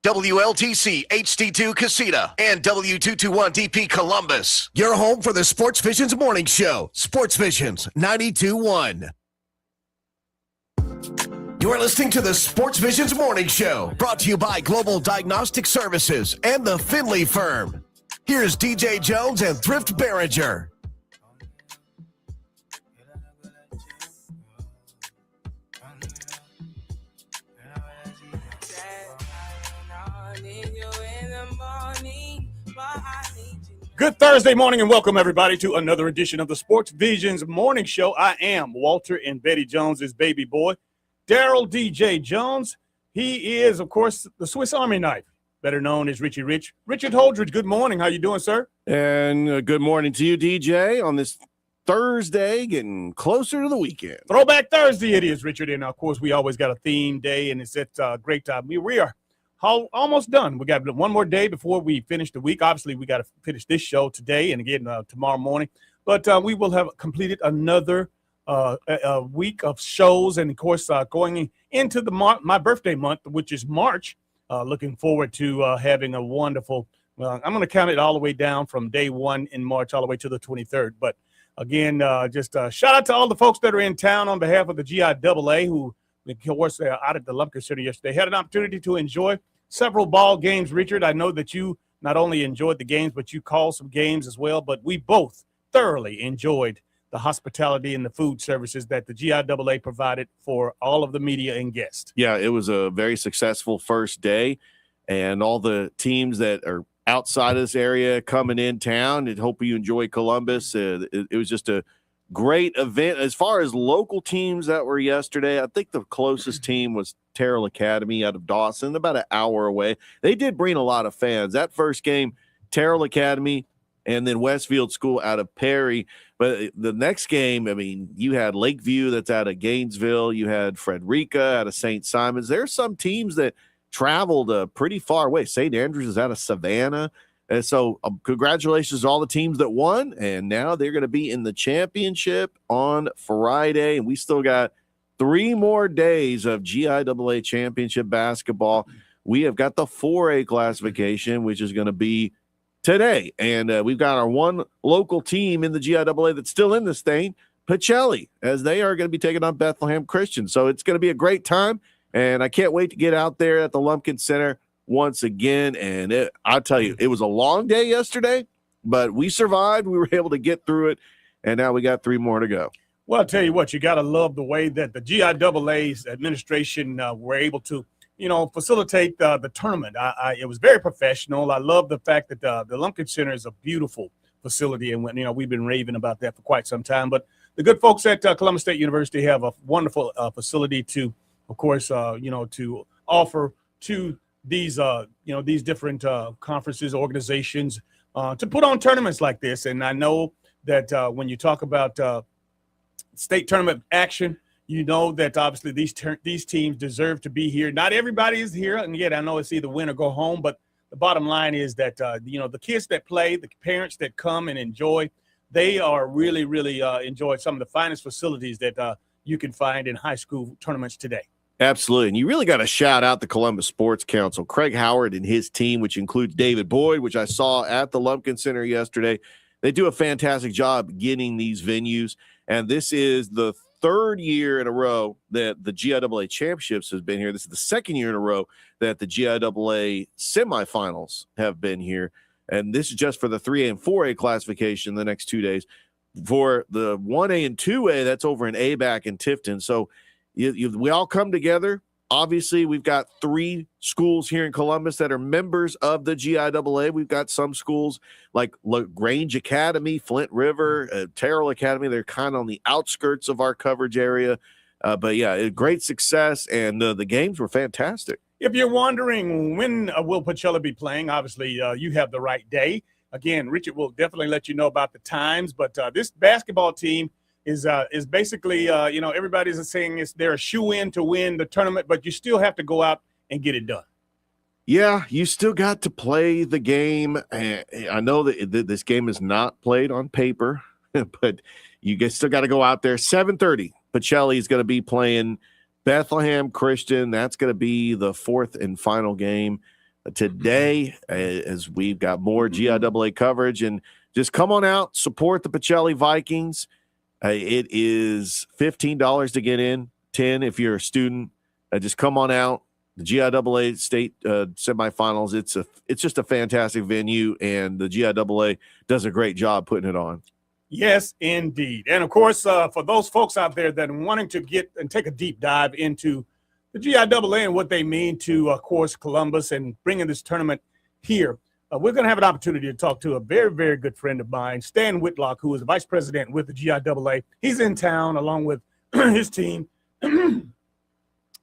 WLTC HD2 Casita and W221DP Columbus. Your home for the Sportsvisions Morning Show. Sportsvisions 92.1. You're listening to the Sportsvisions Morning Show, brought to you by Global Diagnostic Services and the Finley Firm. Here's DJ Jones and Thrift Barringer. Good Thursday morning and welcome everybody to another edition of the Sportsvisions Morning Show. I am Walter and Betty Jones's baby boy, Daryl DJ Jones. He is, of course, the Swiss Army knife, better known as Richie Rich. Richard Holdridge, good morning. How you doing, sir? And good morning to you, DJ, on this Thursday, getting closer to the weekend. Throwback Thursday it is, Richard. And, of course, we always got a theme day, and it's a great time. We are almost done. We got one more day before we finish the week. Obviously, we got to finish this show today and again tomorrow morning. But we will have completed another a week of shows. And, of course, going into my birthday month, which is March, looking forward to having a wonderful I'm going to count it all the way down from day one in March all the way to the 23rd. But, again, just shout out to all the folks that are in town on behalf of the GIAA who, of course, out at the Lumpkin Center yesterday, had an opportunity to enjoy several ball games. Richard, I know that you not only enjoyed the games, but you called some games as well. But we both thoroughly enjoyed the hospitality and the food services that the GIAA provided for all of the media and guests. Yeah, it was a very successful first day, and all the teams that are outside of this area coming in town, and hope you enjoy Columbus. It was just a great event. As far as local teams that were yesterday, I think the closest team was Terrell Academy out of Dawson, about an hour away. They did bring a lot of fans. That first game, Terrell Academy and then Westfield School out of Perry. But the next game, I mean, you had Lakeview that's out of Gainesville. You had Frederica out of St. Simons. There are some teams that traveled pretty far away. St. Andrews is out of Savannah. And so congratulations to all the teams that won, and now they're going to be in the championship on Friday, and we still got 3 more days of GIAA championship basketball. We have got the 4A classification, which is going to be today, and we've got our one local team in the GIAA that's still in this thing, Pacelli, as they are going to be taking on Bethlehem Christian. So it's going to be a great time, and I can't wait to get out there at the Lumpkin Center once again. And I'll tell you, it was a long day yesterday, but we survived. We were able to get through it, and now we got 3 more to go. Well, I'll tell you what, you got to love the way that the GIAA's administration were able to, facilitate the tournament. It was very professional. I love the fact that the Lumpkin Center is a beautiful facility, and we've been raving about that for quite some time. But the good folks at Columbus State University have a wonderful facility to, of course, to offer to these different conferences, organizations, to put on tournaments like this. And I know that when you talk about state tournament action, you know that obviously these teams deserve to be here. Not everybody is here, and yet I know it's either win or go home. But the bottom line is that the kids that play, the parents that come and enjoy, they are really, really enjoy some of the finest facilities that you can find in high school tournaments today. Absolutely. And you really got to shout out the Columbus Sports Council, Craig Howard and his team, which includes David Boyd, which I saw at the Lumpkin Center yesterday. They do a fantastic job getting these venues. And this is the 3rd year in a row that the GIAA championships has been here. This is the 2nd year in a row that the GIAA semifinals have been here. And this is just for the 3A and 4A classification the next 2 days. For the 1A and 2A, that's over in ABAC and Tifton. So we all come together. Obviously, we've got 3 schools here in Columbus that are members of the GIAA. We've got some schools like LaGrange Academy, Flint River, Terrell Academy. They're kind of on the outskirts of our coverage area. But, yeah, a great success, and the games were fantastic. If you're wondering when will Pacelli be playing, obviously you have the right day. Again, Richard will definitely let you know about the times. But this basketball team is basically, everybody's saying they're a shoe-in to win the tournament, but you still have to go out and get it done. Yeah, you still got to play the game. I know that this game is not played on paper, but you still got to go out there. 7:30, Pacelli is going to be playing Bethlehem Christian. That's going to be the 4th and final game. today as we've got more GIAA coverage. And just come on out, support the Pacelli Vikings. It is $15 to get in, $10 if you're a student. Just come on out. The GIAA state semifinals. It's just a fantastic venue, and the GIAA does a great job putting it on. Yes, indeed. And of course, for those folks out there that are wanting to get and take a deep dive into the GIAA and what they mean to, of course, Columbus and bringing this tournament here, we're going to have an opportunity to talk to a very, very good friend of mine, Stan Whitlock, who is the vice president with the GIAA. He's in town along with his team.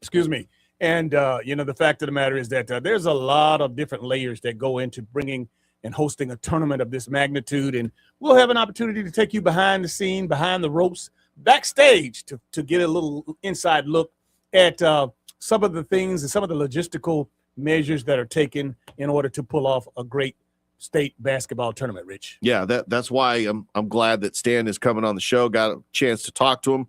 Excuse me. And, the fact of the matter is that there's a lot of different layers that go into bringing and hosting a tournament of this magnitude. And we'll have an opportunity to take you behind the scene, behind the ropes, backstage to get a little inside look at some of the things and some of the logistical measures that are taken in order to pull off a great state basketball tournament, Rich. Yeah, that's why I'm glad that Stan is coming on the show. Got a chance to talk to him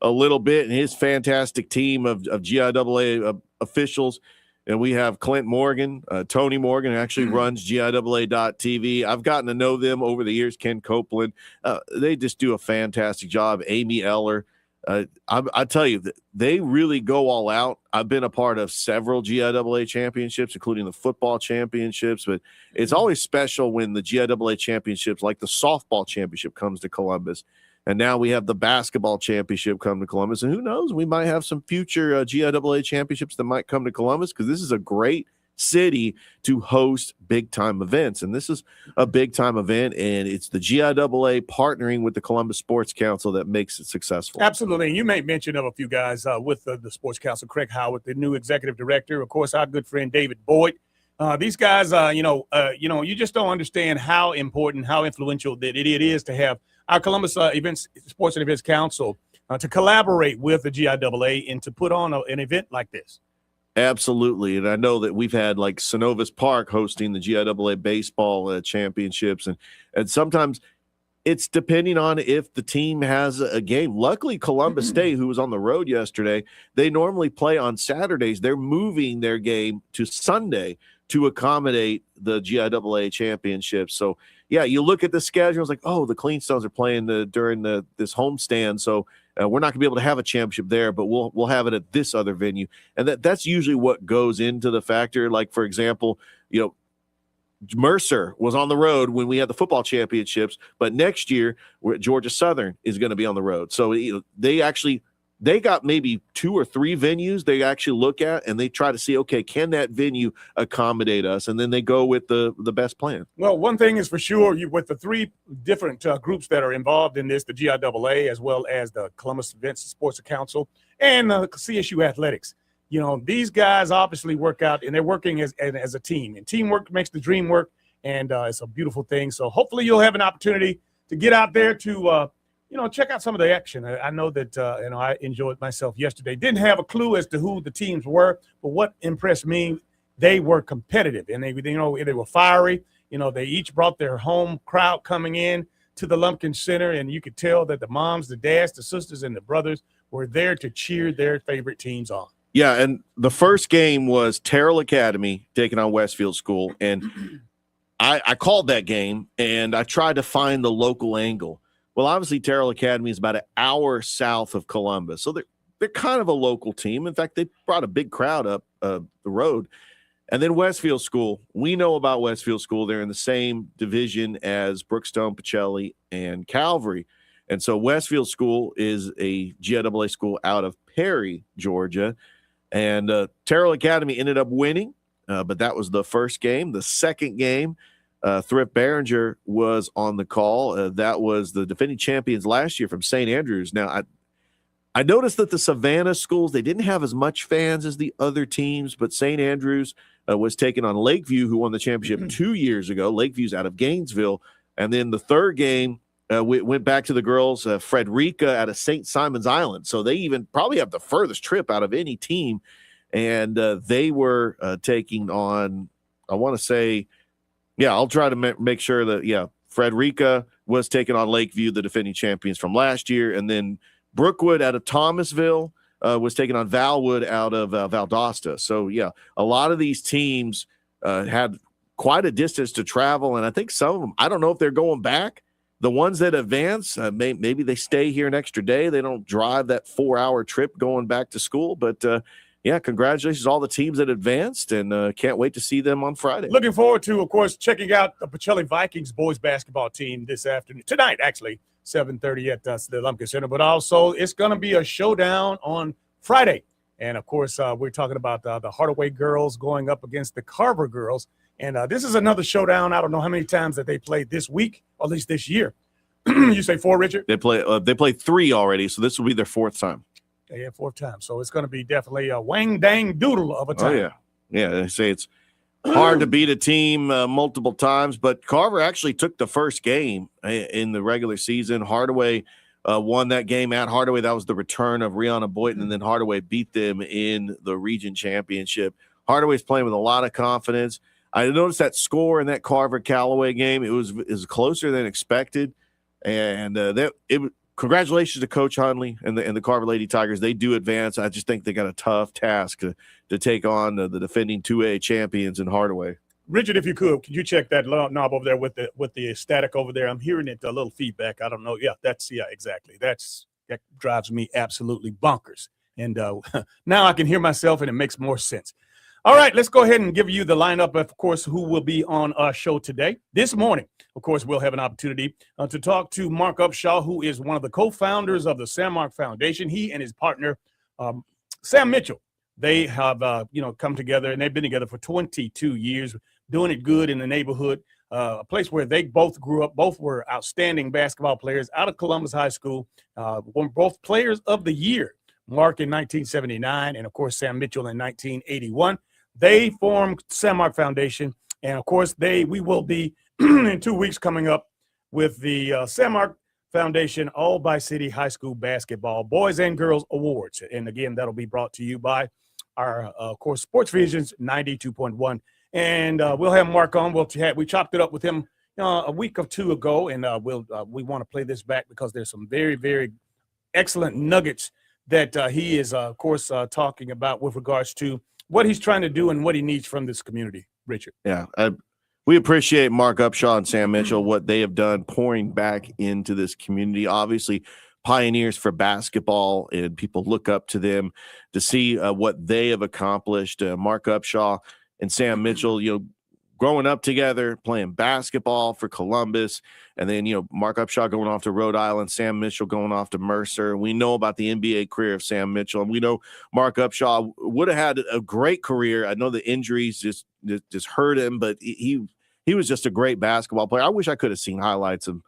a little bit, and his fantastic team of GIAA officials. And we have Clint Morgan, Tony Morgan, who actually runs GIAA.TV. I've gotten to know them over the years. Ken Copeland, they just do a fantastic job. Amy Eller, I tell you, they really go all out. I've been a part of several GIAA championships, including the football championships, but it's always special when the GIAA championships, like the softball championship, comes to Columbus. And now we have the basketball championship come to Columbus. And who knows, we might have some future GIAA championships that might come to Columbus, because this is a great city to host big-time events. And this is a big-time event, and it's the GIAA partnering with the Columbus Sports Council that makes it successful. Absolutely. And you made mention of a few guys with the Sports Council, Craig Howard, the new executive director, of course, our good friend David Boyd. These guys, you just don't understand how important, how influential that it is to have our Columbus Sports and Events Council to collaborate with the GIAA and to put on an event like this. Absolutely. And I know that we've had like Synovus Park hosting the GIAA baseball championships. And sometimes it's depending on if the team has a game. Luckily, Columbus State, who was on the road yesterday, they normally play on Saturdays. They're moving their game to Sunday to accommodate the GIAA championship. So, yeah, you look at the schedule, it's like, oh, the Cleanstones are playing during this homestand, so we're not going to be able to have a championship there, but we'll have it at this other venue. And that's usually what goes into the factor. Like, for example, Mercer was on the road when we had the football championships, but next year Georgia Southern is going to be on the road. So they got maybe 2 or 3 venues they actually look at, and they try to see, okay, can that venue accommodate us? And then they go with the best plan. Well, one thing is for sure, with the 3 different groups that are involved in this, the GIAA, as well as the Columbus Events Sports Council, and CSU Athletics, these guys obviously work out, and they're working as a team. And teamwork makes the dream work, and it's a beautiful thing. So hopefully you'll have an opportunity to get out there to check out some of the action. I know that, I enjoyed myself yesterday. Didn't have a clue as to who the teams were, but what impressed me, they were competitive, and they were fiery. They each brought their home crowd coming in to the Lumpkin Center, and you could tell that the moms, the dads, the sisters, and the brothers were there to cheer their favorite teams on. Yeah, and the first game was Terrell Academy taking on Westfield School, and I called that game, and I tried to find the local angle. Well, obviously, Terrell Academy is about an hour south of Columbus, so they're kind of a local team. In fact, they brought a big crowd up the road. And then Westfield School, we know about Westfield School. They're in the same division as Brookstone, Pacelli, and Calvary. And so Westfield School is a GIAA school out of Perry, Georgia. And Terrell Academy ended up winning, but that was the first game. The second game, Thrift Barringer was on the call. That was the defending champions last year from St. Andrews. Now, I noticed that the Savannah schools, they didn't have as much fans as the other teams, but St. Andrews was taking on Lakeview, who won the championship 2 years ago. Lakeview's out of Gainesville. And then the third game went back to the girls, Frederica out of St. Simon's Island. So they even probably have the furthest trip out of any team. And they were taking on, I want to say, I'll try to make sure that, Frederica was taking on Lakeview, the defending champions from last year. And then Brookwood out of Thomasville was taking on Valwood out of Valdosta. So, a lot of these teams had quite a distance to travel, and I think some of them, I don't know if they're going back. The ones that advance, maybe they stay here an extra day. They don't drive that 4-hour trip going back to school. But, yeah, congratulations to all the teams that advanced, and can't wait to see them on Friday. Looking forward to, of course, checking out the Pacelli Vikings boys basketball team this afternoon, tonight, actually, 7:30 at the Lumpkin Center. But also it's going to be a showdown on Friday. And, of course, we're talking about the Hardaway girls going up against the Carver girls. And this is another showdown. I don't know how many times that they played this week, or at least this year. You say 4, Richard? They play 3 already, so this will be their 4th time. Yeah, 4th time. So it's going to be definitely a wang-dang-doodle of a time. Oh, yeah. Yeah, they say it's hard to beat a team multiple times, but Carver actually took the first game in the regular season. Hardaway won that game at Hardaway. That was the return of Rihanna Boynton, and then Hardaway beat them in the region championship. Hardaway's playing with a lot of confidence. I noticed that score in that Carver-Callaway game. It was closer than expected, and congratulations to Coach Hunley and the Carver Lady Tigers. They do advance. I just think they got a tough task to take on the defending 2A champions in Hardaway. Richard, if you could you check that knob over there with the static over there? I'm hearing it, a little feedback. I don't know. Yeah, exactly. That drives me absolutely bonkers. And now I can hear myself, and it makes more sense. All right, let's go ahead and give you the lineup, of course, who will be on our show today. This morning, of course, we'll have an opportunity to talk to Mark Upshaw, who is one of the co-founders of the Sam Mark Foundation. He and his partner, Sam Mitchell, they have, come together, and they've been together for 22 years, doing it good in the neighborhood, a place where they both grew up. Both were outstanding basketball players out of Columbus High School, were both players of the year, Mark in 1979, and, of course, Sam Mitchell in 1981. They formed Sam Mark Foundation, and, of course, we will be in 2 weeks coming up with the Sam Mark Foundation All-By-City High School Basketball Boys and Girls Awards. And, again, that'll be brought to you by our, of course, Sportsvisions 92.1. And we'll have Mark on. We chopped it up with him a week or 2 ago, and we want to play this back because there's some very, very excellent nuggets that he is, of course, talking about with regards to what he's trying to do and what he needs from this community, Richard. Yeah, we appreciate Mark Upshaw and Sam Mitchell, what they have done pouring back into this community. Obviously, pioneers for basketball, and people look up to them to see what they have accomplished. Mark Upshaw and Sam Mitchell, growing up together, playing basketball for Columbus, and then, Mark Upshaw going off to Rhode Island, Sam Mitchell going off to Mercer. We know about the NBA career of Sam Mitchell, and we know Mark Upshaw would have had a great career. I know the injuries just hurt him, but he was just a great basketball player. I wish I could have seen highlights of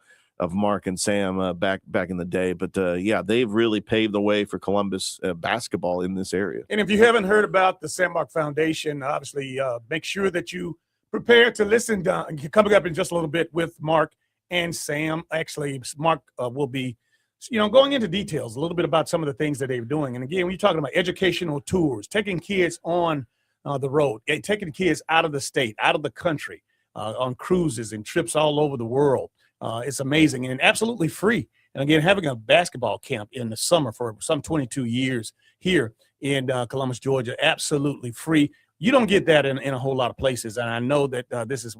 Mark and Sam back in the day. But, yeah, they've really paved the way for Columbus basketball in this area. And if you haven't heard about the Sam Mark Foundation, obviously make sure that you prepare to listen. Coming up in just a little bit with Mark and Sam. Actually, Mark will be, going into details a little bit about some of the things that they're doing. And again, when you're talking about educational tours, taking kids on the road, taking kids out of the state, out of the country, on cruises and trips all over the world. It's amazing and absolutely free. And again, having a basketball camp in the summer for some 22 years here in Columbus, Georgia, absolutely free. You don't get that in a whole lot of places. And I know that this is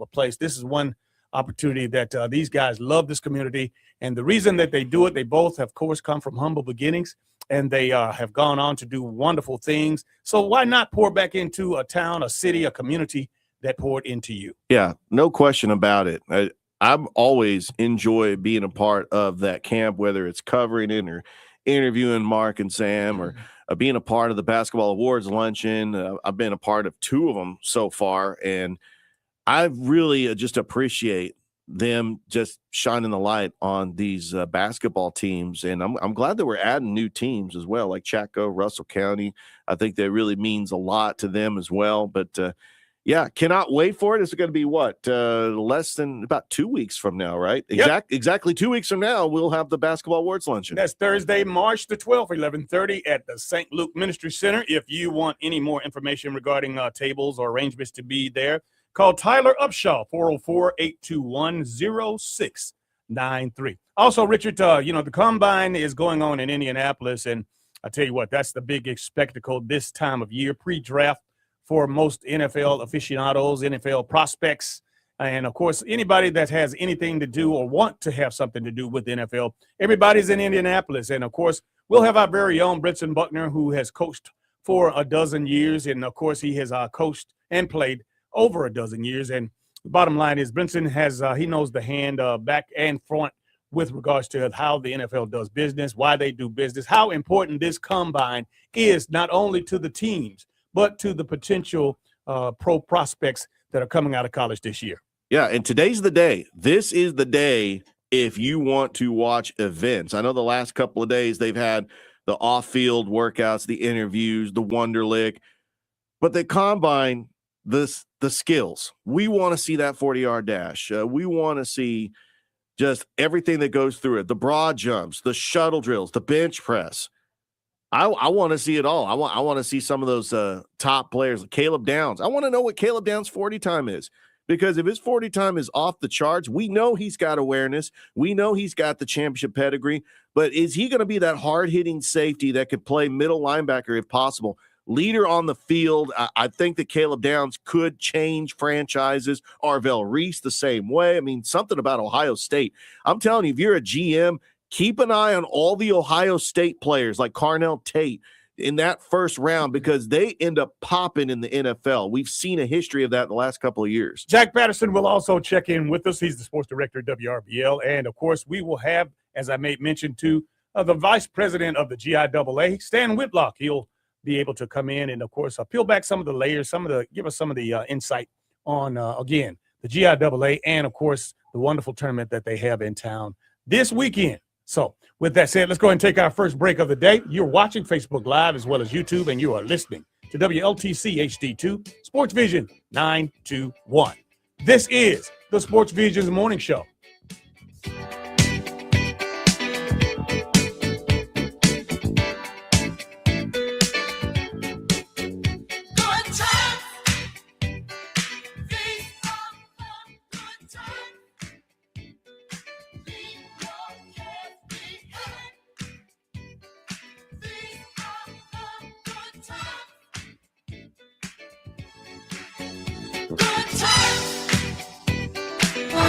one opportunity that these guys love this community. And the reason that they do it, they both, of course, come from humble beginnings, and they have gone on to do wonderful things. So why not pour back into a town, a city, a community that poured into you? Yeah, no question about it. I've always enjoyed being a part of that camp, whether it's covering it or interviewing Mark and Sam or being a part of the basketball awards luncheon. I've been a part of 2 of them so far, and I really just appreciate them just shining the light on these basketball teams. And I'm glad that we're adding new teams as well, like Chaco, Russell County. I think that really means a lot to them as well. But yeah, cannot wait for it. It's going to be less than about 2 weeks from now, right? Yep. Exactly 2 weeks from now, we'll have the basketball awards luncheon. That's Thursday, March the 12th, 11:30 at the St. Luke Ministry Center. If you want any more information regarding tables or arrangements to be there, call Tyler Upshaw, 404-821-0693. Also, Richard, the Combine is going on in Indianapolis, and I tell you what, that's the big spectacle this time of year, pre-draft for most NFL aficionados, NFL prospects, and, of course, anybody that has anything to do or want to have something to do with the NFL. Everybody's in Indianapolis. And, of course, we'll have our very own Brentson Buckner, who has coached for a dozen years. And, of course, he has coached and played over a dozen years. And the bottom line is Brentson has he knows the hand back and front with regards to how the NFL does business, why they do business, how important this combine is not only to the teams, but to the potential pro prospects that are coming out of college this year. Yeah, and today's the day. This is the day if you want to watch events. I know the last couple of days they've had the off-field workouts, the interviews, the Wonderlic, but the combine, the skills. We want to see that 40-yard dash. We want to see just everything that goes through it, the broad jumps, the shuttle drills, the bench press. I want to see it all. I want to see some of those top players, like Caleb Downs. I want to know what Caleb Downs' 40 time is. Because if his 40 time is off the charts, we know he's got awareness. We know he's got the championship pedigree. But is he going to be that hard-hitting safety that could play middle linebacker if possible? Leader on the field. I think that Caleb Downs could change franchises. Arvell Reese the same way. I mean, something about Ohio State. I'm telling you, if you're a GM, keep an eye on all the Ohio State players like Carnell Tate in that first round, because they end up popping in the NFL. We've seen a history of that in the last couple of years. Jack Patterson will also check in with us. He's the sports director at WRBL. And, of course, we will have, as I made mention to, the vice president of the GIAA, Stan Whitlock. He'll be able to come in and, of course, peel back some of the layers, give us some of the insight on, again, the GIAA and, of course, the wonderful tournament that they have in town this weekend. So with that said, let's go ahead and take our first break of the day. You're watching Facebook Live as well as YouTube, and you are listening to WLTC HD2 Sports Vision 921. This is the Sports Visions Morning Show.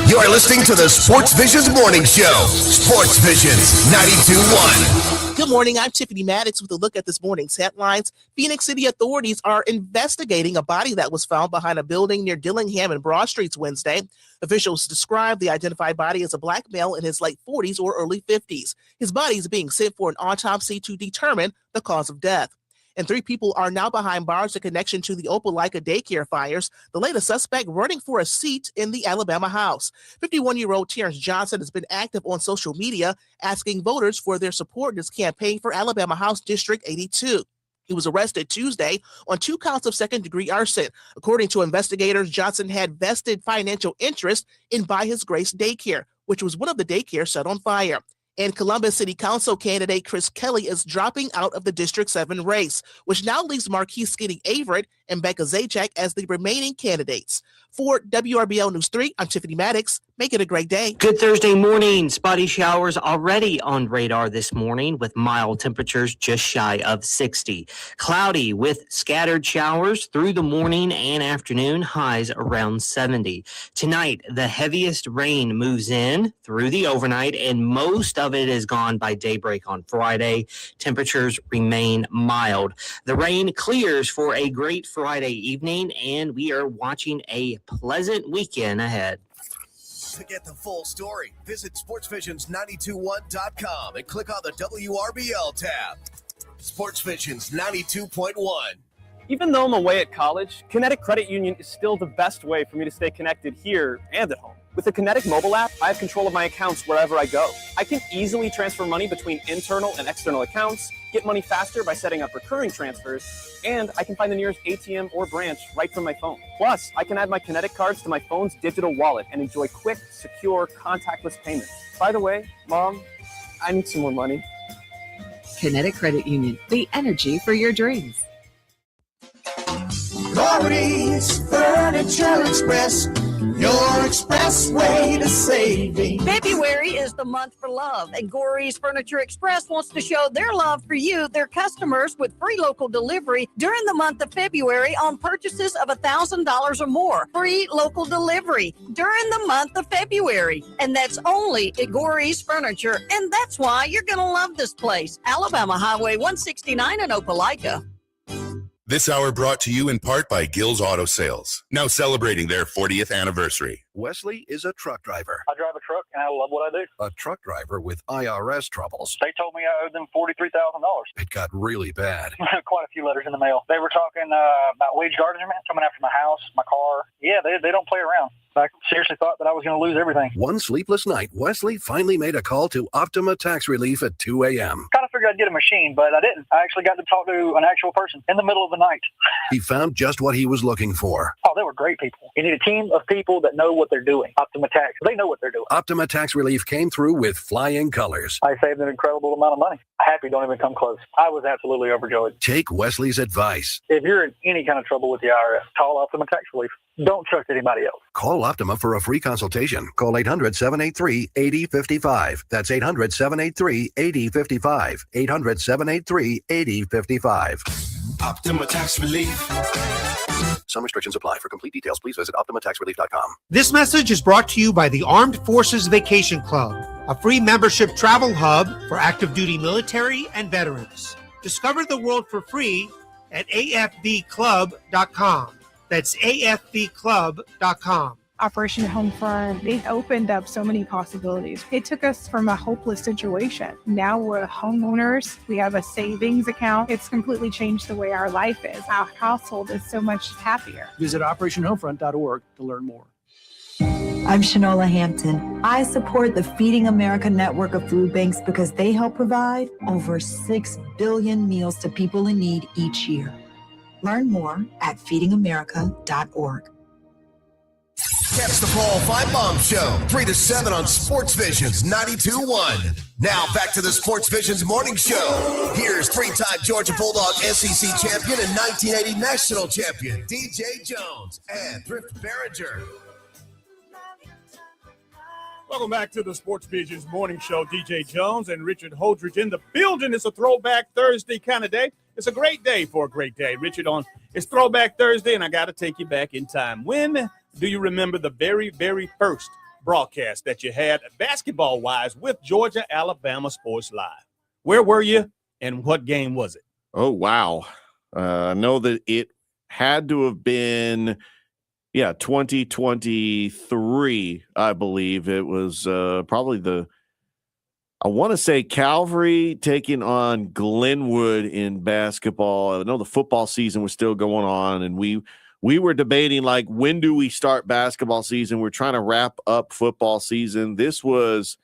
You are listening to the Sports Visions Morning Show. Sports Visions 92.1. Good morning. I'm Tiffany Maddox with a look at this morning's headlines. Phoenix City authorities are investigating a body that was found behind a building near Dillingham and Broad Streets Wednesday. Officials described the identified body as a black male in his late 40s or early 50s. His body is being sent for an autopsy to determine the cause of death. And 3 people are now behind bars in connection to the Opelika daycare fires, the latest suspect running for a seat in the Alabama House. 51-year-old Terrence Johnson has been active on social media, asking voters for their support in his campaign for Alabama House District 82. He was arrested Tuesday on 2 counts of second-degree arson. According to investigators, Johnson had vested financial interest in By His Grace Daycare, which was one of the daycares set on fire. And Columbus City Council candidate Chris Kelly is dropping out of the District 7 race, which now leaves Marquis Skinny Averett and Becca Zajac as the remaining candidates. For WRBL News 3, I'm Tiffany Maddox. Make it a great day. Good Thursday morning. Spotty showers already on radar this morning with mild temperatures just shy of 60. Cloudy with scattered showers through the morning and afternoon, highs around 70. Tonight, the heaviest rain moves in through the overnight, and most of it is gone by daybreak on Friday. Temperatures remain mild. The rain clears for a great Friday evening, and we are watching a pleasant weekend ahead. To get the full story, visit sportsvisions921.com and click on the WRBL tab. Sports Visions 92.1. Even though I'm away at college, Kinetic Credit Union is still the best way for me to stay connected here and at home. With the Kinetic mobile app, I have control of my accounts wherever I go. I can easily transfer money between internal and external accounts, get money faster by setting up recurring transfers, and I can find the nearest ATM or branch right from my phone. Plus, I can add my Kinetic cards to my phone's digital wallet and enjoy quick, secure, contactless payments. By the way, Mom, I need some more money. Kinetic Credit Union, the energy for your dreams. Lori's Furniture Express. Your expressway to saving. February is the month for love, and Gory's Furniture Express wants to show their love for you, their customers, with free local delivery during the month of February on purchases of $1,000 or more. Free local delivery during the month of February, and that's only at Gory's Furniture, and that's why you're going to love this place. Alabama Highway 169 in Opelika. This hour brought to you in part by Gill's Auto Sales, now celebrating their 40th anniversary. Wesley is a truck driver. I drive a truck and I love what I do. A truck driver with IRS troubles. They told me I owed them $43,000. It got really bad. Quite a few letters in the mail. They were talking about wage garnishment, coming after my house, my car. Yeah, they don't play around. I seriously thought that I was going to lose everything. One sleepless night, Wesley finally made a call to Optima Tax Relief at 2 a.m. Kind of figured I'd get a machine, but I didn't. I actually got to talk to an actual person in the middle of the night. He found just what he was looking for. Oh, they were great people. You need a team of people that know what they're doing. Optima Tax, they know what they're doing. Optima Tax Relief came through with flying colors. I saved an incredible amount of money. Happy don't even come close. I was absolutely overjoyed. Take Wesley's advice. If you're in any kind of trouble with the IRS, call Optima Tax Relief. Don't trust anybody else. Call Optima for a free consultation. Call 800-783-8055. That's 800-783-8055. 800-783-8055. Optima Tax Relief. Some restrictions apply. For complete details, please visit OptimaTaxRelief.com. This message is brought to you by the Armed Forces Vacation Club, a free membership travel hub for active duty military and veterans. Discover the world for free at afvclub.com. That's afvclub.com. Operation Homefront, they opened up so many possibilities. It took us from a hopeless situation. Now we're homeowners. We have a savings account. It's completely changed the way our life is. Our household is so much happier. Visit OperationHomefront.org to learn more. I'm Shanola Hampton. I support the Feeding America network of food banks because they help provide over 6 billion meals to people in need each year. Learn more at feedingamerica.org. Catch the Paul Feinbaum Show, 3 to 7 on Sportsvisions 92.1. Now back to the Sportsvisions Morning Show. Here's three-time Georgia Bulldog SEC champion and 1980 national champion, DJ Jones and Thrift Barringer. Welcome back to the Sportsvisions Morning Show. DJ Jones and Richard Holdridge in the building. It's a Throwback Thursday kind of day. It's a great day for a great day. Richard, it's Throwback Thursday, and I got to take you back in time. When do you remember the very, very first broadcast that you had basketball-wise with Georgia-Alabama Sports Live? Where were you, and what game was it? Oh, wow. I know that it had to have been, 2023, I believe. It was probably I want to say Calvary taking on Glenwood in basketball. I know the football season was still going on, and we were debating, like, when do we start basketball season? We're trying to wrap up football season. This was,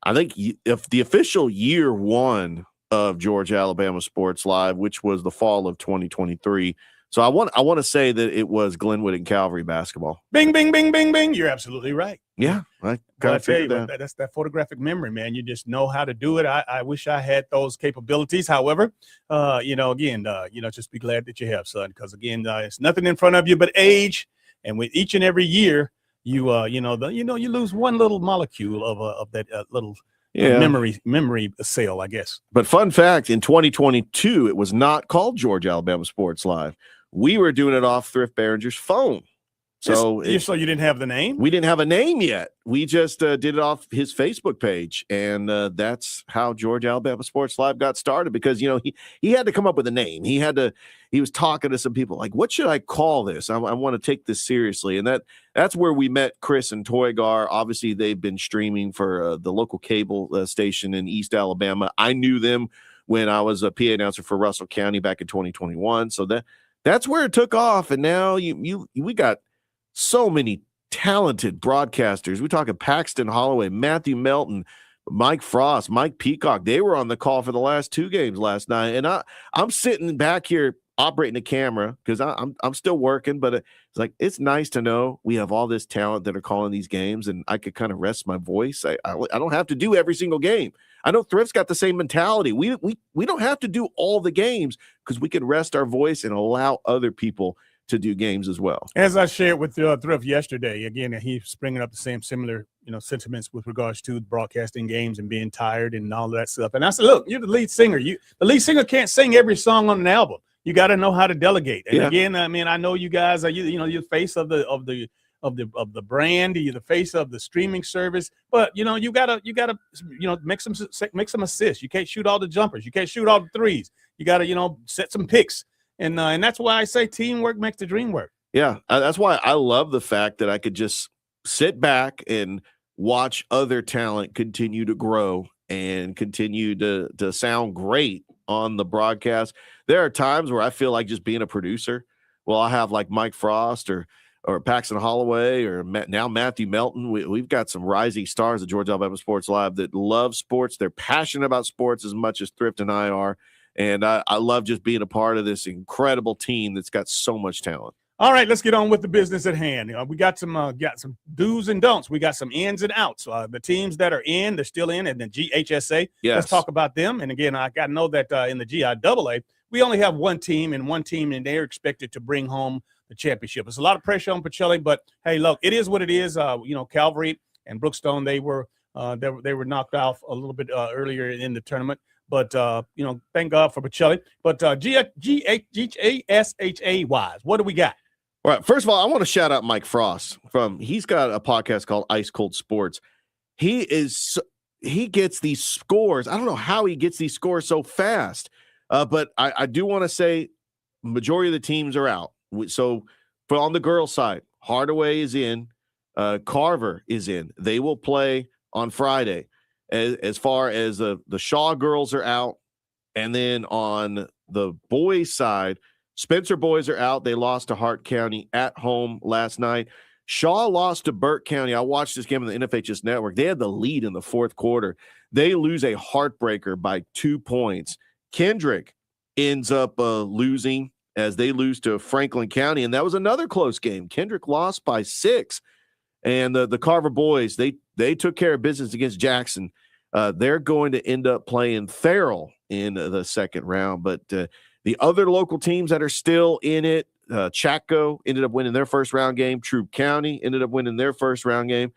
I think, if the official year one of Georgia-Alabama Sports Live, which was the fall of 2023. So I want to say that it was Glenwood and Calvary basketball. Bing, bing, bing, bing, bing. You're absolutely right. Yeah, I tell you, that's that photographic memory, man. You just know how to do it. I wish I had those capabilities. However, just be glad that you have, son, because again, it's nothing in front of you but age. And with each and every year, you lose one little molecule of that little memory cell, I guess. But fun fact, in 2022, it was not called Georgia-Alabama Sports Live. We were doing it off Thrift Barringer's phone. So you didn't have the name? We didn't have a name yet. We just did it off his Facebook page, and that's how Georgia-Alabama Sports Live got started, because, he had to come up with a name. He was talking to some people like, what should I call this? I want to take this seriously. And that's where we met Chris and Toygar. Obviously, they've been streaming for the local cable station in East Alabama. I knew them when I was a PA announcer for Russell County back in 2021. So that's where it took off. And now we got so many talented broadcasters. We're talking Paxton Holloway, Matthew Melton, Mike Frost, Mike Peacock. They were on the call for the last two games last night. And I'm sitting back here operating the camera because I'm still working, but it's nice to know we have all this talent that are calling these games, and I could kind of rest my voice. I don't have to do every single game. I know Thrift's got the same mentality. We don't have to do all the games because we can rest our voice and allow other people to do games as well. As I shared with Thrift yesterday, again, he's bringing up the same similar, sentiments with regards to broadcasting games and being tired and all that stuff. And I said, look, you're the lead singer. The lead singer can't sing every song on an album. You got to know how to delegate. And again, I mean, I know you guys are, you're the face of the brand, you're the face of the streaming service, but you gotta make some assists. You can't shoot all the jumpers. You can't shoot all the threes. You gotta, set some picks. And that's why I say teamwork makes the dream work. Yeah. That's why I love the fact that I could just sit back and watch other talent continue to grow and continue to sound great on the broadcast. There are times where I feel like just being a producer. Well, I have like Mike Frost or Paxton Holloway or now Matthew Melton. We've got some rising stars at Georgia Alabama Sports Live that love sports. They're passionate about sports as much as Thrift and I are. And I love just being a part of this incredible team that's got so much talent. All right, let's get on with the business at hand. We got some do's and don'ts. We got some ins and outs. The teams that are in, they're still in, and the GHSA. Yes. Let's talk about them. And again, I got to know that in the GIAA, we only have one team, and they're expected to bring home the championship. There's a lot of pressure on Pacelli, but hey, look, it is what it is. Calvary and Brookstone, they were knocked off a little bit earlier in the tournament. But, thank God for Pacelli. But GHSA-wise, what do we got? All right. First of all, I want to shout out Mike Frost he's got a podcast called Ice Cold Sports. He gets these scores. I don't know how he gets these scores so fast. But I do want to say majority of the teams are out. So on the girls' side, Hardaway is in, Carver is in. They will play on Friday. As far as the Shaw girls are out, and then on the boys' side, Spencer boys are out. They lost to Hart County at home last night. Shaw lost to Burke County. I watched this game on the NFHS Network. They had the lead in the fourth quarter. They lose a heartbreaker by 2 points. Kendrick ends up losing as they lose to Franklin County, and that was another close game. Kendrick lost by 6, and the Carver boys, they took care of business against Jackson. They're going to end up playing Farrell in the second round, but the other local teams that are still in it, Chaco ended up winning their first round game. Troup County ended up winning their first round game.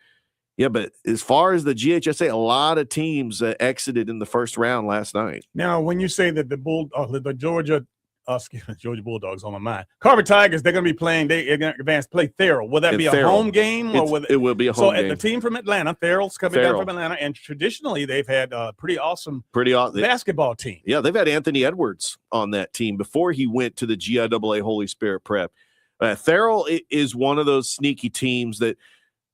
Yeah, but as far as the GHSA, a lot of teams exited in the first round last night. Now, when you say that the Georgia Bulldogs on my mind, Carver Tigers, they're going to be playing. They're going to advance play Farrell. Will that be a home game? Or it will be a home game. So the team from Atlanta, Farrell's coming down from Atlanta, and traditionally they've had a pretty awesome basketball team. Yeah, they've had Anthony Edwards on that team before he went to the GIAA Holy Spirit Prep. Farrell is one of those sneaky teams that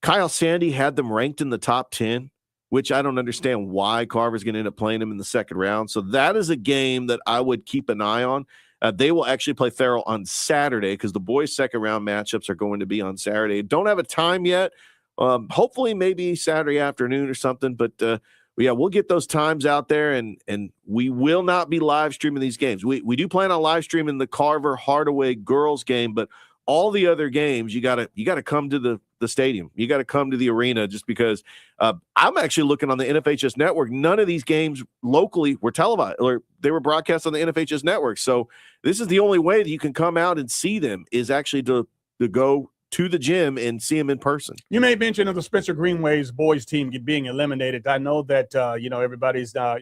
Kyle Sandy had them ranked in the top 10, which I don't understand why Carver's going to end up playing them in the second round. So that is a game that I would keep an eye on. They will actually play Farrell on Saturday because the boys' second round matchups are going to be on Saturday. Don't have a time yet. Hopefully maybe Saturday afternoon or something. But we'll get those times out there, and we will not be live streaming these games. We do plan on live streaming the Carver Hardaway girls game, but all the other games you gotta come to the stadium. You got to come to the arena just because I'm actually looking on the NFHS network. None of these games locally were televised, or they were broadcast on the NFHS network. So this is the only way that you can come out and see them is actually to go to the gym and see them in person. You made mention of the Spencer Greenway's boys team being eliminated. I know that, everybody's, a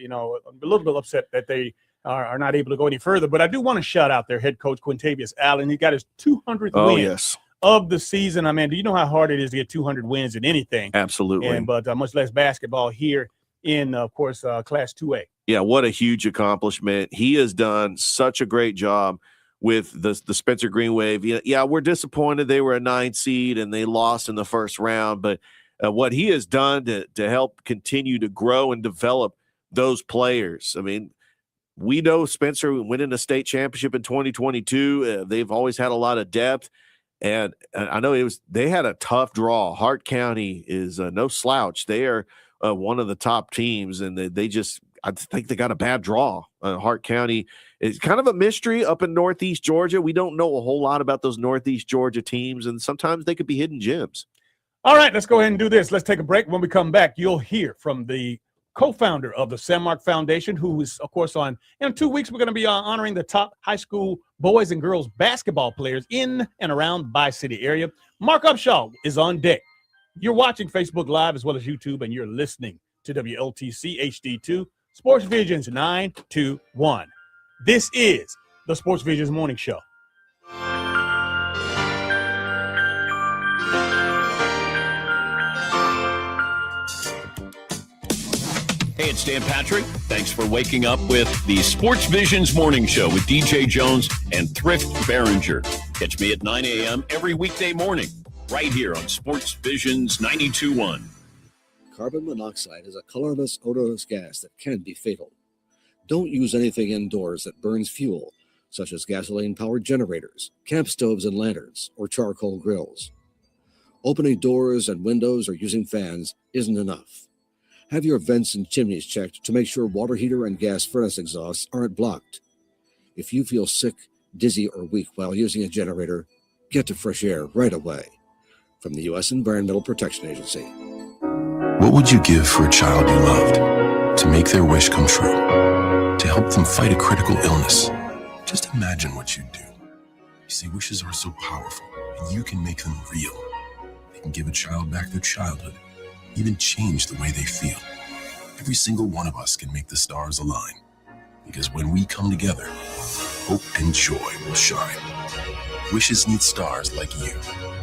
little bit upset that they are not able to go any further, but I do want to shout out their head coach, Quintavious Allen. He got his 200th win of the season. I mean, do you know how hard it is to get 200 wins in anything? Absolutely. But much less basketball here in, of course, Class 2A. Yeah, what a huge accomplishment. He has done such a great job with the Spencer Green Wave. Yeah, we're disappointed they were a 9 seed and they lost in the first round, but what he has done to help continue to grow and develop those players. I mean, we know Spencer winning a state championship in 2022. They've always had a lot of depth. And I know they had a tough draw. Hart County is no slouch. They are one of the top teams, and I think they got a bad draw. Hart County is kind of a mystery up in Northeast Georgia. We don't know a whole lot about those Northeast Georgia teams, and sometimes they could be hidden gems. All right, let's go ahead and do this. Let's take a break. When we come back, you'll hear from the co-founder of the San Mark Foundation, who is, of course, in 2 weeks, we're going to be honoring the top high school boys and girls basketball players in and around Bi-City area. Mark Upshaw is on deck. You're watching Facebook Live as well as YouTube, and you're listening to WLTC HD2, Sports Visions 921. This is the Sports Visions Morning Show. Hey, it's Dan Patrick. Thanks for waking up with the Sports Visions Morning Show with DJ Jones and Thrift Barringer. Catch me at 9 a.m. every weekday morning, right here on Sports Visions 92.1. Carbon monoxide is a colorless, odorless gas that can be fatal. Don't use anything indoors that burns fuel, such as gasoline-powered generators, camp stoves and lanterns, or charcoal grills. Opening doors and windows or using fans isn't enough. Have your vents and chimneys checked to make sure water heater and gas furnace exhausts aren't blocked. If you feel sick, dizzy, or weak while using a generator, get to fresh air right away. From the U.S. Environmental Protection Agency. What would you give for a child you loved? To make their wish come true? To help them fight a critical illness? Just imagine what you'd do. You see, wishes are so powerful, and you can make them real. They can give a child back their childhood, even change the way they feel. Every single one of us can make the stars align. Because when we come together, hope and joy will shine. Wishes need stars like you.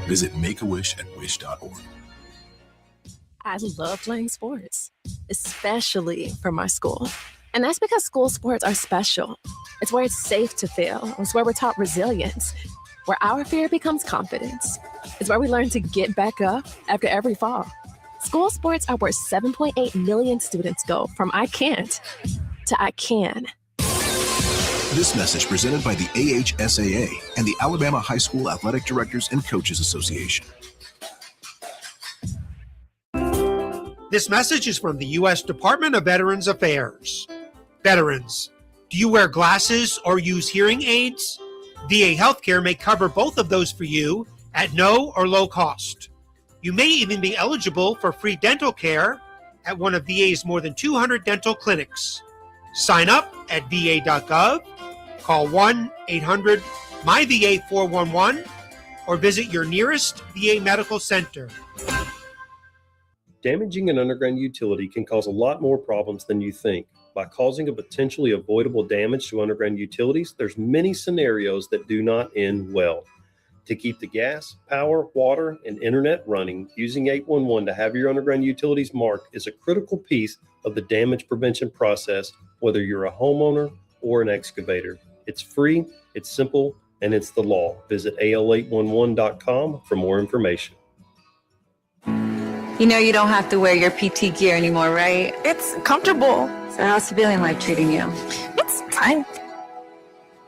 Visit Make-A-Wish at wish.org. I love playing sports, especially for my school. And that's because school sports are special. It's where it's safe to fail. It's where we're taught resilience, where our fear becomes confidence. It's where we learn to get back up after every fall. School sports are where 7.8 million students go from I can't to I can. This message presented by the AHSAA and the Alabama High School Athletic Directors and Coaches Association. This message is from the U.S. Department of Veterans Affairs. Veterans, do you wear glasses or use hearing aids? VA Healthcare may cover both of those for you at no or low cost. You may even be eligible for free dental care at one of VA's more than 200 dental clinics. Sign up at va.gov, call 1-800-MyVA411, or visit your nearest VA medical center. Damaging an underground utility can cause a lot more problems than you think. By causing a potentially avoidable damage to underground utilities, there's many scenarios that do not end well. To keep the gas, power, water, and internet running, using 811 to have your underground utilities marked is a critical piece of the damage prevention process, whether you're a homeowner or an excavator. It's free, it's simple, and it's the law. Visit al811.com for more information. You know you don't have to wear your PT gear anymore, right? It's comfortable. So how's civilian life treating you? It's fine.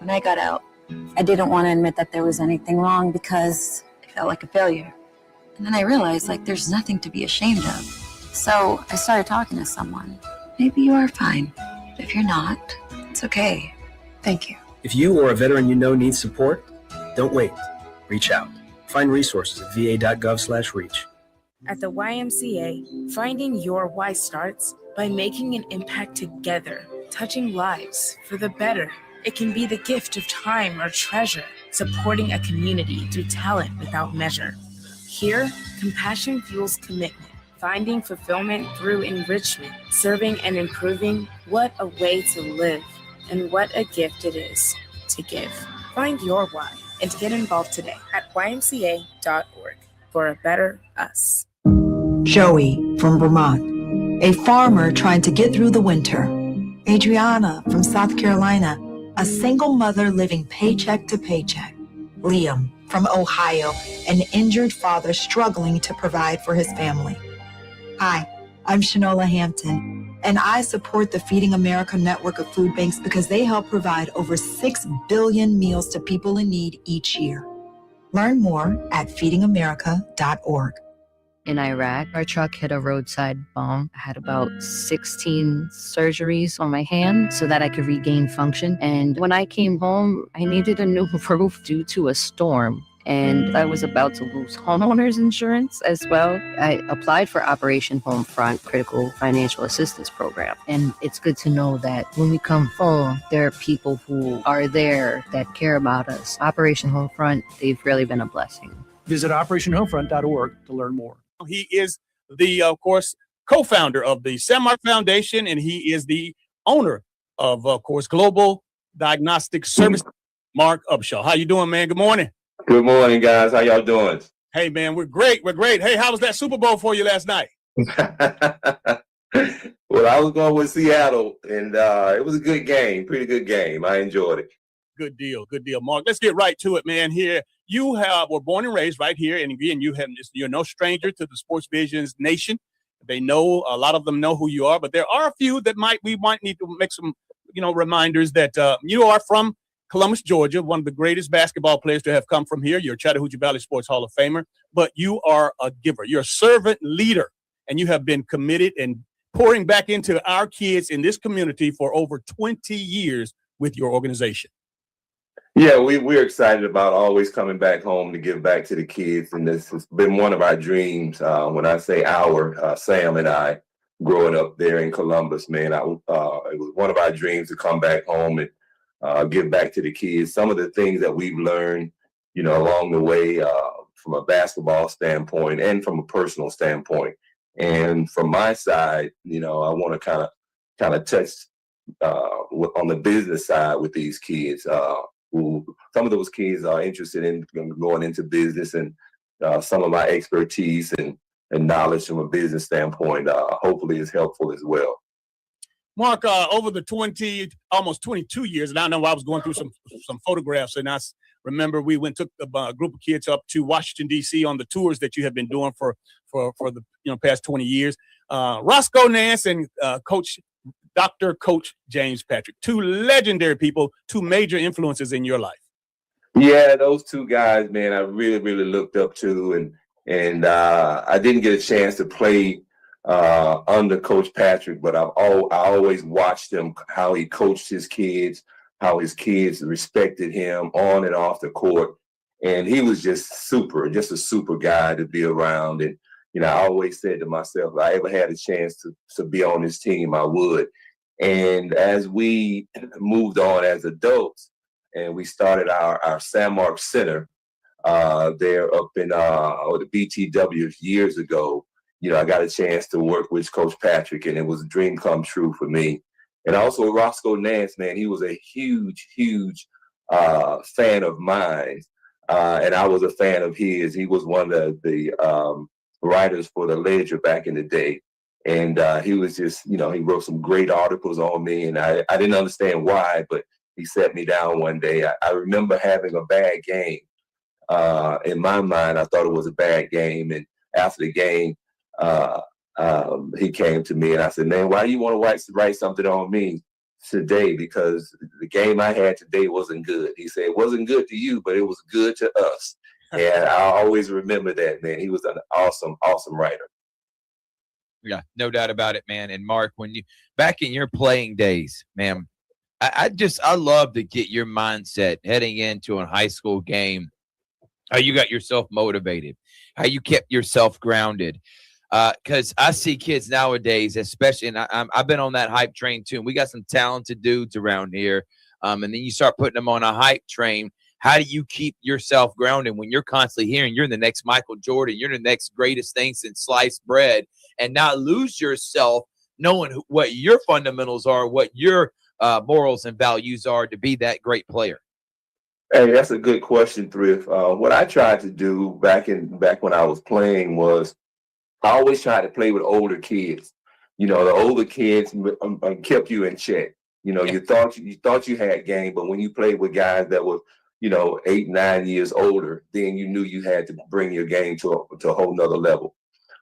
When I got out, I didn't want to admit that there was anything wrong because I felt like a failure. And then I realized, there's nothing to be ashamed of. So I started talking to someone. Maybe you are fine. If you're not, it's okay. Thank you. If you or a veteran you know needs support, don't wait. Reach out. Find resources at va.gov/reach. At the YMCA, finding your why starts by making an impact together, touching lives for the better. It can be the gift of time or treasure, supporting a community through talent without measure. Here, compassion fuels commitment, finding fulfillment through enrichment, serving and improving. What a way to live, and what a gift it is to give. Find your why and get involved today at ymca.org for a better us. Joey from Vermont, a farmer trying to get through the winter. Adriana from South Carolina, a single mother living paycheck to paycheck. Liam from Ohio, an injured father struggling to provide for his family. Hi, I'm Shanola Hampton, and I support the Feeding America network of food banks because they help provide over 6 billion meals to people in need each year. Learn more at feedingamerica.org. In Iraq, our truck hit a roadside bomb. I had about 16 surgeries on my hand so that I could regain function. And when I came home, I needed a new roof due to a storm. and I was about to lose homeowners insurance as well. I applied for Operation Homefront Critical Financial Assistance Program. And it's good to know that when we come home, there are people who are there that care about us. Operation Homefront, they've really been a blessing. Visit OperationHomefront.org to learn more. He is the, of course, co-founder of the San Mark Foundation, and he is the owner of course, Global Diagnostic Service. Mark Upshaw. How you doing, man? Good morning. Good morning, guys. How y'all doing? Hey, man, we're great. We're great. Hey, how was that Super Bowl for you last night? Well, I was going with Seattle, and it was a good game, pretty good game. I enjoyed it. Good deal. Good deal, Mark. Let's get right to it, man. Here, you were born and raised right here, and again, you're no stranger to the Sportsvisions nation. They know, a lot of them know who you are, but there are a few that we might need to make some, reminders that you are from Columbus, Georgia, one of the greatest basketball players to have come from here. You're a Chattahoochee Valley Sports Hall of Famer, but you are a giver. You're a servant leader, and you have been committed and pouring back into our kids in this community for over 20 years with your organization. Yeah, we're excited about always coming back home to give back to the kids, and this has been one of our dreams. When I say Sam and I, growing up there in Columbus, man, it was one of our dreams to come back home and give back to the kids. Some of the things that we've learned, along the way, from a basketball standpoint and from a personal standpoint. And from my side, I want to kind of touch on the business side with these kids. Who some of those kids are interested in going into business, and some of my expertise and knowledge from a business standpoint, hopefully is helpful as well. Mark, over the almost 22 years, and I know I was going through some photographs, and I remember we took a group of kids up to Washington, D.C. on the tours that you have been doing for the past 20 years. Roscoe Nance and Dr. Coach James Patrick, two legendary people, two major influences in your life. Yeah, those two guys, man, I really, really looked up to, and I didn't get a chance to play under Coach Patrick, but I always watched him, how he coached his kids, how his kids respected him on and off the court. And he was just a super guy to be around. And, I always said to myself, if I ever had a chance to be on his team, I would. And as we moved on as adults and we started our San Mark Center there up in the BTW years ago, I got a chance to work with Coach Patrick, and it was a dream come true for me. And also Roscoe Nance, man, he was a huge fan of mine, and I was a fan of his. He was one of the writers for the Ledger back in the day. And he was just, he wrote some great articles on me, and I didn't understand why, but he sat me down one day. I remember having a bad game. In my mind, I thought it was a bad game. And after the game, he came to me and I said, man, why do you want to write something on me today? Because the game I had today wasn't good. He said, it wasn't good to you, but it was good to us. And I always remember that, man. He was an awesome writer. Yeah, no doubt about it, man. And Mark, when you back in your playing days, man, I love to get your mindset heading into a high school game, how you got yourself motivated, how you kept yourself grounded. Because I see kids nowadays, especially, and I've been on that hype train too. And we got some talented dudes around here. And then you start putting them on a hype train. How do you keep yourself grounded when you're constantly hearing you're the next Michael Jordan, you're the next greatest thing since sliced bread, and not lose yourself knowing what your fundamentals are, what your morals and values are to be that great player? Hey, that's a good question, Thrift. What I tried to do back when I was playing was I always tried to play with older kids. The older kids kept you in check. You thought you had game, but when you played with guys that were 8, 9 years older, then you knew you had to bring your game to a whole nother level.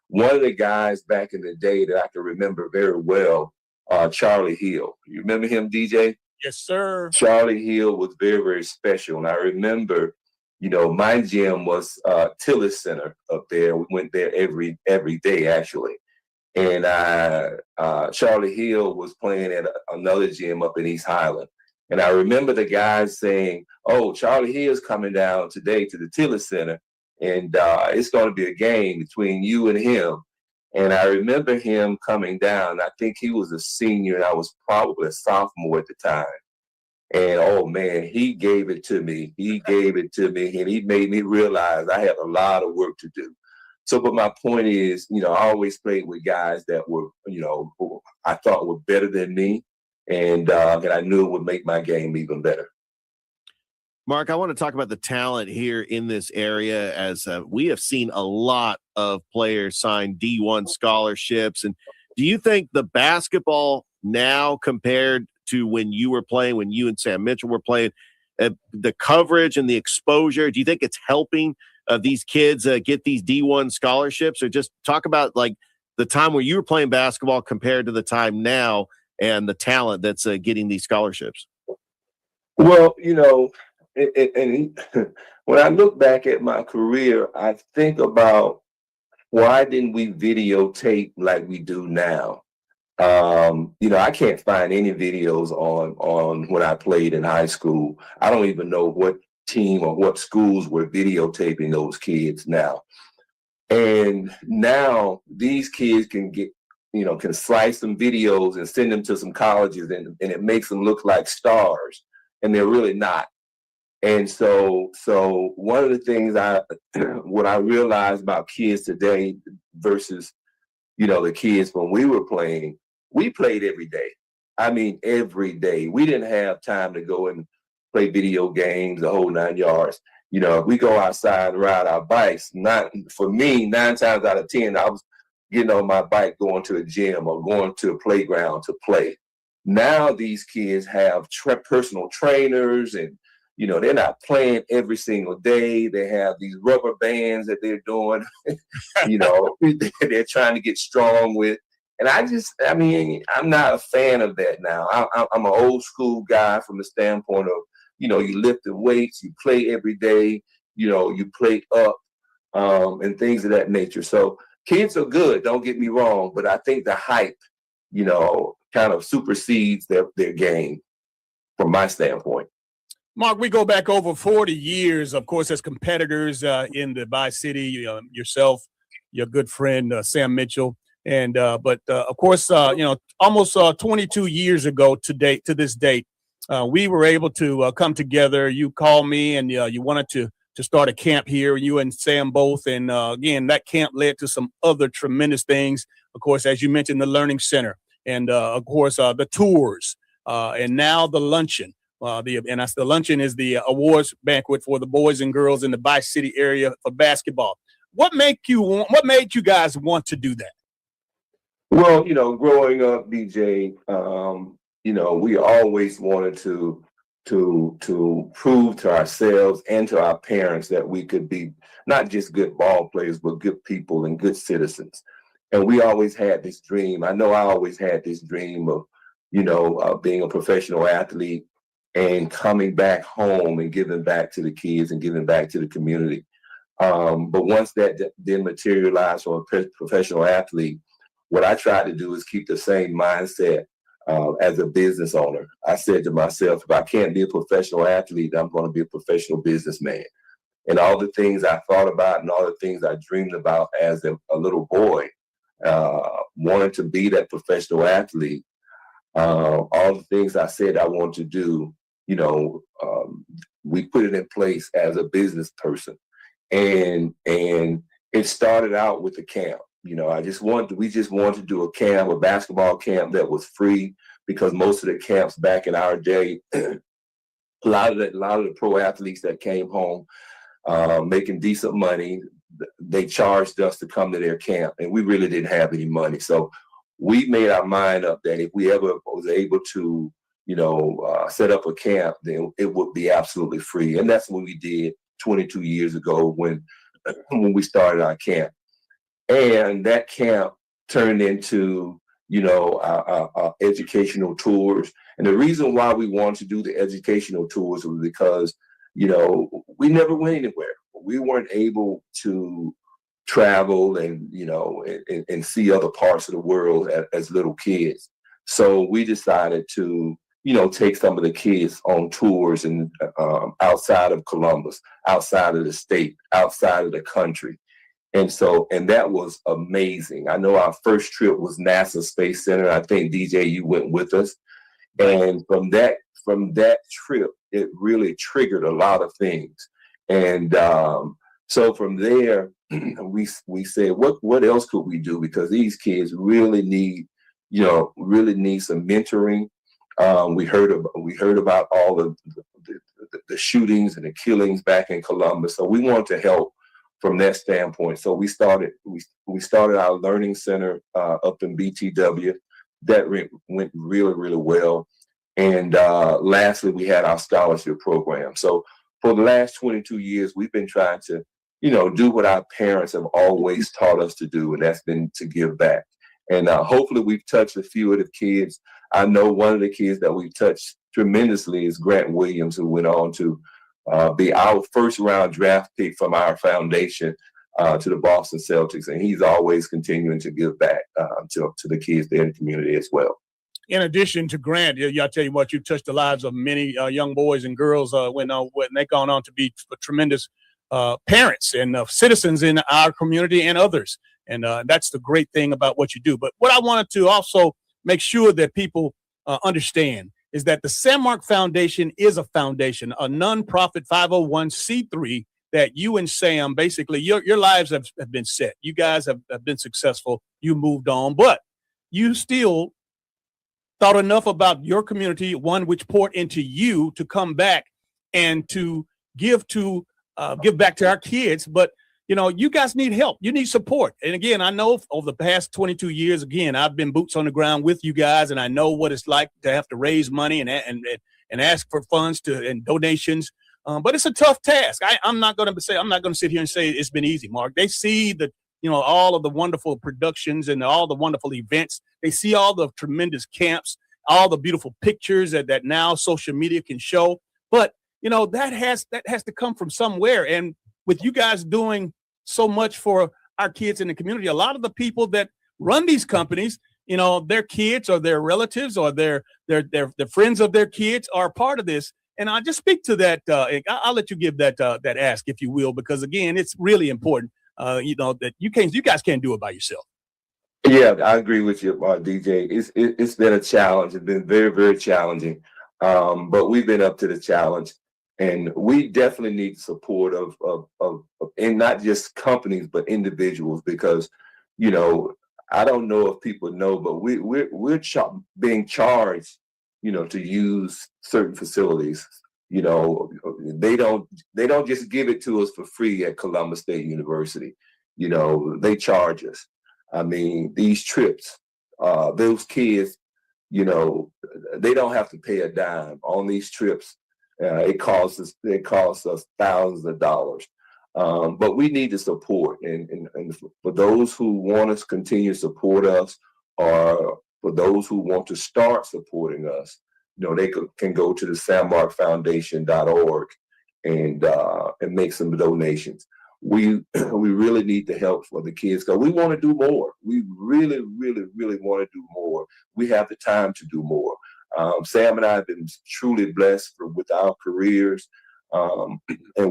One of the guys back in the day that I can remember very well, Charlie Hill. You remember him, DJ? Yes, sir. Charlie Hill was very, very special. And I remember, my gym was Tillis Center up there. We went there every day, actually. And Charlie Hill was playing at another gym up in East Highland. And I remember the guys saying, "Oh, Charlie Hill's coming down today to the Tiller Center, and it's going to be a game between you and him." And I remember him coming down. I think he was a senior, and I was probably a sophomore at the time. And, oh, man, he gave it to me. He gave it to me, and he made me realize I had a lot of work to do. So, but my point is, I always played with guys that were, who I thought were better than me, and that I knew would make my game even better. Mark, I want to talk about the talent here in this area, as we have seen a lot of players sign D1 scholarships. And do you think the basketball now compared to when you were playing, when you and Sam Mitchell were playing, the coverage and the exposure, do you think it's helping these kids get these D1 scholarships? Or just talk about like the time where you were playing basketball compared to the time now and the talent that's getting these scholarships? Well, and when I look back at my career, I think about why didn't we videotape like we do now? I can't find any videos on when I played in high school. I don't even know what team or what schools were videotaping those kids now. And now these kids can get, can slice some videos and send them to some colleges, and it makes them look like stars, and they're really not. And so one of the things what I realized about kids today versus, the kids when we were playing, we played every day. I mean, every day. We didn't have time to go and play video games the whole 9 yards. If we go outside and ride our bikes, for me, 9 times out of 10, I was getting on my bike, going to a gym or going to a playground to play. Now these kids have personal trainers, and they're not playing every single day. They have these rubber bands that they're doing, they're trying to get strong with. And I'm not a fan of that now. I'm an old school guy from the standpoint of, you lift the weights, you play every day, you play up and things of that nature. So kids are good, don't get me wrong, but I think the hype, kind of supersedes their game from my standpoint. Mark, we go back over 40 years, of course, as competitors in the Bi-City, yourself, your good friend, Sam Mitchell. And but of course, almost 22 years ago to this date, we were able to come together. You called me and you wanted to start a camp here, you and Sam both. And again, that camp led to some other tremendous things. Of course, as you mentioned, the Learning Center, and of course, the tours, and now the luncheon. The luncheon is the awards banquet for the boys and girls in the Bi-City area for basketball. What made you guys want to do that? Well, growing up, DJ, we always wanted to prove to ourselves and to our parents that we could be not just good ball players, but good people and good citizens. And we always had this dream. I know I always had this dream of, being a professional athlete and coming back home and giving back to the kids and giving back to the community. But once that didn't materialize for a professional athlete, what I tried to do is keep the same mindset as a business owner. I said to myself, if I can't be a professional athlete, I'm going to be a professional businessman. And all the things I thought about and all the things I dreamed about as a little boy, wanting to be that professional athlete, all the things I said I wanted to do, we put it in place as a business person. And it started out with the camp. We just wanted to do a camp, a basketball camp that was free, because most of the camps back in our day, a lot of the pro athletes that came home making decent money, they charged us to come to their camp, and we really didn't have any money. So we made our mind up that if we ever was able to, set up a camp, then it would be absolutely free. And that's what we did 22 years ago when we started our camp. And that camp turned into, our educational tours. And the reason why we wanted to do the educational tours was because, we never went anywhere. We weren't able to travel and, and see other parts of the world as little kids. So we decided to, take some of the kids on tours and outside of Columbus, outside of the state, outside of the country. And that was amazing. I know our first trip was NASA Space Center. I think DJ, you went with us. And from that trip, it really triggered a lot of things. And so from there, we said, what else could we do? Because these kids really need some mentoring. We heard about all of the shootings and the killings back in Columbus. So we wanted to help from that standpoint. So we started our learning center up in BTW. That went really, really well. And lastly, we had our scholarship program. So for the last 22 years, we've been trying to, do what our parents have always taught us to do, and that's been to give back. And hopefully we've touched a few of the kids. I know one of the kids that we've touched tremendously is Grant Williams, who went on to be our first round draft pick from our foundation to the Boston Celtics. And he's always continuing to give back to the kids there in the community as well. In addition to Grant, I'll tell you what, you touched the lives of many young boys and girls when they gone on to be tremendous parents and citizens in our community and others. And that's the great thing about what you do. But what I wanted to also make sure that people understand is that the San Mark Foundation is a foundation, a nonprofit 501c3 that you and Sam, basically, your lives have been set. You guys have been successful. You moved on, but you still thought enough about your community, one which poured into you, to come back and to give back to our kids. But you guys need help. You need support. And again, I know over the past 22 years, again, I've been boots on the ground with you guys, and I know what it's like to have to raise money and ask for funds and donations. But it's a tough task. I'm not going to sit here and say it's been easy, Mark. They see all of the wonderful productions and all the wonderful events. They see all the tremendous camps, all the beautiful pictures that now social media can show. But that has to come from somewhere. And with you guys doing so much for our kids in the community, a lot of the people that run these companies, their kids or their relatives or their friends of their kids are part of this. And I'll just speak to that. I'll let you give that ask, if you will, because again, it's really important. That you guys can't do it by yourself. Yeah, I agree with you, DJ. It's been a challenge. It's been very, very challenging. But we've been up to the challenge. And we definitely need support of and not just companies, but individuals, because, I don't know if people know, but we're being charged, to use certain facilities. They don't just give it to us for free at Columbus State University. They charge us. I mean, these trips, those kids, they don't have to pay a dime on these trips. It costs us thousands of dollars, but we need the support. And for those who want to continue to support us, or for those who want to start supporting us, they can go to the sanmarkfoundation.org and make some donations. We really need the help for the kids, because we want to do more. We really, really, really want to do more. We have the time to do more. Sam and I have been truly blessed with our careers, and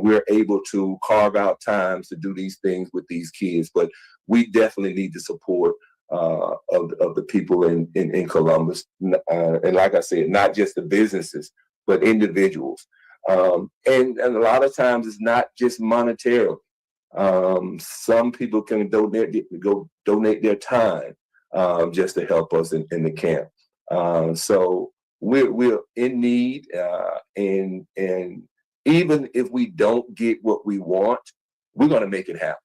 we're able to carve out times to do these things with these kids. But we definitely need the support of the people in Columbus, and like I said, not just the businesses, but individuals. And a lot of times it's not just monetarily. Some people can donate their time just to help us in the camp. So we're in need, and even if we don't get what we want, we're going to make it happen.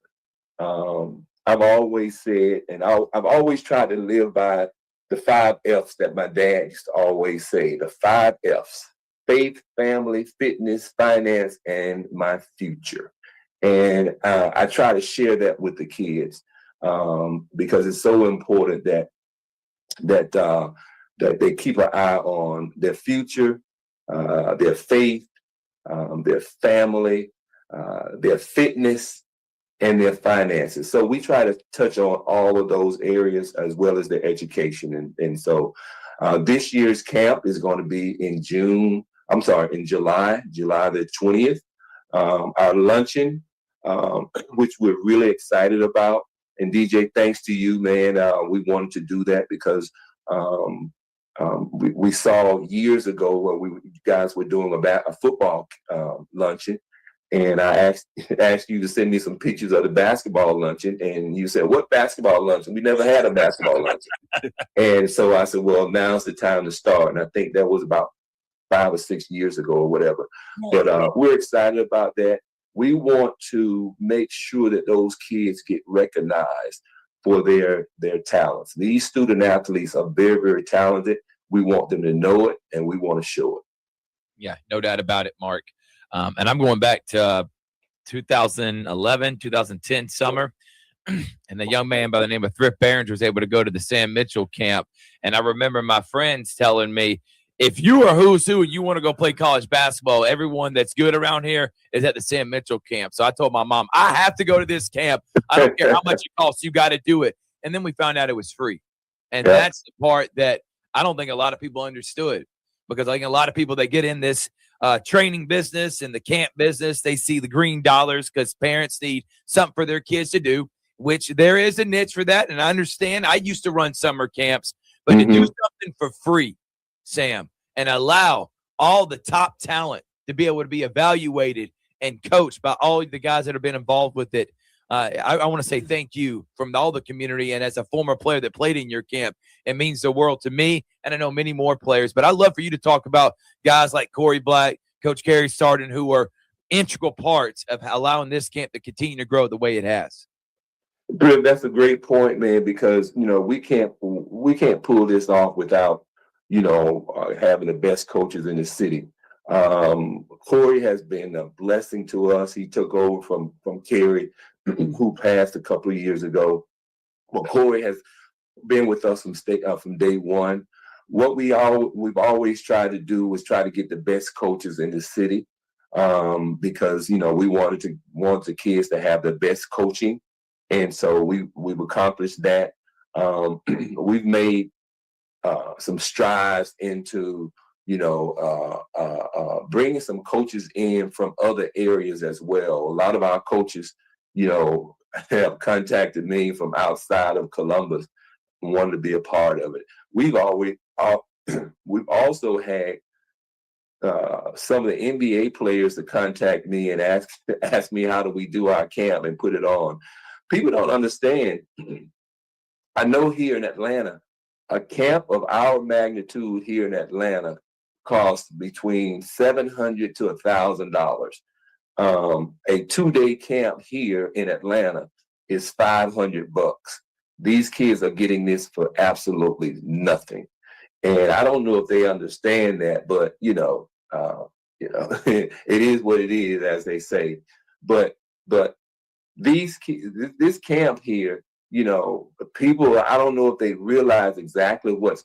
I've always said, and I've always tried to live by the 5 F's that my dad used to always say, the 5 F's: faith, family, fitness, finance, and my future. And I try to share that with the kids because it's so important that they keep an eye on their future, their faith, their family, their fitness, and their finances. So we try to touch on all of those areas, as well as their education. And so This year's camp is going to be in July the 20th. Our luncheon, which we're really excited about. And DJ, thanks to you, man. We wanted to do that because we saw years ago where you guys were doing a football luncheon. And I asked you to send me some pictures of the basketball luncheon. And you said, what basketball luncheon? We never had a basketball luncheon. And so I said, well, now's the time to start. And I think that was about 5 or 6 years ago or whatever. But we're excited about that. We want to make sure that those kids get recognized for their talents. These student athletes are very, very talented. We want them to know it, and we want to show it. Yeah, no doubt about it, Mark. And I'm going back to 2011, 2010 summer. And a young man by the name of Thrift Barringer was able to go to the Sam Mitchell camp. And I remember my friends telling me, if you are who's who and you want to go play college basketball, everyone that's good around here is at the Sam Mitchell camp. So I told my mom, I have to go to this camp. I don't care how much it costs. You got to do it. And then we found out it was free. And that's the part that I don't think a lot of people understood, because I think a lot of people that get in this training business and the camp business, they see the green dollars because parents need something for their kids to do, which there is a niche for that. And I understand. I used to run summer camps, but to do something for free, Sam, and allow all the top talent to be able to be evaluated and coached by all the guys that have been involved with it. I want to say thank you from all the community. And as a former player that played in your camp, it means the world to me. And I know many more players, but I'd love for you to talk about guys like Corey Black, Coach Kerry Sarden, who are integral parts of allowing this camp to continue to grow the way it has. That's a great point, man, because, we can't pull this off without, having the best coaches in the city. Corey has been a blessing to us. He took over from Kerry, who passed a couple of years ago. Well, Corey has been with us from day one. What we've always tried to do was try to get the best coaches in the city, because we want the kids to have the best coaching, and so we've accomplished that. We've made some strides into bringing some coaches in from other areas as well. A lot of our coaches, have contacted me from outside of Columbus and wanted to be a part of it. We've also had some of the NBA players to contact me and ask me how do we do our camp and put it on. People don't understand. I know here in Atlanta, a camp of our magnitude here in Atlanta costs between $700 to $1,000. A 2-day camp here in Atlanta is $500. These kids are getting this for absolutely nothing, and I don't know if they understand that. But it is what it is, as they say. But these kids, this camp here, people, I don't know if they realize exactly what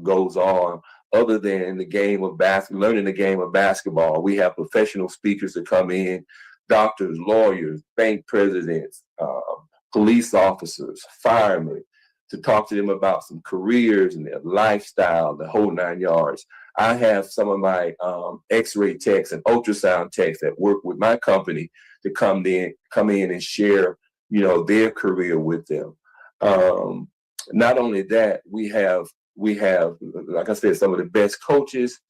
goes on, other than the game of basketball, learning the game of basketball. We have professional speakers that come in, doctors, lawyers, bank presidents, police officers, firemen, to talk to them about some careers and their lifestyle, the whole 9 yards. I have some of my X-ray techs and ultrasound techs that work with my company to come in and share, their career with them. Not only that, we have, like I said, some of the best coaches,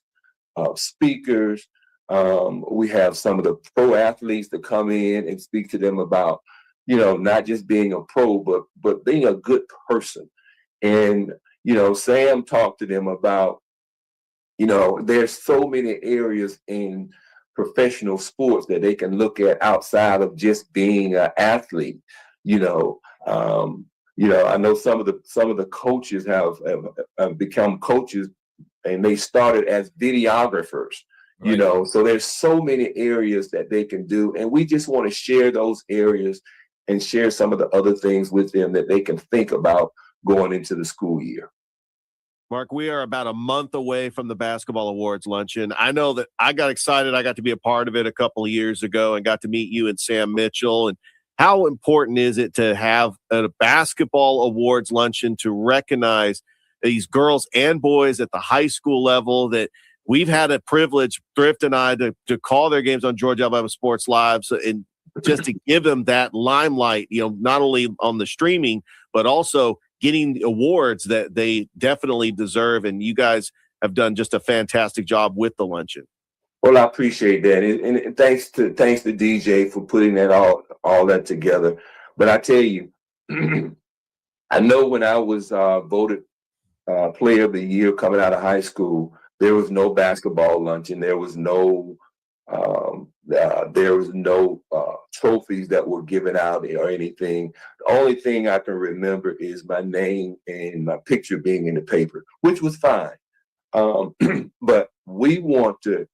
speakers. We have some of the pro athletes that come in and speak to them about, not just being a pro, but being a good person. And, Sam talked to them about, there's so many areas in professional sports that they can look at outside of just being an athlete. I know some of the coaches have become coaches, and they started as videographers. Right. So there's so many areas that they can do, and we just want to share those areas and share some of the other things with them that they can think about going into the school year. Mark, we are about a month away from the basketball awards luncheon. I know that I got excited. I got to be a part of it a couple of years ago and got to meet you and Sam Mitchell. And how important is it to have a basketball awards luncheon to recognize these girls and boys at the high school level that we've had a privilege, Thrift and I, to call their games on WRBL Sports Live, and just to give them that limelight, not only on the streaming, but also getting the awards that they definitely deserve. And you guys have done just a fantastic job with the luncheon. Well, I appreciate that. And thanks to DJ for putting that all that together. But I tell you, I know when I was voted player of the year coming out of high school, there was no basketball luncheon. There was no trophies that were given out or anything. The only thing I can remember is my name and my picture being in the paper, which was fine. But we want to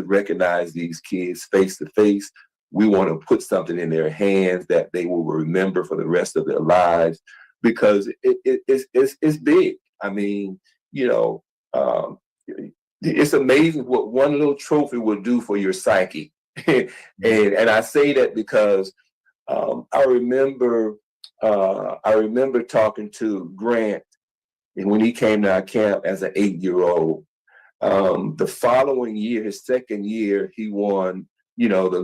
recognize these kids face to face. We want to put something in their hands that they will remember for the rest of their lives, because it's big. I mean, it's amazing what one little trophy will do for your psyche. and I say that because I remember talking to Grant, and when he came to our camp as an 8-year-old, the following year, his second year, he won, he won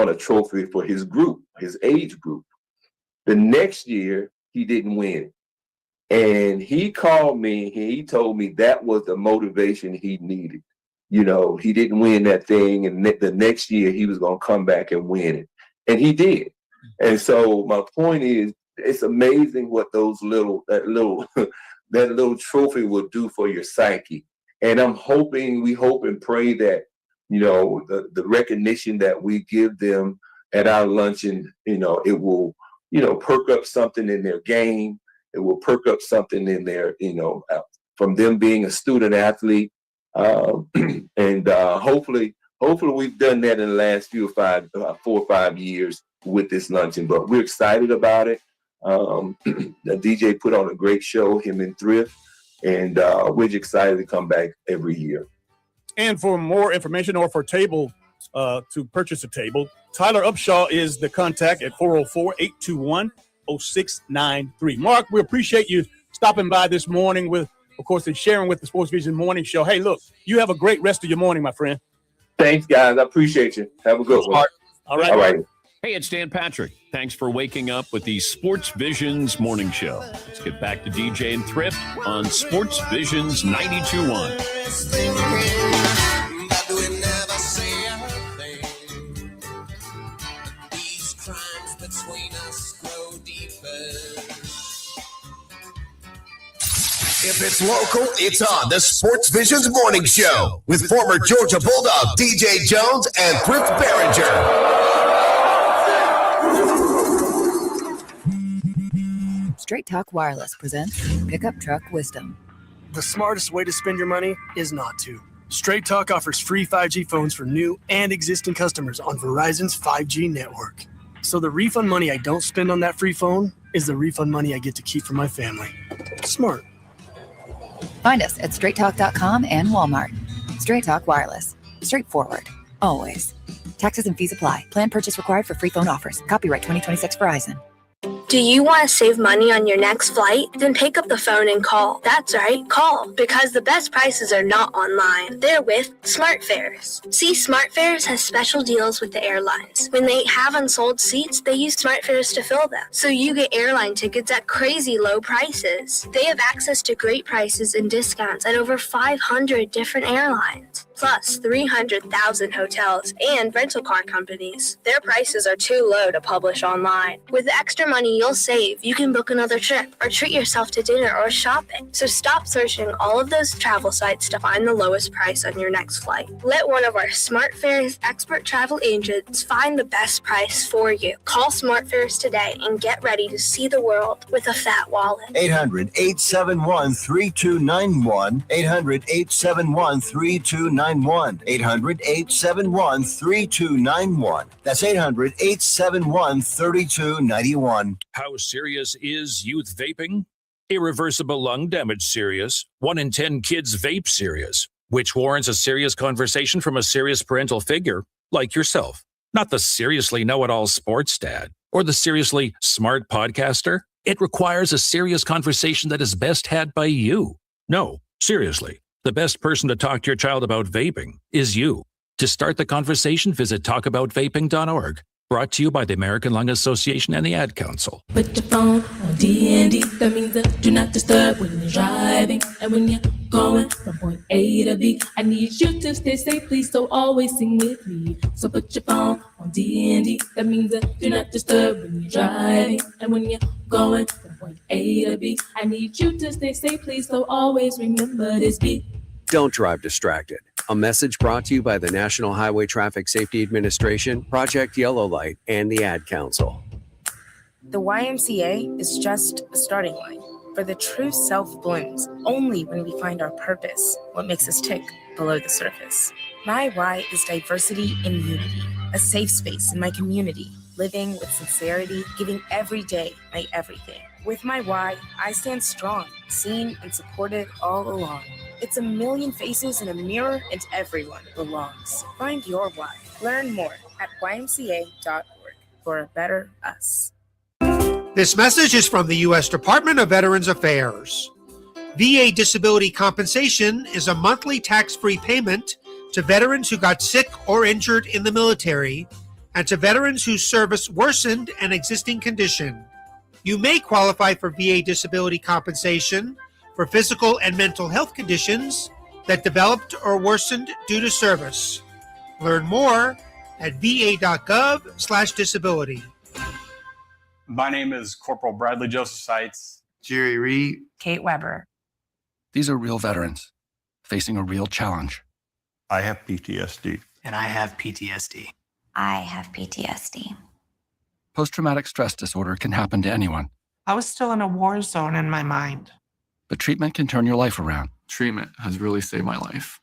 a trophy for his group, his age group. The next year, he didn't win. And he called me, he told me that was the motivation he needed. He didn't win that thing, and the next year he was going to come back and win it. And he did. And so my point is, it's amazing what that little trophy will do for your psyche. And we hope and pray that, the recognition that we give them at our luncheon, it will, perk up something in their game. It will perk up something in their, from them being a student athlete. And hopefully we've done that in the last 4 or 5 years with this luncheon, but we're excited about it. The DJ put on a great show, him and Thrift, and we're excited to come back every year. And for more information or for to purchase a table, Tyler Upshaw is the contact at 404-821-0693. Mark, we appreciate you stopping by this morning and sharing with the Sports Vision Morning Show. Hey, look, you have a great rest of your morning, my friend. Thanks, guys. I appreciate you. Have a good one. All right. All right. Hey, it's Dan Patrick. Thanks for waking up with the Sports Visions Morning Show. Let's get back to DJ and Thrift on Sports Visions 92.1. If it's local, it's on the Sports Visions Morning Show with former Georgia Bulldog DJ Jones and Thrift Barringer. Straight Talk Wireless presents Pickup Truck Wisdom. The smartest way to spend your money is not to. Straight Talk offers free 5G phones for new and existing customers on Verizon's 5G network. So the refund money I don't spend on that free phone is the refund money I get to keep for my family. Smart. Find us at straighttalk.com and Walmart. Straight Talk Wireless. Straightforward. Always. Taxes and fees apply. Plan purchase required for free phone offers. Copyright 2026 Verizon. Do you want to save money on your next flight? Then pick up the phone and call. That's right, call. Because the best prices are not online. They're with SmartFares. See, SmartFares has special deals with the airlines. When they have unsold seats, they use SmartFares to fill them. So you get airline tickets at crazy low prices. They have access to great prices and discounts at over 500 different airlines. Plus 300,000 hotels and rental car companies. Their prices are too low to publish online. With the extra money you'll save, you can book another trip or treat yourself to dinner or shopping. So stop searching all of those travel sites to find the lowest price on your next flight. Let one of our SmartFares expert travel agents find the best price for you. Call SmartFares today and get ready to see the world with a fat wallet. 800-871-3291. 800-871-3291. 800-871-3291. That's 800-871-3291. How serious is youth vaping? Irreversible lung damage serious. 1 in 10 kids vape serious, which warrants a serious conversation from a serious parental figure like yourself. Not the seriously know-it-all sports dad or the seriously smart podcaster. It requires a serious conversation that is best had by you. No, seriously, the best person to talk to your child about vaping is you. To start the conversation, visit talkaboutvaping.org. Brought to you by the American Lung Association and the Ad Council. Put your phone on D&D. That means do not disturb when you're driving. And when you're going from point A to B, I need you to stay safe, please, so always sing with me. So put your phone on D&D. That means do not disturb when you're driving. And when you're going from point A to B, I need you to stay safe, please, so always remember this beat. Don't drive distracted. A message brought to you by the National Highway Traffic Safety Administration, Project Yellow Light, and the Ad Council. The YMCA is just a starting line, for the true self blooms only when we find our purpose, what makes us tick below the surface. My why is diversity and unity, a safe space in my community, living with sincerity, giving every day my everything. With my why, I stand strong, seen and supported all along. It's a million faces in a mirror, and everyone belongs. Find your why. Learn more at ymca.org for a better us. This message is from the U.S. Department of Veterans Affairs. VA disability compensation is a monthly tax-free payment to veterans who got sick or injured in the military and to veterans whose service worsened an existing condition. You may qualify for VA disability compensation for physical and mental health conditions that developed or worsened due to service. Learn more at va.gov/disability. My name is Corporal Bradley Joseph Seitz. Jerry Reed. Kate Weber. These are real veterans facing a real challenge. I have PTSD. And I have PTSD. I have PTSD. Post-traumatic stress disorder can happen to anyone. I was still in a war zone in my mind. But treatment can turn your life around. Treatment has really saved my life.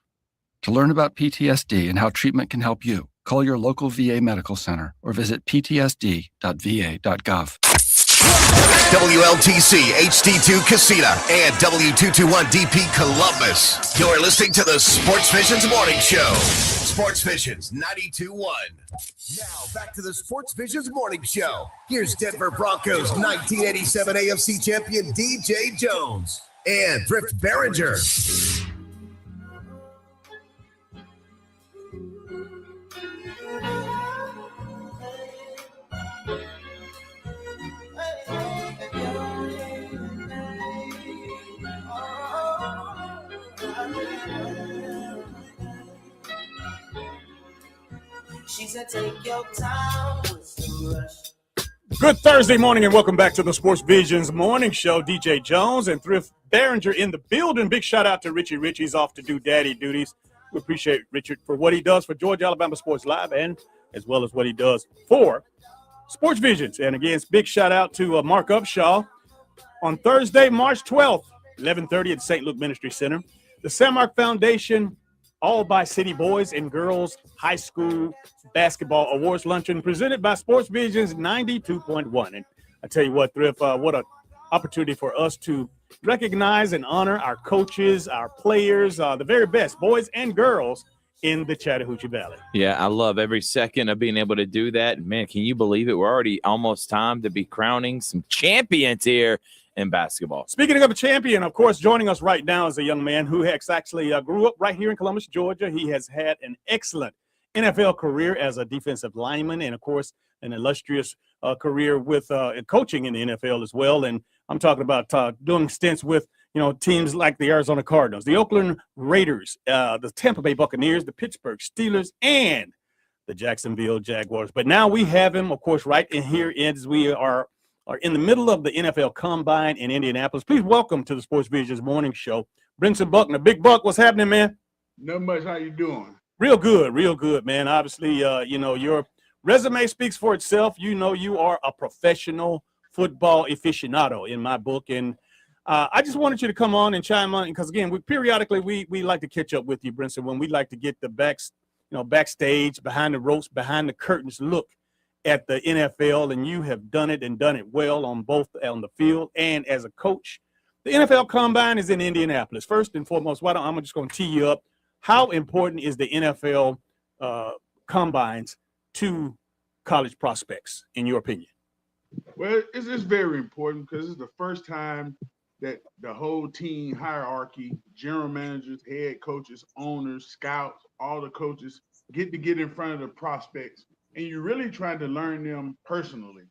To learn about PTSD and how treatment can help you, call your local VA medical center or visit ptsd.va.gov. WLTC HD2 Casita and W221DP Columbus. You're listening to the Sportsvisions Morning Show. Sportsvisions 92.1. Now back to the Sportsvisions Morning Show. Here's Denver Broncos 1987 AFC champion DJ Jones and Thrift Barringer. She said, take your time with the rush. Good Thursday morning and welcome back to the Sports Visions Morning Show. DJ Jones and Thrift Barringer in the building. Big shout out to Richie. Richie's off to do daddy duties. We appreciate Richard for what he does for Georgia Alabama Sports Live and as well as what he does for Sports Visions. And again, big shout out to Mark Upshaw on Thursday, March 12th, 11:30 at St. Luke Ministry Center. The San Mark Foundation All by City Boys and Girls High School Basketball Awards Luncheon presented by Sports Visions 92.1. And I tell you what, Thrift, what an opportunity for us to recognize and honor our coaches, our players, the very best boys and girls in the Chattahoochee Valley. Yeah, I love every second of being able to do that. Man, can you believe it? We're already almost time to be crowning some champions here in basketball. Speaking of a champion, of course, joining us right now is a young man who has actually grew up right here in Columbus, Georgia. He has had an excellent NFL career as a defensive lineman and, of course, an illustrious career with coaching in the NFL as well. And I'm talking about doing stints with, teams like the Arizona Cardinals, the Oakland Raiders, the Tampa Bay Buccaneers, the Pittsburgh Steelers, and the Jacksonville Jaguars. But now we have him, of course, right in here as we are in the middle of the NFL Combine in Indianapolis. Please welcome to the Sports Visions Morning Show, Brentson Buckner. Big Buck, what's happening, man? Not much. How you doing? Real good, man. Obviously, your resume speaks for itself. You are a professional football aficionado in my book. And I just wanted you to come on and chime on because, again, periodically we like to catch up with you, Brentson, when we like to get the backstage, behind the ropes, behind the curtains look at the NFL, and you have done it and done it well on the field and as a coach. The NFL Combine is in Indianapolis. First and foremost, I'm just going to tee you up. How important is the NFL Combines to college prospects, in your opinion? Well, it's very important because it's the first time that the whole team hierarchy, general managers, head coaches, owners, scouts, all the coaches get in front of the prospects, and you're really trying to learn them personally.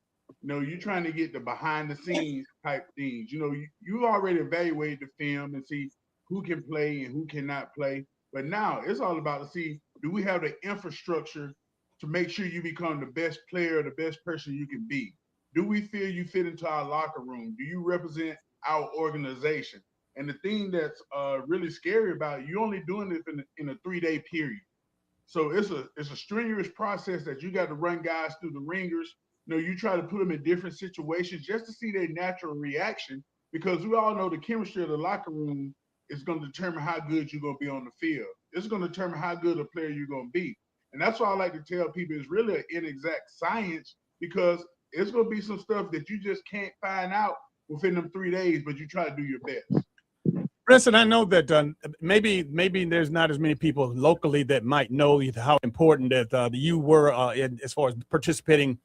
You're trying to get the behind the scenes type things. You already evaluate the film and see who can play and who cannot play. But now it's all about to see, do we have the infrastructure to make sure you become the best player, the best person you can be? Do we feel you fit into our locker room? Do you represent our organization? And the thing that's really scary about it, you're only doing this in a 3-day period. So it's a strenuous process that you got to run guys through the ringers. You try to put them in different situations just to see their natural reaction, because we all know the chemistry of the locker room is going to determine how good you're going to be on the field. It's going to determine how good a player you're going to be. And that's why I like to tell people it's really an inexact science, because it's going to be some stuff that you just can't find out within them 3 days, but you try to do your best. Brentson, I know that maybe there's not as many people locally that might know how important that you were as far as participating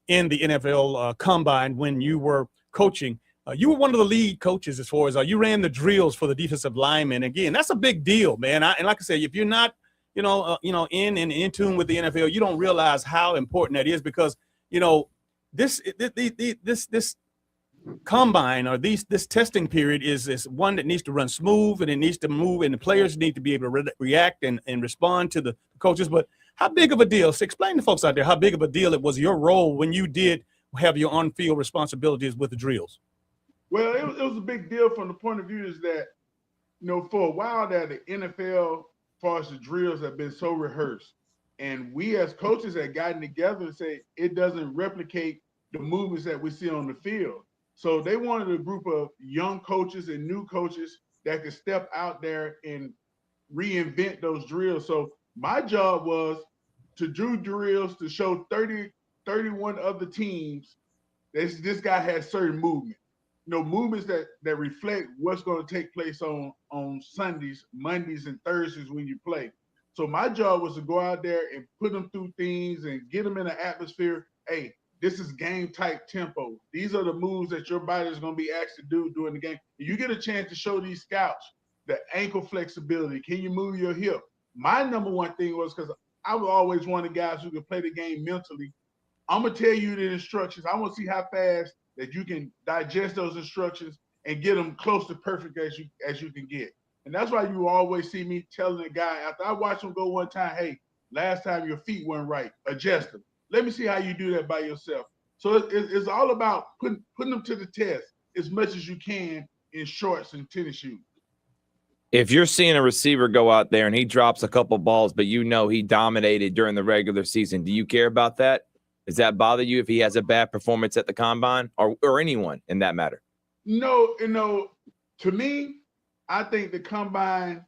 in the NFL Combine when you were coaching. You were one of the lead coaches as far as you ran the drills for the defensive linemen. Again, that's a big deal, man. And like I said, if you're not, in tune with the NFL, you don't realize how important that is, because, this combine or this testing period is one that needs to run smooth, and it needs to move, and the players need to be able to react and respond to the coaches. But how big of a deal? So explain to folks out there how big of a deal it was your role when you did have your on-field responsibilities with the drills. Well, it was a big deal from the point of view is that, for a while there, the NFL, as far as the drills, have been so rehearsed. And we as coaches had gotten together and say it doesn't replicate the movements that we see on the field. So they wanted a group of young coaches and new coaches that could step out there and reinvent those drills. So my job was to do drills to show 31 other teams that this guy has certain movement. Movements that reflect what's going to take place on Sundays, Mondays, and Thursdays when you play. So my job was to go out there and put them through things and get them in an atmosphere. Hey, this is game type tempo. These are the moves that your body is going to be asked to do during the game. You get a chance to show these scouts the ankle flexibility. Can you move your hip? My number one thing was, because I was always one of the guys who could play the game mentally, I'm going to tell you the instructions. I want to see how fast that you can digest those instructions and get them close to perfect as you can get. And that's why you always see me telling the guy, after I watch him go one time, hey, last time your feet weren't right, adjust them. Let me see how you do that by yourself. So it's all about putting them to the test as much as you can in shorts and tennis shoes. If you're seeing a receiver go out there and he drops a couple balls, but he dominated during the regular season, do you care about that? Does that bother you if he has a bad performance at the combine, or anyone in that matter? No, to me, I think the combine,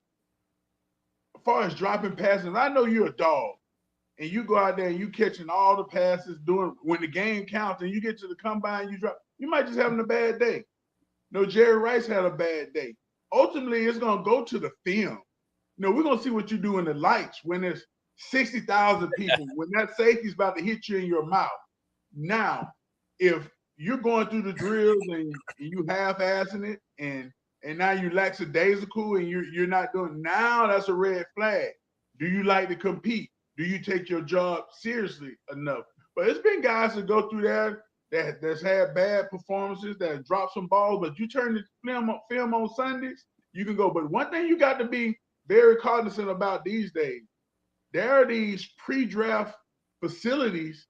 as far as dropping passes, I know you're a dog, and you go out there and you catching all the passes, when the game counts, and you get to the combine, you might just having a bad day. Jerry Rice had a bad day. Ultimately, it's going to go to the film. We're going to see what you do in the lights when there's 60,000 people, when that safety's about to hit you in your mouth. Now, if you're going through the drills and you half-assing it, and now you lackadaisical and you're not doing, now that's a red flag. Do you like to compete? Do you take your job seriously enough? But it's been guys that go through that's had bad performances, that dropped some balls, but you turn the film on Sundays, you can go. But one thing you got to be very cognizant about these days, there are these pre-draft facilities.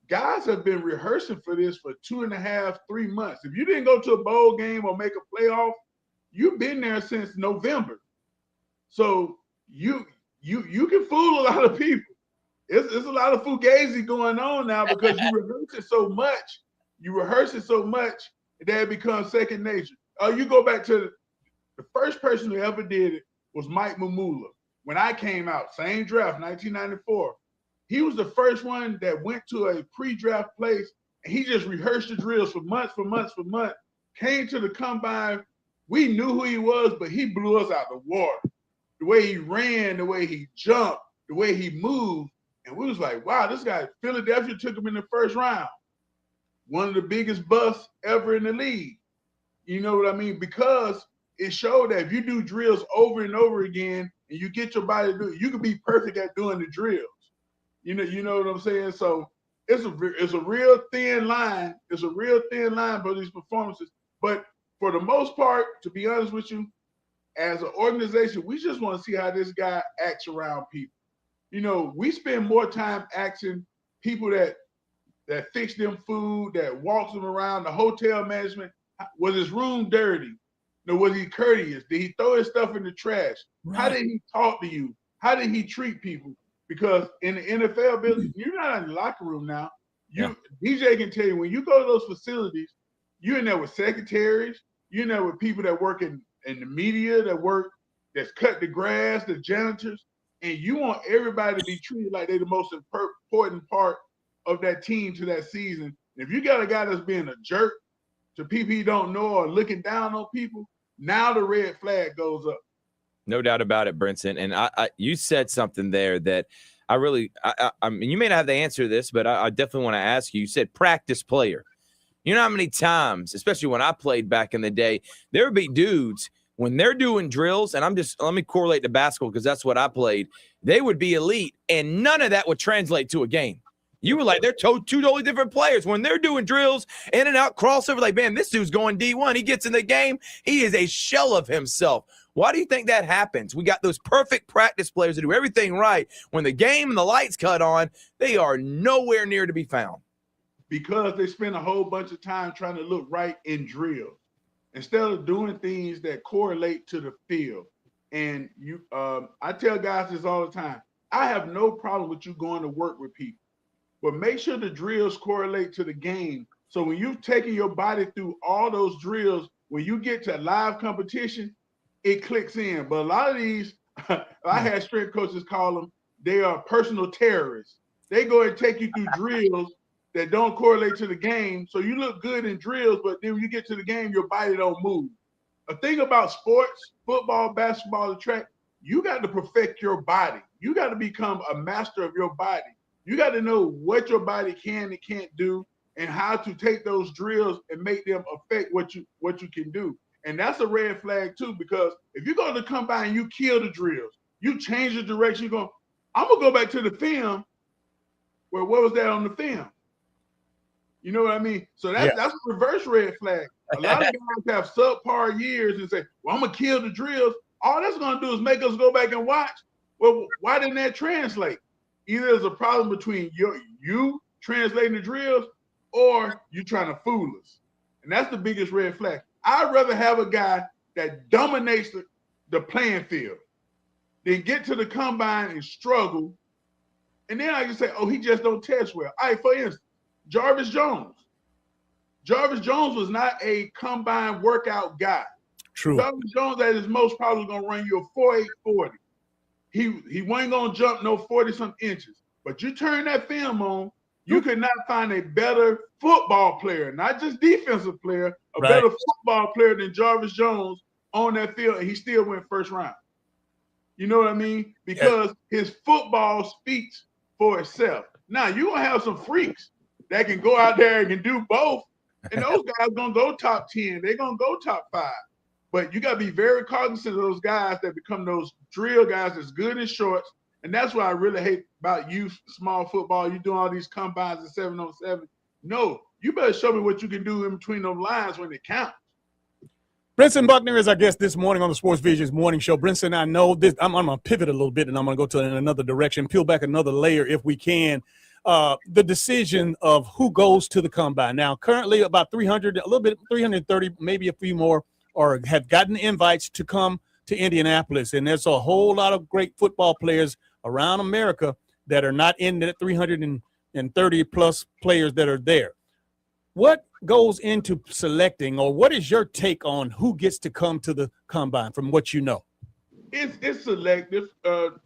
Guys have been rehearsing for this for 2.5, 3 months. If you didn't go to a bowl game or make a playoff, you've been there since November. So you can fool a lot of people. It's a lot of fugazi going on now because you rehearse it so much. That it becomes second nature. You go back to the first person who ever did it was Mike Mamula. When I came out, same draft, 1994, he was the first one that went to a pre-draft place, and he just rehearsed the drills for months, came to the combine. We knew who he was, but he blew us out the water. The way he ran, the way he jumped, the way he moved, and we was like, wow, this guy, Philadelphia took him in the first round. one of the biggest busts ever in the league. You know what I mean? Because it showed that if you do drills over and over again and you get your body to do it, you can be perfect at doing the drills. You know what I'm saying? So it's a real thin line. It's a real thin line for these performances. But for the most part, to be honest with you, as an organization, we just want to see how this guy acts around people. You know, we spend more time asking people that fix them food, that walks them around, the hotel management. Was his room dirty? No, was he courteous? Did he throw his stuff in the trash? Right. How did he talk to you? How did he treat people? Because in the NFL business, you're not in the locker room now. DJ can tell you, when you go to those facilities, you're in there with secretaries, you're in there with people that work in the media, that's cut the grass, the janitors, and you want everybody to be treated like they're the most important part of that team to that season. If you got a guy that's being a jerk to people you don't know or looking down on people, now the red flag goes up. No doubt about it, Brentson. And you said something there that I mean, you may not have the answer to this, but I definitely want to ask you. You said practice player. You know how many times, especially when I played back in the day, there would be dudes when they're doing drills, and let me correlate to basketball because that's what I played. They would be elite, and none of that would translate to a game. You were like, they're two totally different players. When they're doing drills, in and out, crossover, like, man, this dude's going D1. He gets in the game. He is a shell of himself. Why do you think that happens? We got those perfect practice players that do everything right. When the game and the lights cut on, they are nowhere near to be found. Because they spend a whole bunch of time trying to look right in drills instead of doing things that correlate to the field. And I tell guys this all the time. I have no problem with you going to work with people, but make sure the drills correlate to the game. So when you've taken your body through all those drills, when you get to live competition, it clicks in. But a lot of these, I had strength coaches call them, they are personal terrorists. They go and take you through drills that don't correlate to the game. So you look good in drills, but then when you get to the game, your body don't move. A thing about sports, football, basketball, and track, you got to perfect your body. You got to become a master of your body. You got to know what your body can and can't do and how to take those drills and make them affect what you can do. And that's a red flag too, because if you go to the combine and you kill the drills, you change the direction, you're going, I'm going to go back to the film. Well, what was that on the film? You know what I mean? So that's a reverse red flag. A lot of guys have subpar years and say, well, I'm going to kill the drills. All that's going to do is make us go back and watch. Well, why didn't that translate? Either there's a problem between you translating the drills or you trying to fool us. And that's the biggest red flag. I'd rather have a guy that dominates the playing field than get to the combine and struggle. And then I can say, oh, he just don't test well. All right, for instance, Jarvis Jones. Jarvis Jones was not a combine workout guy. True. Jarvis Jones at his most probably going to run you a 4.840. He wasn't going to jump no 40-some inches. But you turn that film on, you could not find a better football player, not just defensive player, better football player than Jarvis Jones on that field, and he still went first round. You know what I mean? Because his football speaks for itself. Now, you're going to have some freaks that can go out there and can do both, and those guys going to go top 10. They're going to go top 5. But you got to be very cognizant of those guys that become those drill guys that's good in shorts. And that's what I really hate about youth, small football. You doing all these combines in 7-on-7. No, you better show me what you can do in between those lines when it counts. Brentson Buckner is our guest this morning on the Sportsvisions morning show. Brentson, I know this. I'm going to pivot a little bit, and I'm going to go to another direction, peel back another layer if we can. The decision of who goes to the combine. Now, currently about 300, a little bit, 330, maybe a few more, or have gotten invites to come to Indianapolis. And there's a whole lot of great football players around America that are not in the 330 plus players that are there. What goes into selecting, or what is your take on who gets to come to the combine from what you know? It's selective.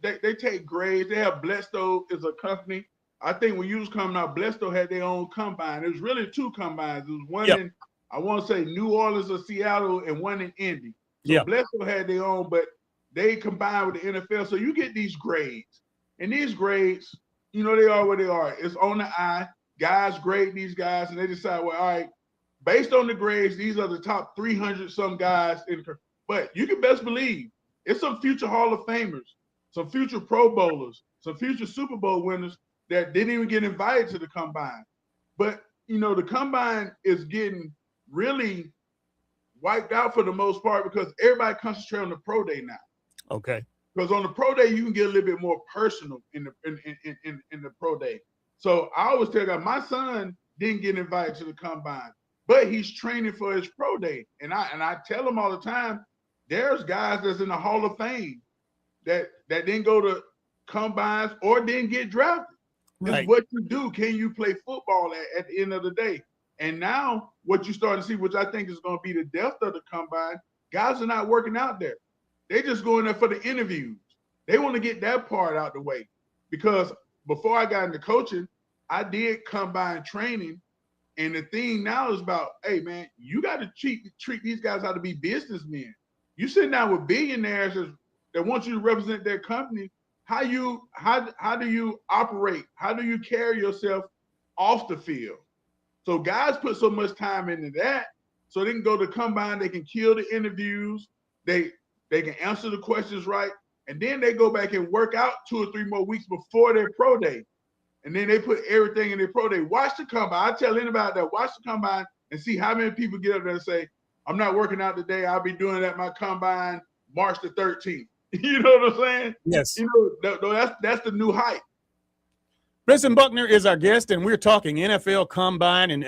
They take grades. They have Blesto is a company. I think when you was coming out, Blesto had their own combine. It was really 2 combines. It was one in, I want to say, New Orleans or Seattle, and one in Indy. So Blesto had their own, but they combined with the NFL. So you get these grades. And these grades, you know, they are what they are. It's on the eye. guys grade these guys, and they decide, well, all right, based on the grades, these are the top 300 some guys. But you can best believe it's some future Hall of Famers, some future Pro Bowlers, some future Super Bowl winners that didn't even get invited to the combine. But, the combine is getting really wiped out for the most part because everybody concentrates on the pro day now. Okay. Because on the pro day, you can get a little bit more personal in the pro day. So I always tell guys, my son didn't get invited to the combine, but he's training for his pro day. And I tell him all the time, there's guys that's in the Hall of Fame that didn't go to combines or didn't get drafted. Right. It's what you do. Can you play football at the end of the day? And now what you start to see, which I think is going to be the death of the combine, guys are not working out there. They just going there for the interviews. They want to get that part out the way. Because before I got into coaching, I did combine training. And the thing now is about, hey, man, you got to treat these guys how to be businessmen. You sit down with billionaires that want you to represent their company. How do you operate? How do you carry yourself off the field? So guys put so much time into that so they can go to combine, they can kill the interviews, they can answer the questions right, and then they go back and work out 2 or 3 more weeks before their pro day. And then they put everything in their pro day. Watch the combine. I tell anybody that watch the combine and see how many people get up there and say, I'm not working out today. I'll be doing that my combine March the 13th. You know what I'm saying? Yes. That's the new hype. Brentson Buckner is our guest, and we're talking NFL Combine, and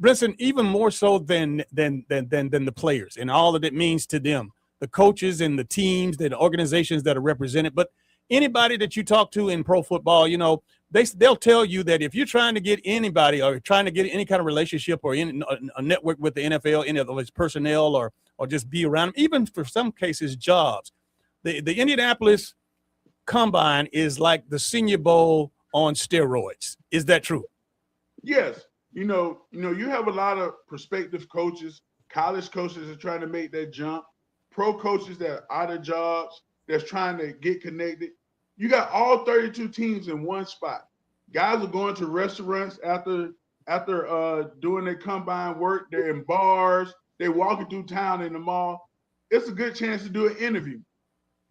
Brentson, even more so than the players and all that it means to them, the coaches and the teams, the organizations that are represented. But anybody that you talk to in pro football, they'll tell you that if you're trying to get anybody or trying to get any kind of relationship or in a network with the NFL, any of its personnel or just be around them, even for some cases jobs, the Indianapolis Combine is like the Senior Bowl on steroids. Is that true? Yes. You have a lot of prospective coaches, college coaches that are trying to make that jump, pro coaches that are out of jobs, that's trying to get connected. You got all 32 teams in one spot. Guys are going to restaurants after doing their combine work. They're in bars. They're walking through town in the mall. It's a good chance to do an interview.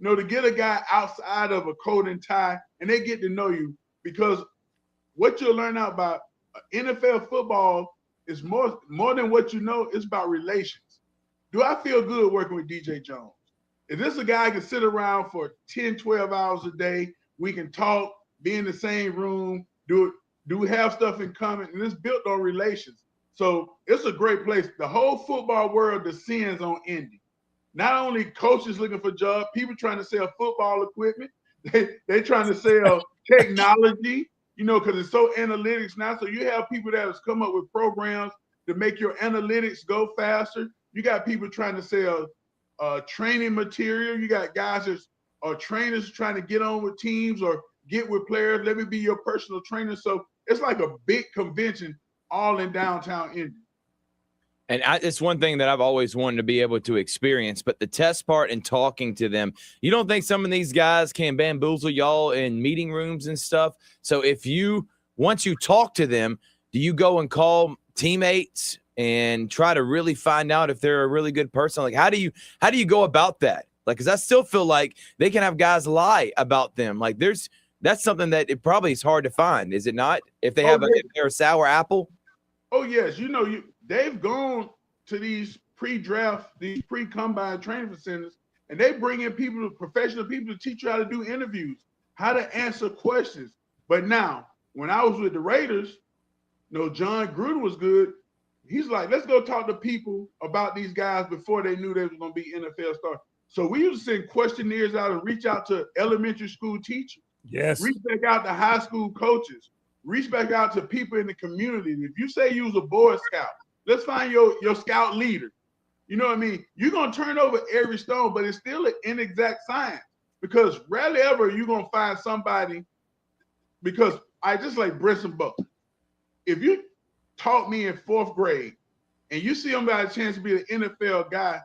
To get a guy outside of a coat and tie, and they get to know you, because what you'll learn out about NFL football is more than what you know. It's about relations. Do I feel good working with DJ Jones? Is this a guy I can sit around for 10, 12 hours a day? We can talk, be in the same room, do we have stuff in common? And it's built on relations. So it's a great place. The whole football world descends on Indy. Not only coaches looking for jobs, people trying to sell football equipment. They trying to sell technology, because it's so analytics now. So you have people that has come up with programs to make your analytics go faster. You got people trying to sell training material. You got guys that are trainers trying to get on with teams or get with players. Let me be your personal trainer. So it's like a big convention all in downtown Indy. And it's one thing that I've always wanted to be able to experience, but the test part and talking to them, you don't think some of these guys can bamboozle y'all in meeting rooms and stuff? So once you talk to them, do you go and call teammates and try to really find out if they're a really good person? Like, how do you go about that? Like, because I still feel like they can have guys lie about them. Like, that's something that it probably is hard to find, is it not? If they if they're a sour apple. Oh yes, they've gone to these pre-draft, these pre-combine training facilities, and they bring in professional people to teach you how to do interviews, how to answer questions. But now, when I was with the Raiders, John Gruden was good. He's like, let's go talk to people about these guys before they knew they were going to be NFL stars. So we used to send questionnaires out and reach out to elementary school teachers. Yes. Reach back out to high school coaches. Reach back out to people in the community. If you say you was a Boy Scout, let's find your scout leader. You know what I mean? You're going to turn over every stone, but it's still an inexact science, because rarely ever you're going to find somebody, because I just like Brentson Buckner. If you taught me in 4th grade and you see him got a chance to be an NFL guy,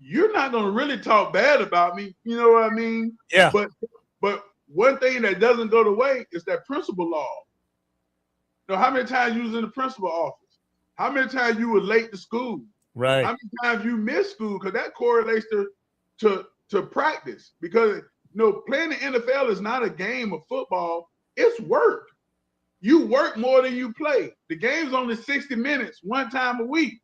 you're not going to really talk bad about me. You know what I mean? Yeah. But one thing that doesn't go away is that principal law. You know, how many times you was in the principal office? How many times you were late to school? Right. How many times you missed school? Because that correlates to practice. Because playing the NFL is not a game of football. It's work. You work more than you play. The game's only 60 minutes one time a week.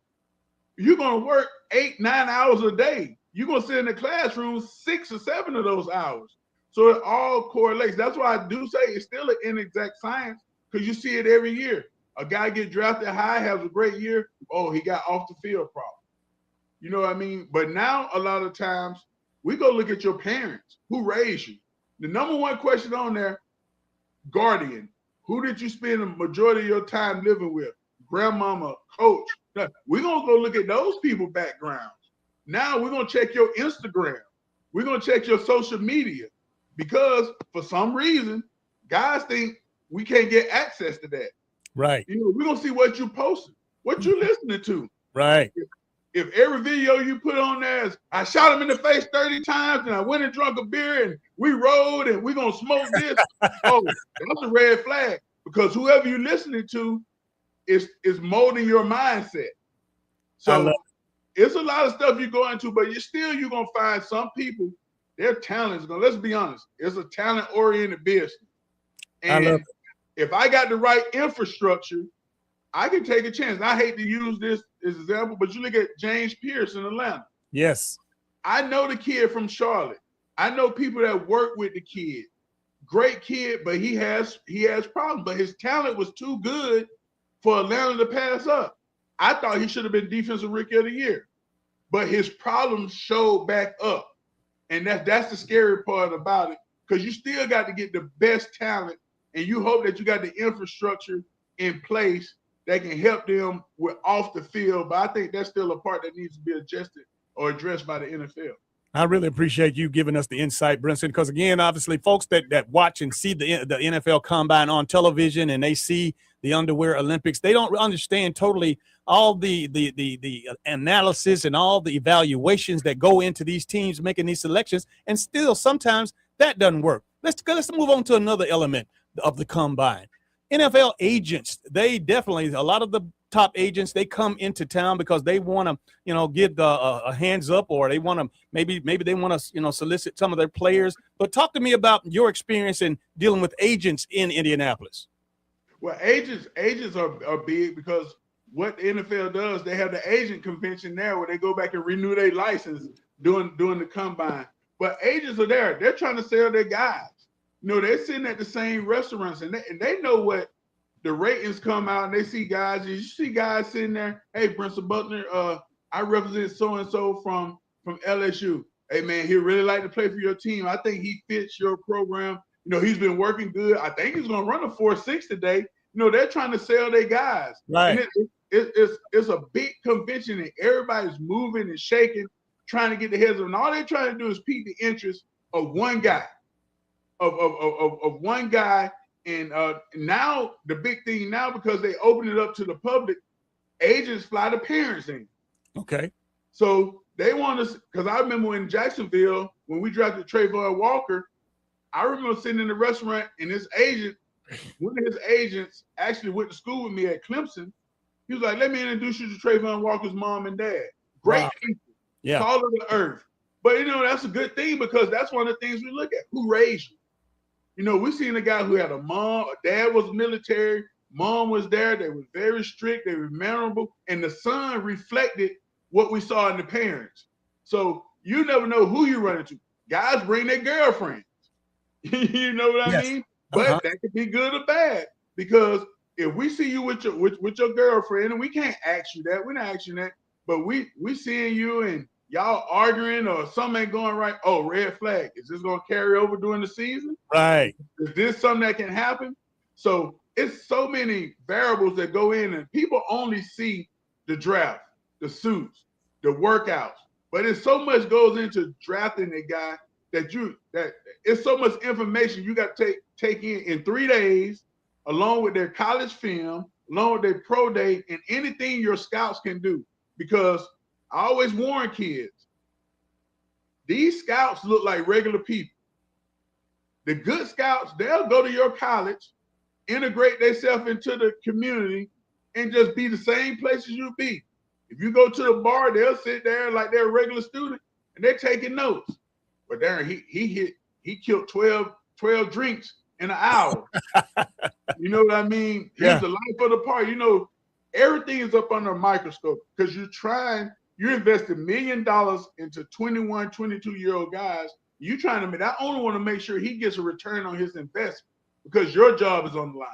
You're going to work 8-9 hours a day. You're going to sit in the classroom 6 or 7 of those hours. So it all correlates. That's why I do say it's still an inexact science, because you see it every year. A guy gets drafted high, has a great year. Oh, he got off the field problem. You know what I mean? But now a lot of times we go look at your parents. Who raised you? The number one question on there, guardian. Who did you spend the majority of your time living with? Grandmama, coach. We're going to go look at those people's backgrounds. Now we're going to check your Instagram. We're going to check your social media, because for some reason, guys think we can't get access to that. Right. We're going to see what you posted, what you listening to. Right. If every video you put on there is, I shot him in the face 30 times and I went and drunk a beer and we rode and we're going to smoke this, oh, that's a red flag, because whoever you're listening to is molding your mindset. So it's a lot of stuff you go into, but you're going to find some people, their talent is going to, let's be honest, it's a talent-oriented business. And if I got the right infrastructure, I can take a chance. I hate to use this as an example, but you look at James Pierce in Atlanta. Yes. I know the kid from Charlotte. I know people that work with the kid. Great kid, but he has problems. But his talent was too good for Atlanta to pass up. I thought he should have been Defensive Rookie of the Year. But his problems showed back up. And that's the scary part about it, because you still got to get the best talent, and you hope that you got the infrastructure in place that can help them with off the field. But I think that's still a part that needs to be adjusted or addressed by the NFL. I really appreciate you giving us the insight, Brentson, because, again, obviously folks that watch and see the NFL Combine on television and they see the underwear Olympics, they don't understand totally all the analysis and all the evaluations that go into these teams making these selections, and still sometimes that doesn't work. Let's move on to another element of the Combine. NFL agents, they definitely, a lot of the top agents, they come into town because they want to, get a hands up, or they want to maybe they want to, solicit some of their players. But talk to me about your experience in dealing with agents in Indianapolis. Well, agents are big, because what the NFL does, they have the agent convention there where they go back and renew their license during the Combine. But agents are there. They're trying to sell their guys. They're sitting at the same restaurants, and they know what the ratings come out, and they see guys. You see guys sitting there, hey, Brentson Buckner, I represent so-and-so from LSU. Hey, man, he'd really like to play for your team. I think he fits your program. He's been working good. I think he's going to run a 4.6 today. They're trying to sell their guys. Right. And it's a big convention, and everybody's moving and shaking, trying to get the heads of them. And all they're trying to do is pique the interest of one guy, of one guy. And now the big thing now, because they open it up to the public, agents fly the parents in. Okay. So they want us, because I remember in Jacksonville, when we drafted Trayvon Walker, I remember sitting in the restaurant, and one of his agents actually went to school with me at Clemson. He was like, let me introduce you to Trayvon Walker's mom and dad. Great people. Yeah. Call of the earth. But, that's a good thing, because that's one of the things we look at. Who raised you? We seen a guy who had a mom, a dad was military, mom was there. They were very strict. They were memorable. And the son reflected what we saw in the parents. So you never know who you run into. Guys bring their girlfriends. You know what I mean? But that could be good or bad, because if we see you with your girlfriend, and we can't ask you that, we're not asking that, but we seeing you and y'all arguing or something ain't going right, oh, red flag. Is this going to carry over during the season? Right. Is this something that can happen? So it's so many variables that go in, and people only see the draft, the suits, the workouts, but it's so much goes into drafting a guy that it's so much information you got to take in 3 days, along with their college film, along with their pro day, and anything your scouts can do. Because I always warn kids, these scouts look like regular people. The good scouts, they'll go to your college integrate themselves into the community and just be the same places you be. If you go to the bar, they'll sit there like they're a regular student and they're taking notes. But Darren, he killed 12 drinks in an hour. You know what I mean? He's the life of the party. You know, everything is up under a microscope because you're investing $1 million into 21, 22-year-old guys. You trying to I only want to make sure he gets a return on his investment because your job is on the line.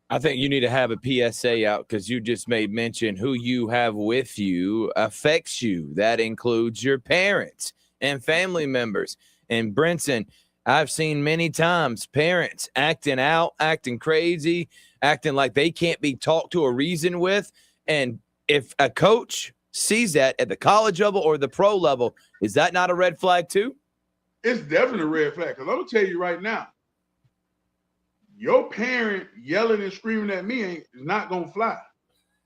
I think you need to have a PSA out because you just made mention who you have with you affects you. That includes your parents and family members. And Brentson, I've seen many times parents acting out, acting crazy, acting like they can't be talked to or reasoned with. And if a coach sees that at the college level or the pro level, is that not a red flag too? It's definitely a red flag because I'm going to tell you right now, your parent yelling and screaming at me is not going to fly.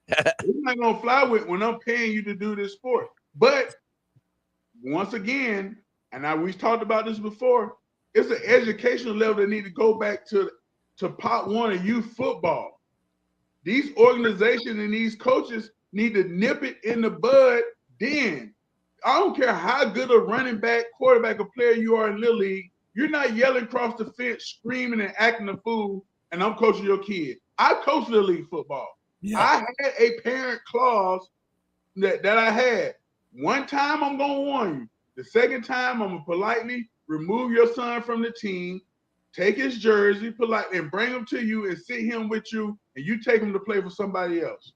It's not going to fly when I'm paying you to do this sport. But once again, and we've talked about this before, it's an educational level that need to go back to Pot 1 of youth football. These organizations and these coaches need to nip it in the bud then. I don't care how good a running back, quarterback, or player you are in Little League, you're not yelling across the fence, screaming and acting a fool, and I'm coaching your kid. I coached Little League football. Yeah. I had a parent clause that I had. One time I'm going to warn you. The second time I'm going to politely remove your son from the team, take his jersey politely, and bring him to you and sit him with you, and you take him to play for somebody else.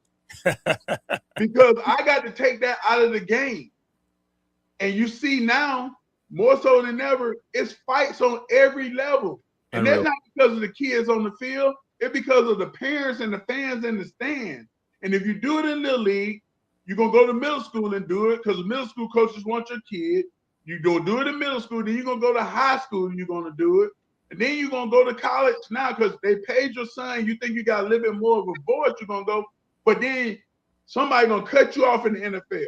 Because I got to take that out of the game. And you see now, more so than ever, it's fights on every level. And that's not because of the kids on the field. It's because of the parents and the fans in the stand. And if you do it in Little League, you're going to go to middle school and do it because the middle school coaches want your kid. You're going to do it in middle school. Then you're going to go to high school and you're going to do it. And then you're going to go to college now because they paid your son. You think you got a little bit more of a voice, you're going to go. But then somebody's going to cut you off in the NFL.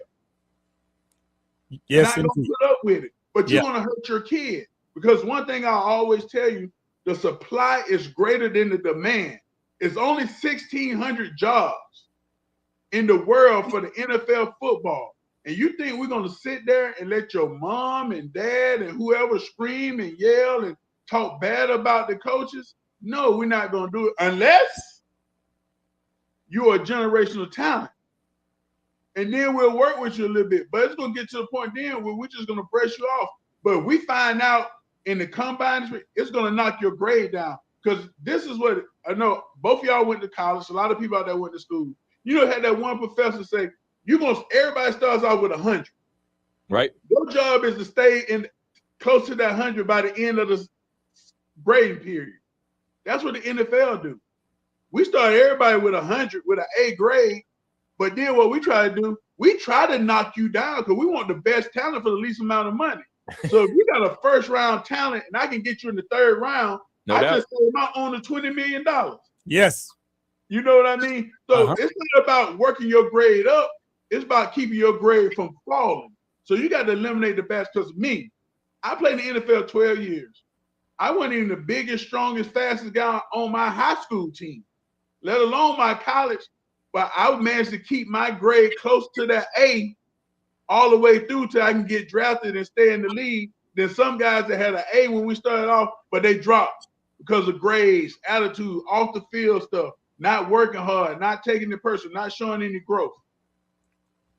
Yes, not going to put up with it. But you're going to hurt your kid. Because one thing I always tell you, the supply is greater than the demand. It's only 1,600 jobs in the world for the NFL football. And you think we're going to sit there and let your mom and dad and whoever scream and yell and talk bad about the coaches? No, we're not going to do it unless you're a generational talent. And then we'll work with you a little bit. But it's going to get to the point then where we're just going to brush you off. But we find out in the combine, it's going to knock your grade down. Because this is what I know. Both of y'all went to college. A lot of people out there went to school. You know, had that one professor say, everybody starts out with 100. Right. Your job is to stay in close to that 100 by the end of the grading period. That's what the NFL do. We start everybody with 100 with an A grade. But then what we try to do, we try to knock you down because we want the best talent for the least amount of money. So if you got a first round talent and I can get you in the third round, just save my owner $20 million. Yes. You know what I mean? So it's not about working your grade up. It's about keeping your grade from falling. So you got to eliminate the best. Because I played in the NFL 12 years. I wasn't even the biggest, strongest, fastest guy on my high school team, let alone my college. But I managed to keep my grade close to that A all the way through till I can get drafted and stay in the league. Then some guys that had an A when we started off, but they dropped because of grades, attitude, off the field stuff, not working hard, not taking it personal, not showing any growth.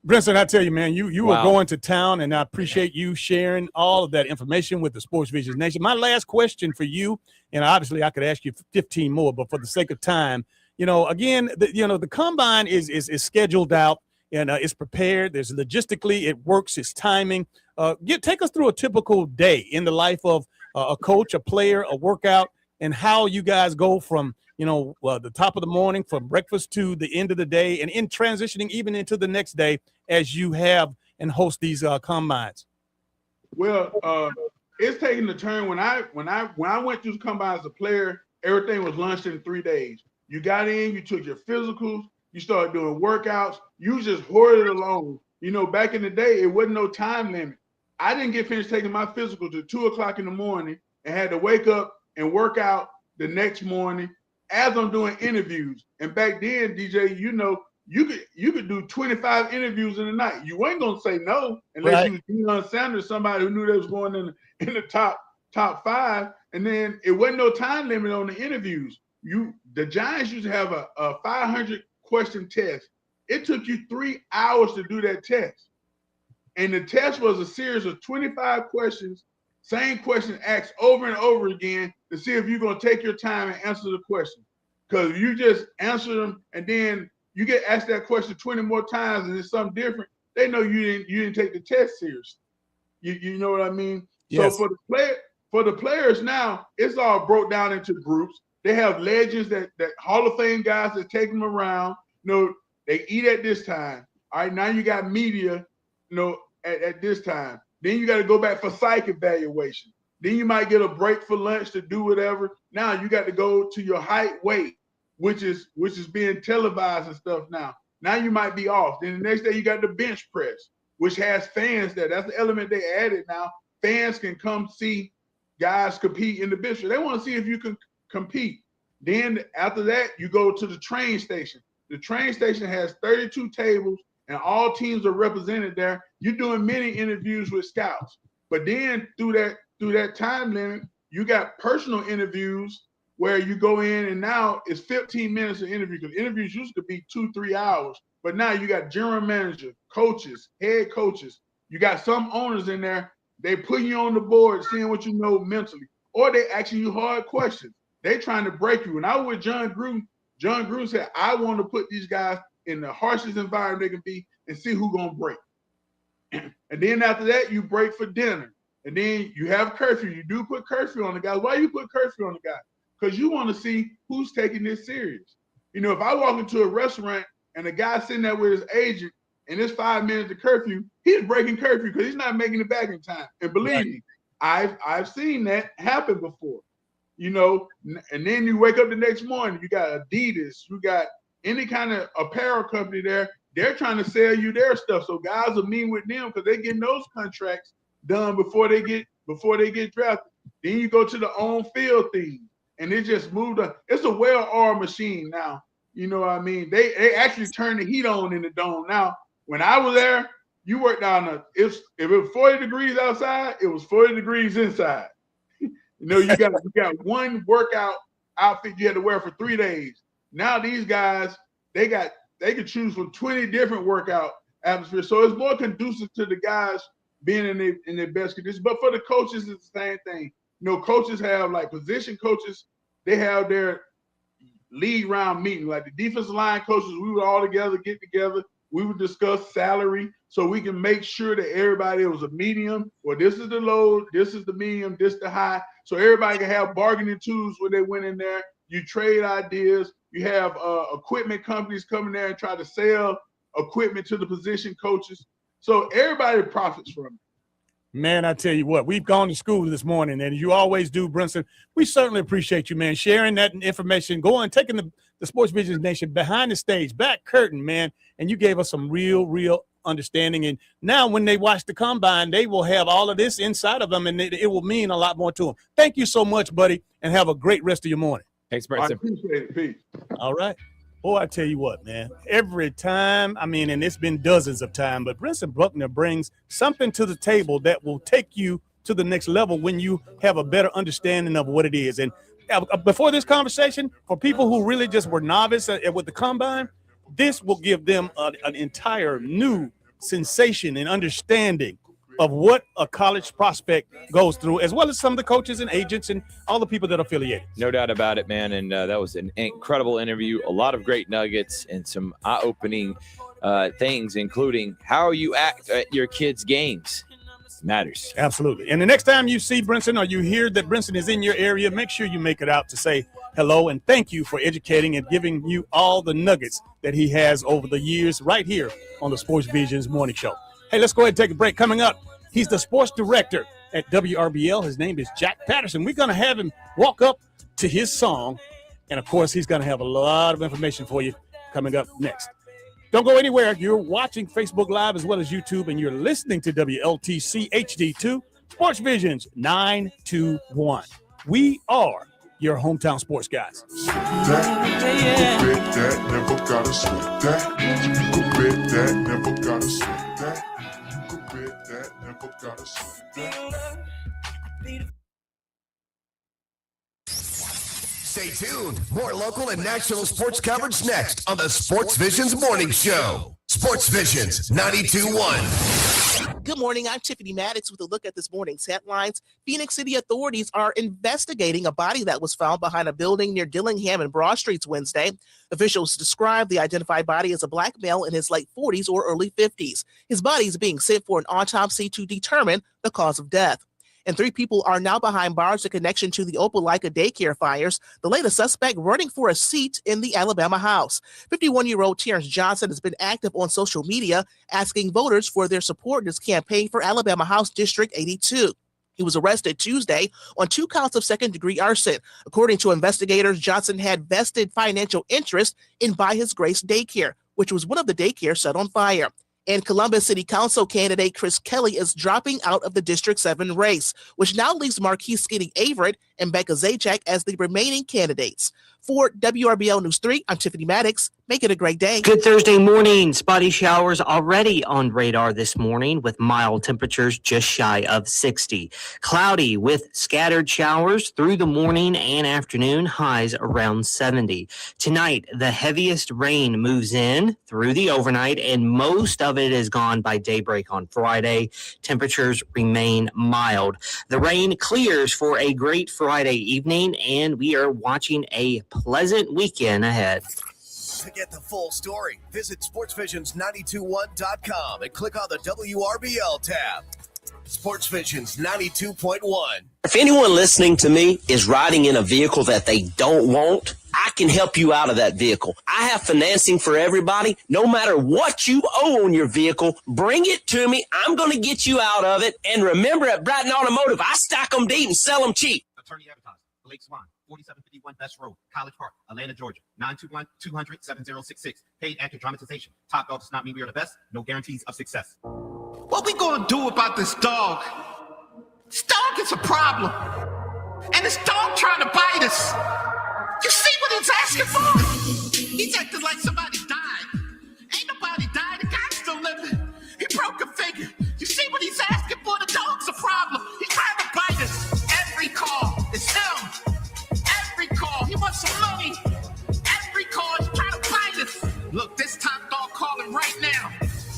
Brentson, I tell you, man, you were going to town, and I appreciate you sharing all of that information with the Sports Visions Nation. My last question for you, and obviously I could ask you 15 more, but for the sake of time, again, the combine is scheduled out and it's prepared. There's logistically, it works, it's timing. Take us through a typical day in the life of a coach, a player, a workout, and how you guys go from, the top of the morning, from breakfast to the end of the day, and in transitioning even into the next day as you have and host these combines. Well, it's taking the turn. When I went through the combine as a player, everything was launched in 3 days. You got in, you took your physicals, you started doing workouts, you just hoarded along. Back in the day, it wasn't no time limit. I didn't get finished taking my physical till 2 o'clock in the morning and had to wake up and work out the next morning as I'm doing interviews. And back then, DJ, you know, you could do 25 interviews in a night. You ain't gonna say no unless you was Deion Sanders, somebody who knew they was going in the top 5. And then it wasn't no time limit on the interviews. The Giants used to have a 500 question test. It took you 3 hours to do that test. And the test was a series of 25 questions, same question asked over and over again to see if you're going to take your time and answer the question. Because if you just answer them and then you get asked that question 20 more times and it's something different, they know you didn't take the test seriously. You know what I mean? Yes. So for the players now, it's all broke down into groups. They have legends that Hall of Fame guys that take them around. You know, they eat at this time. All right, now you got media, you know, at this time. Then you got to go back for psych evaluation. Then you might get a break for lunch to do whatever. Now you got to go to your height, weight, which is being televised and stuff now. Now you might be off. Then the next day you got the bench press, which has fans there. That's the element they added now. Fans can come see guys compete in the bench press. They want to see if you can compete. Then after that, you go to the train station. The train station has 32 tables and all teams are represented there. You're doing many interviews with scouts. But then through that time limit, you got personal interviews where you go in and now it's 15 minutes of interview, because interviews used to be 2-3 hours. But now you got general manager, coaches, head coaches. You got some owners in there. They put you on the board, seeing what you know mentally. Or they asking you hard questions. They trying to break you. When I was with John Gruden said, I want to put these guys in the harshest environment they can be and see who's going to break. And then after that, you break for dinner. And then you have curfew. You do put curfew on the guys. Why you put curfew on the guy? Because you want to see who's taking this serious. You know, if I walk into a restaurant and a guy sitting there with his agent and it's 5 minutes of curfew, he's breaking curfew because he's not making it back in time. And believe me, I've seen that happen before. You know, and then you wake up the next morning, you got Adidas, you got any kind of apparel company there. They're trying to sell you their stuff. So guys will meet with them because they're getting those contracts done before they get drafted. Then you go to the on-field thing, and it just moved on. It's a well-oiled machine now. You know what I mean? They actually turn the heat on in the dome. Now, when I was there, you worked down if it was 40 degrees outside, it was 40 degrees inside. You know, you got one workout outfit you had to wear for 3 days. Now these guys, they could choose from 20 different workout atmospheres. So it's more conducive to the guys being in their best condition. But for the coaches, it's the same thing. You know, coaches have, like, position coaches, they have their league round meeting. Like the defensive line coaches, we would all get together. We would discuss salary so we can make sure that everybody was a medium, or this is the low, this is the medium, this the high. So everybody can have bargaining tools when they went in there. You trade ideas. You have equipment companies coming there and try to sell equipment to the position coaches. So everybody profits from it. Man, I tell you what, we've gone to school this morning, and you always do, Brentson. We certainly appreciate you, man, sharing that information, taking the Sportsvisions Nation behind the stage, back curtain, man, and you gave us some real understanding. And now when they watch the combine, they will have all of this inside of them, and it will mean a lot more to them. Thank you so much, buddy, and have a great rest of your morning. Thanks, Brentson. I appreciate it, Pete. All right. Boy, I tell you what, man, every time, I mean, and it's been dozens of times, but Brentson Buckner brings something to the table that will take you to the next level when you have a better understanding of what it is. And before this conversation, for people who really just were novice with the combine, this will give them an entire new sensation and understanding of what a college prospect goes through, as well as some of the coaches and agents and all the people that are affiliated. No doubt about it, man. And that was an incredible interview. A lot of great nuggets and some eye-opening things, including how you act at your kids' games. Matters. Absolutely. And the next time you see Brentson or you hear that Brentson is in your area, make sure you make it out to say hello and thank you for educating and giving you all the nuggets that he has over the years right here on the Sportsvisions Morning Show. Hey, let's go ahead and take a break. Coming up, he's the sports director at WRBL. His name is Jack Patterson. We're going to have him walk up to his song. And, of course, he's going to have a lot of information for you coming up next. Don't go anywhere. You're watching Facebook Live as well as YouTube, and you're listening to WLTC HD2, Sportsvisions 921. We are your hometown sports guys. Stay tuned. More local and national sports coverage next on the Sports Visions Morning Show. Sports Visions 92.1. Good morning. I'm Tiffany Maddox with a look at this morning's headlines. Phoenix City authorities are investigating a body that was found behind a building near Dillingham and Broad Streets Wednesday. Officials described the identified body as a black male in his late 40s or early 50s. His body is being sent for an autopsy to determine the cause of death. And 3 people are now behind bars in connection to the Opelika daycare fires, the latest suspect running for a seat in the Alabama House. 51-year-old Terrence Johnson has been active on social media, asking voters for their support in his campaign for Alabama House District 82. He was arrested Tuesday on 2 counts of second-degree arson. According to investigators, Johnson had vested financial interest in By His Grace Daycare, which was one of the daycares set on fire. And Columbus City Council candidate Chris Kelly is dropping out of the District 7 race, which now leaves Marquise Skinny Averett and Becca Zajac as the remaining candidates. For WRBL News 3, I'm Tiffany Maddox. Make it a great day. Good Thursday morning. Spotty showers already on radar this morning with mild temperatures just shy of 60. Cloudy with scattered showers through the morning and afternoon, highs around 70. Tonight, the heaviest rain moves in through the overnight, and most of it is gone by daybreak on Friday. Temperatures remain mild. The rain clears for a great Friday evening, and we are watching a pleasant weekend ahead. To get the full story, visit sportsvisions921.com and click on the WRBL tab. Sports Visions 92.1. If anyone listening to me is riding in a vehicle that they don't want, I can help you out of that vehicle. I have financing for everybody. No matter what you owe on your vehicle, bring it to me. I'm going to get you out of it. And remember, at Bratton Automotive, I stock them deep and sell them cheap. Attorney advertised, Blake Swan, 4751 Best Road, College Park, Atlanta, Georgia, 921-200-7066. Paid actor dramatization. Top dog does not mean we are the best. No guarantees of success. What we gonna do about this dog? This dog is a problem. And this dog trying to bite us. You see what he's asking for? He's acting like somebody died. Ain't nobody died. The guy's still living. He broke a finger. You see what he's asking for? The dog's a problem. He's trying to bite us. Every call is him. Every call. He wants some money. Every call he's trying to bite us. Look, this top dog calling right now.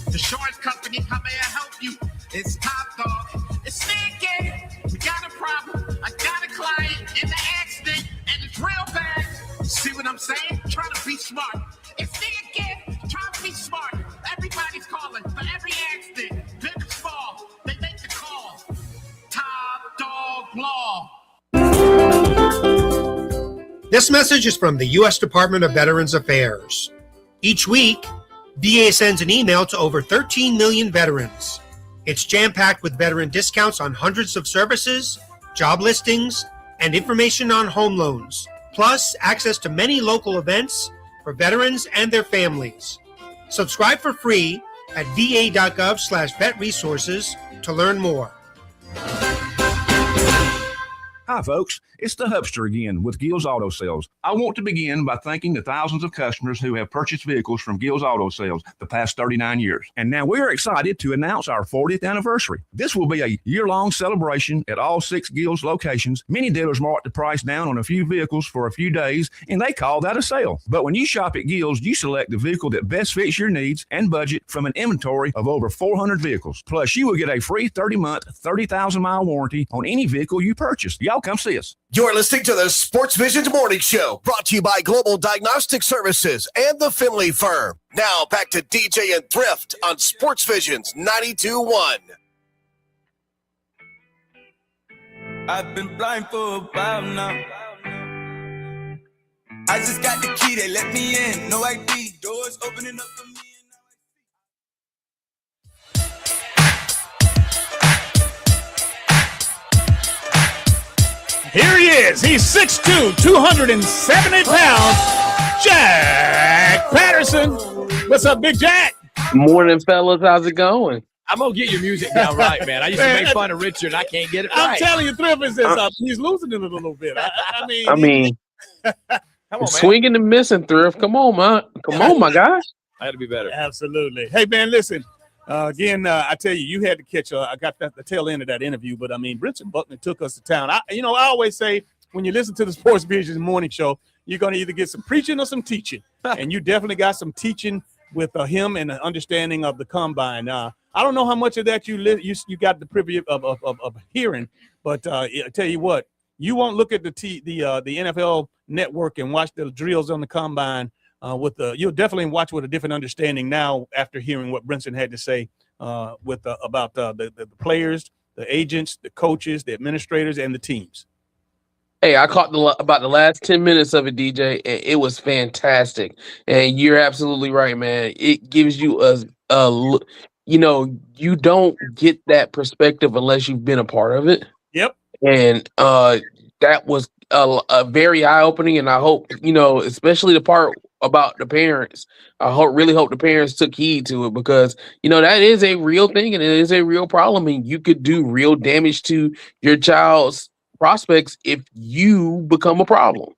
Insurance company, how may I help you? It's Top Dog. It's me again. We got a problem. I got a client in the accident, and it's real bad. See what I'm saying? Trying to be smart. It's me again. Trying to be smart. Everybody's calling for every accident. Big or small, they make the call. Top Dog Law. This message is from the U.S. Department of Veterans Affairs. Each week, VA sends an email to over 13 million veterans. It's jam-packed with veteran discounts on hundreds of services, job listings, and information on home loans, plus access to many local events for veterans and their families. Subscribe for free at va.gov/vetresources to learn more. Hi, folks. It's the Hubster again with Gill's Auto Sales. I want to begin by thanking the thousands of customers who have purchased vehicles from Gill's Auto Sales the past 39 years. And now we're excited to announce our 40th anniversary. This will be a year-long celebration at all 6 Gill's locations. Many dealers mark the price down on a few vehicles for a few days, and they call that a sale. But when you shop at Gill's, you select the vehicle that best fits your needs and budget from an inventory of over 400 vehicles. Plus, you will get a free 30-month, 30,000-mile warranty on any vehicle you purchase. Y'all come see us. You're listening to the Sports Visions Morning Show, brought to you by Global Diagnostic Services and the Finley Firm. Now back to DJ and Thrift on Sports Visions 92.1. I've been blind for a while now. I just got the key, they let me in. No ID, doors opening up for me. Here he is. He's 6'2", 270 pounds. Jack Patterson. What's up, Big Jack? Morning, fellas. How's it going? I'm gonna get your music down right, man. I used to make fun of Richard. I can't get it right. I'm telling you, Thrift is he's losing it a little bit. I mean, come on, man. Swinging and missing, Thrift. Come on, man. Come on, my guy. I had to be better. Absolutely. Hey, man, listen. Again, I tell you, you had to catch. I got the tail end of that interview, but I mean, Brentson Buckner took us to town. I always say when you listen to the Sportsvisions morning show, you're going to either get some preaching or some teaching, and you definitely got some teaching with him and the understanding of the combine. I don't know how much of that you got the privilege of hearing, but I tell you what, you won't look at the NFL Network and watch the drills on the combine. You'll definitely watch with a different understanding now after hearing what Brentson had to say about the players, the agents, the coaches, the administrators, and the teams. Hey, I caught about the last 10 minutes of it, DJ, and it was fantastic. And you're absolutely right, man. It gives you you don't get that perspective unless you've been a part of it. Yep. And that was a very eye-opening, and I hope, especially the part about the parents, really hope the parents took heed to it, because, that is a real thing and it is a real problem, and you could do real damage to your child's prospects if you become a problem.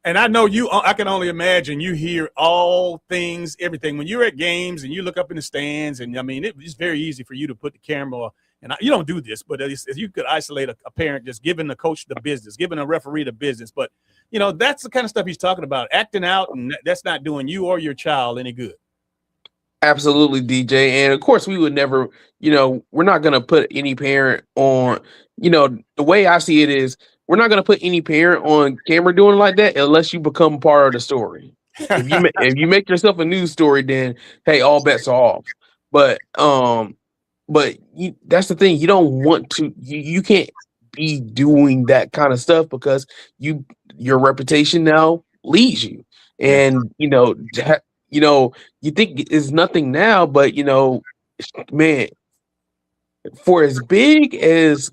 And I know I can only imagine you hear all things, everything. When you're at games and you look up in the stands, and I mean, it's very easy for you to put the camera, and you don't do this, but you could isolate a parent just giving the coach the business, giving a referee the business. But, that's the kind of stuff he's talking about, acting out, and that's not doing you or your child any good. Absolutely, DJ. And of course, we would never, we're not going to put any parent on, the way I see it is, we're not going to put any parent on camera doing like that unless you become part of the story. If you make yourself a news story, then hey, all bets are off. But that's the thing. You don't want to. You can't be doing that kind of stuff, because your reputation now leads you, and you think it's nothing now, but man, for as big as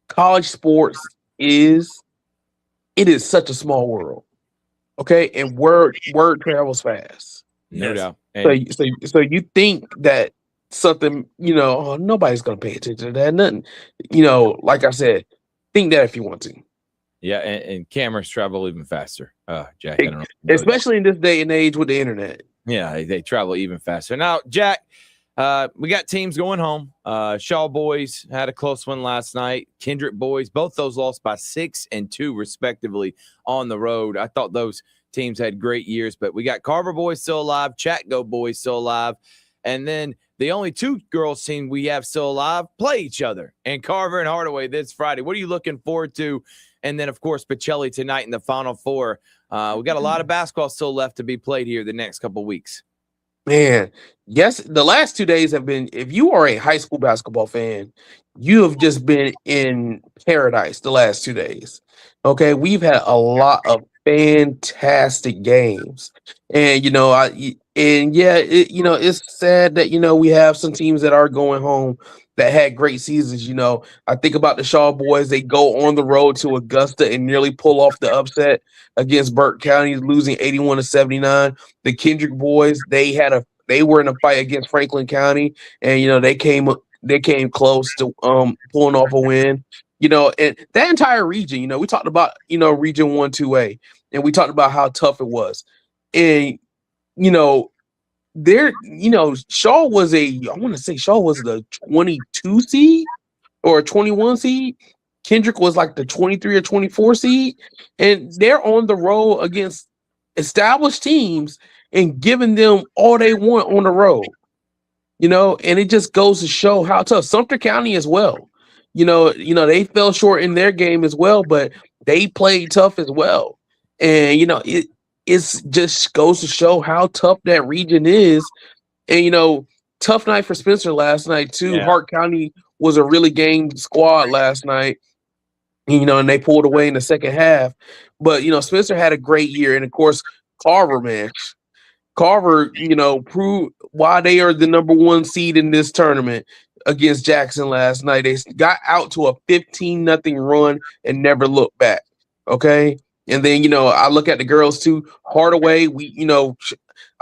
college sports is, it is such a small world. Okay, and word travels fast. No doubt. So you think that something, nobody's gonna pay attention to that. Nothing. Like I said, think that if you want to. Yeah, and cameras travel even faster. Jack, I don't know. Especially in this day and age with the internet. Yeah, they travel even faster. Now, Jack, we got teams going home. Shaw boys had a close one last night. Kendrick boys, both those lost by 6 and 2 respectively on the road. I thought those teams had great years, but we got Carver boys still alive, Chatgo boys still alive, and then the only 2 girls team we have still alive play each other, and Carver and Hardaway this Friday. What are you looking forward to? And then, of course, Pacelli tonight in the Final Four. We got a lot of basketball still left to be played here the next couple of weeks. Man, yes, the last 2 days have been, if you are a high school basketball fan, you have just been in paradise the last 2 days. Okay, we've had a lot of fantastic games. And, it's sad that, we have some teams that are going home that had great seasons. I think about the Shaw boys. They go on the road to Augusta and nearly pull off the upset against Burke County, losing 81-79. The Kendrick boys, they were in a fight against Franklin County, and they came close to pulling off a win. And that entire region, we talked about region 1-2A, and we talked about how tough it was. And Shaw was the 22 seed or a 21 seed. Kendrick was like the 23 or 24 seed, and they're on the road against established teams and giving them all they want on the road. And it just goes to show how tough. Sumter County as well. They fell short in their game as well, but they played tough as well. And it just goes to show how tough that region is. And tough night for Spencer last night too. Yeah. Hart County was a really game squad last night. And they pulled away in the second half. But Spencer had a great year, and of course Carver, man. Carver, proved why they are the number 1 seed in this tournament against Jackson last night. They got out to a 15-0 run and never looked back. Okay. And then, I look at the girls too. Hardaway,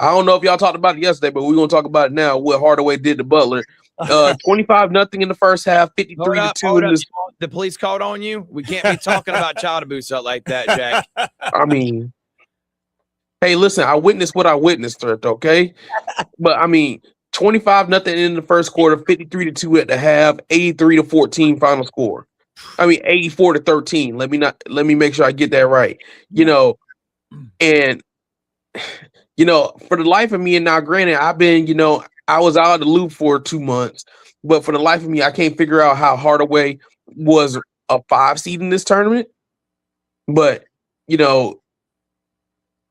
I don't know if y'all talked about it yesterday, but we're gonna talk about it now. What Hardaway did to Butler. 25-0 in the first half, 53-2 in this. The police called on you. We can't be talking about child abuse out like that, Jack. I mean, hey, listen, I witnessed what I witnessed, Thrift, okay? But I mean, 25-0 in the first quarter, 53-2 at the half, 83-14 final score. I mean, 84-13. Let me make sure I get that right. You know, and you know, for the life of me, and now granted, I've been, you know, I was out of the loop for 2 months, but for the life of me, I can't figure out how Hardaway was a 5 seed in this tournament. But you know,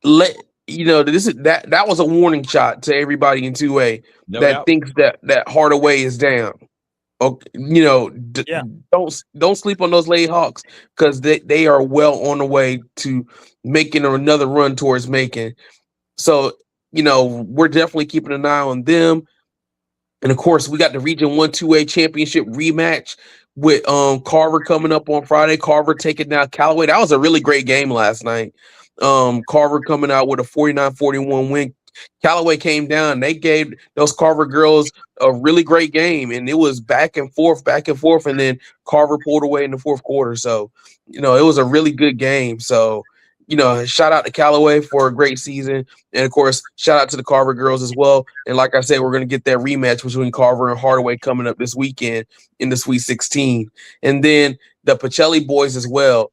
that was a warning shot to everybody in 2A that thinks that Hardaway is down. Okay, you know, don't sleep on those Lady Hawks, because they are well on the way to making another run towards making. So, you know, we're definitely keeping an eye on them. And of course, we got the Region 1 2A championship rematch with Carver coming up on Friday. Carver taking down Callaway. That was a really great game last night. Carver coming out with a 49-41 win. Callaway came down. They gave those Carver girls a really great game, and it was back and forth, and then Carver pulled away in the fourth quarter. So, you know, it was a really good game. So, you know, shout out to Callaway for a great season. And, of course, shout out to the Carver girls as well. And like I said, we're going to get that rematch between Carver and Hardaway coming up this weekend in the Sweet 16. And then the Pacelli boys as well,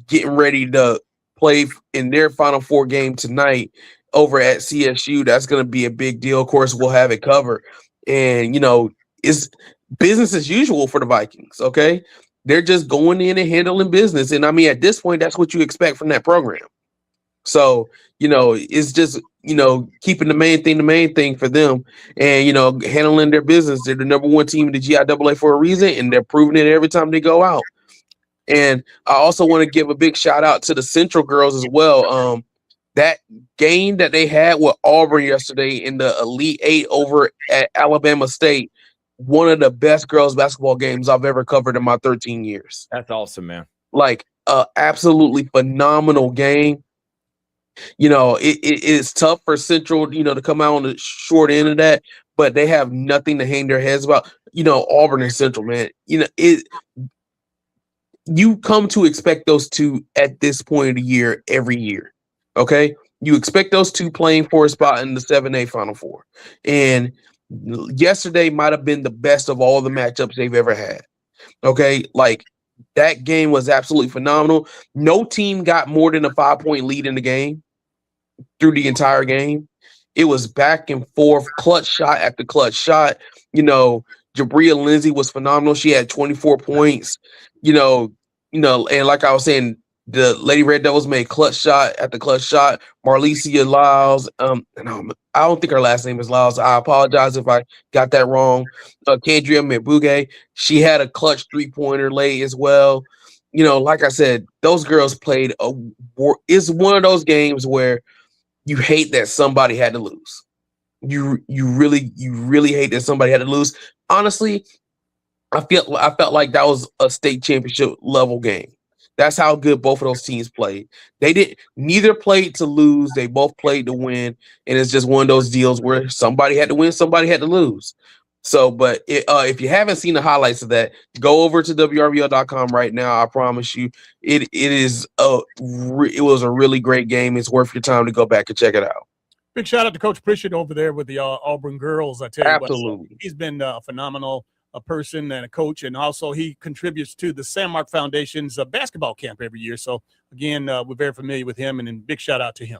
getting ready to play in their Final Four game tonight over at CSU. That's going to be a big deal. Of course, we'll have it covered. And, you know, it's business as usual for the Vikings, okay? They're just going in and handling business. And, I mean, at this point, that's what you expect from that program. So, you know, it's just, you know, keeping the main thing for them and, you know, handling their business. They're the number 1 team in the GIAA for a reason, and they're proving it every time they go out. And I also want to give a big shout out to the Central girls as well. That game that they had with Auburn yesterday in the Elite 8 over at Alabama State, one of the best girls basketball games I've ever covered in my 13 years. That's awesome, man. Like, absolutely phenomenal game. You know, it is tough for Central, you know, to come out on the short end of that, but they have nothing to hang their heads about. You know, Auburn and Central, man, you know, you come to expect those two at this point of the year every year. Okay, you expect those two playing for a spot in the 7A Final Four, and yesterday might have been the best of all the matchups they've ever had. Okay, like, that game was absolutely phenomenal. No team got more than a 5-point lead in the game through the entire game. It was back and forth, clutch shot after clutch shot. You know, Jabria Lindsay was phenomenal. She had 24 points. You know, and like I was saying, the Lady Red Devils made clutch shot after clutch shot. Marlicia Lyles, I don't think her last name is Lyles. I apologize if I got that wrong. Kendria Mebuge, she had a clutch 3-pointer late as well. You know, like I said, those girls played it's one of those games where you hate that somebody had to lose. You really hate that somebody had to lose. Honestly, I felt like that was a state championship level game. That's how good both of those teams played. Neither played to lose. They both played to win. And it's just one of those deals where somebody had to win, somebody had to lose. So, but if you haven't seen the highlights of that, go over to WRBL.com right now. I promise you, it was a really great game. It's worth your time to go back and check it out. Big shout out to Coach Pritchard over there with the Auburn girls. I tell you, absolutely, he's been a phenomenal person and a coach, and also he contributes to the San Mark Foundation's basketball camp every year. So again, we're very familiar with him, and big shout out to him.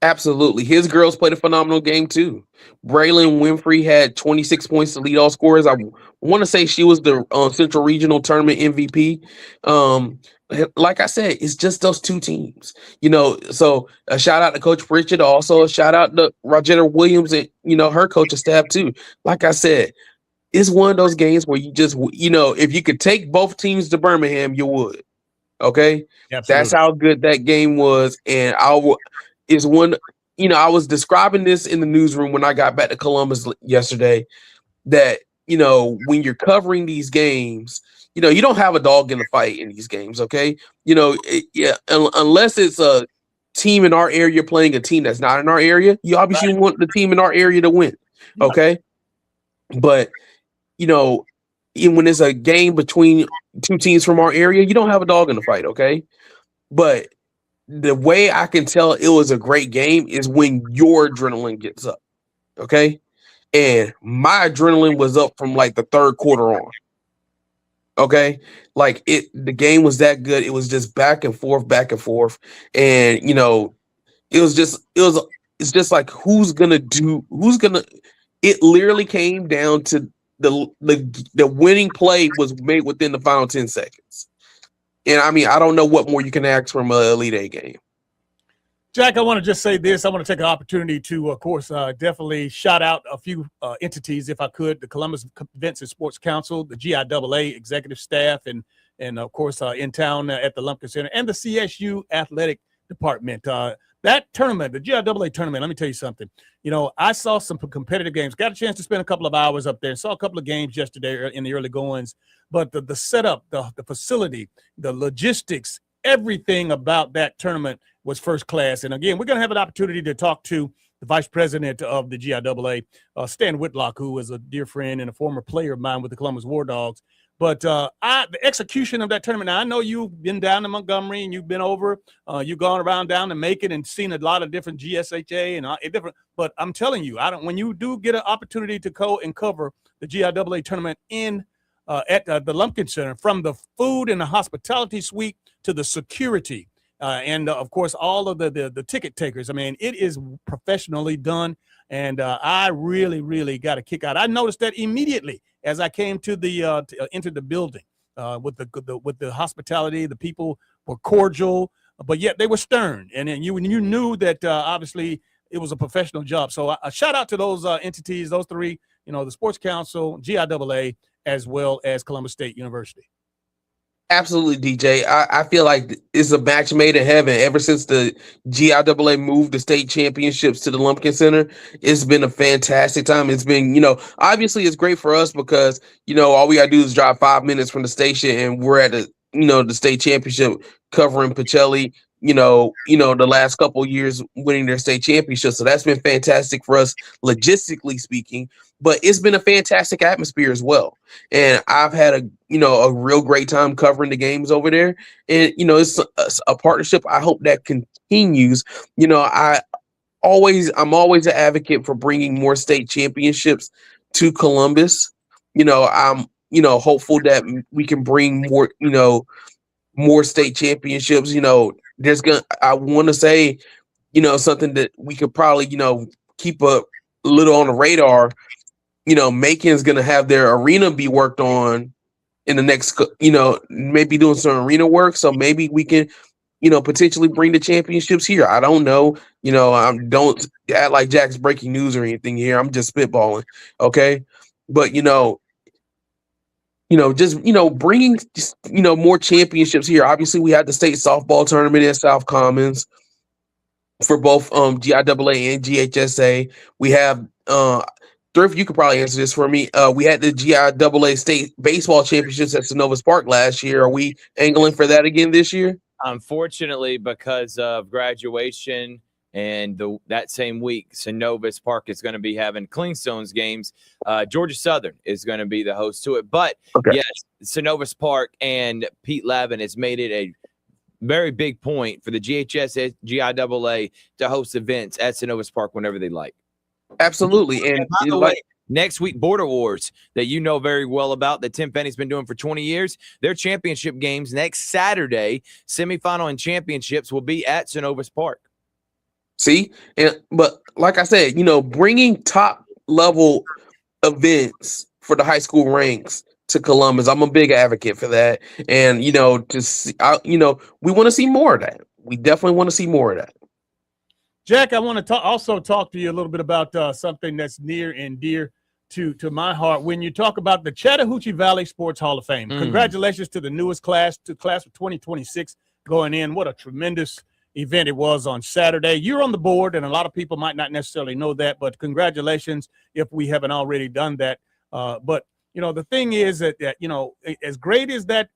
Absolutely. His girls played a phenomenal game too. Braylon Winfrey had 26 points to lead all scorers. I want to say she was the Central Regional Tournament MVP. Like I said, it's just those two teams, you know. So a shout out to Coach Pritchard, also a shout out to Rogetta Williams and, you know, her coaching staff too. Like I said, it's one of those games where you just, you know, if you could take both teams to Birmingham, you would. Okay. Absolutely. That's how good that game was. And is one, you know, I was describing this in the newsroom when I got back to Columbus yesterday, that, you know, when you're covering these games, you know, you don't have a dog in the fight in these games, okay? You know, unless it's a team in our area playing a team that's not in our area, you obviously want the team in our area to win. Okay. But, you know, when it's a game between two teams from our area, you don't have a dog in the fight. Okay. But the way I can tell it was a great game is when your adrenaline gets up. Okay. And my adrenaline was up from like the third quarter on. Okay. Like the game was that good. It was just back and forth. And, you know, it's just like it literally came down to the winning play was made within the final 10 seconds. And I mean, I don't know what more you can ask from an Elite Eight game. Jack, I want to just say this. I want to take an opportunity to, of course, definitely shout out a few entities, if I could: the Columbus Events and Sports Council, the GIAA executive staff, and of course, in town at the Lumpkin Center, and the CSU athletic department. That tournament, the GIAA tournament, let me tell you something. You know, I saw some competitive games. Got a chance to spend a couple of hours up there. Saw a couple of games yesterday in the early goings. But the setup, the facility, the logistics, everything about that tournament was first class. And again, we're going to have an opportunity to talk to the vice president of the GIAA, Stan Whitlock, who is a dear friend and a former player of mine with the Columbus War Dogs. But the execution of that tournament, now I know you've been down to Montgomery and you've been over, you've gone around down to Macon and seen a lot of different GSHA and different. But I'm telling you, when you do get an opportunity to go and cover the GIAA tournament at the Lumpkin Center, from the food and the hospitality suite to the security and of course all of the ticket takers. I mean, it is professionally done, and I really got a kick out. I noticed that immediately as I came to the enter the building with the hospitality. The people were cordial, but yet they were stern, and then you knew that obviously it was a professional job. So a shout out to those entities, those three, you know, the Sports Council, GIAA, as well as Columbus State University. Absolutely, DJ. I feel like it's a match made in heaven. Ever since the GIAA moved the state championships to the Lumpkin Center, it's been a fantastic time. It's been, you know, obviously it's great for us because, you know, all we got to do is drive 5 minutes from the station and we're at the state championship covering Pacelli, the last couple of years winning their state championship. So that's been fantastic for us logistically speaking, but it's been a fantastic atmosphere as well. And I've had a real great time covering the games over there. And, it's a partnership. I hope that continues. I'm always an advocate for bringing more state championships to Columbus. I'm, hopeful that we can bring more state championships. I want to say, something that we could probably, keep a little on the radar. Macon's going to have their arena be worked on in the next, maybe doing some arena work. So maybe we can, potentially bring the championships here. I don't know. Don't act like Jack's breaking news or anything here. I'm just spitballing. Okay. But, bringing more championships here. Obviously, we had the state softball tournament in South Commons for both GIAA and GHSA. We have Thrift. You could probably answer this for me. We had the GIAA state baseball championships at Synovus Park last year. Are we angling for that again this year? Unfortunately, because of graduation and that same week, Synovus Park is going to be having Clingstone's games. Georgia Southern is going to be the host to it. But, yes, Synovus Park and Pete Lavin has made it a very big point for the GHS GIAA to host events at Synovus Park whenever they like. Absolutely. And by the way, next week, Border Wars, that you know very well about, that Tim Penny's been doing for 20 years, their championship games next Saturday, semifinal and championships, will be at Synovus Park. See, but like I said, bringing top level events for the high school ranks to Columbus, I'm a big advocate for that. And to see, we want to see more of that. We definitely want to see more of that. Jack, I want to also talk to you a little bit about something that's near and dear to my heart. When you talk about the Chattahoochee Valley Sports Hall of Fame, congratulations to the newest class of 2026 going in. What a tremendous event it was on Saturday. You're on the board, and a lot of people might not necessarily know that, but congratulations if we haven't already done that. But the thing is that as great as that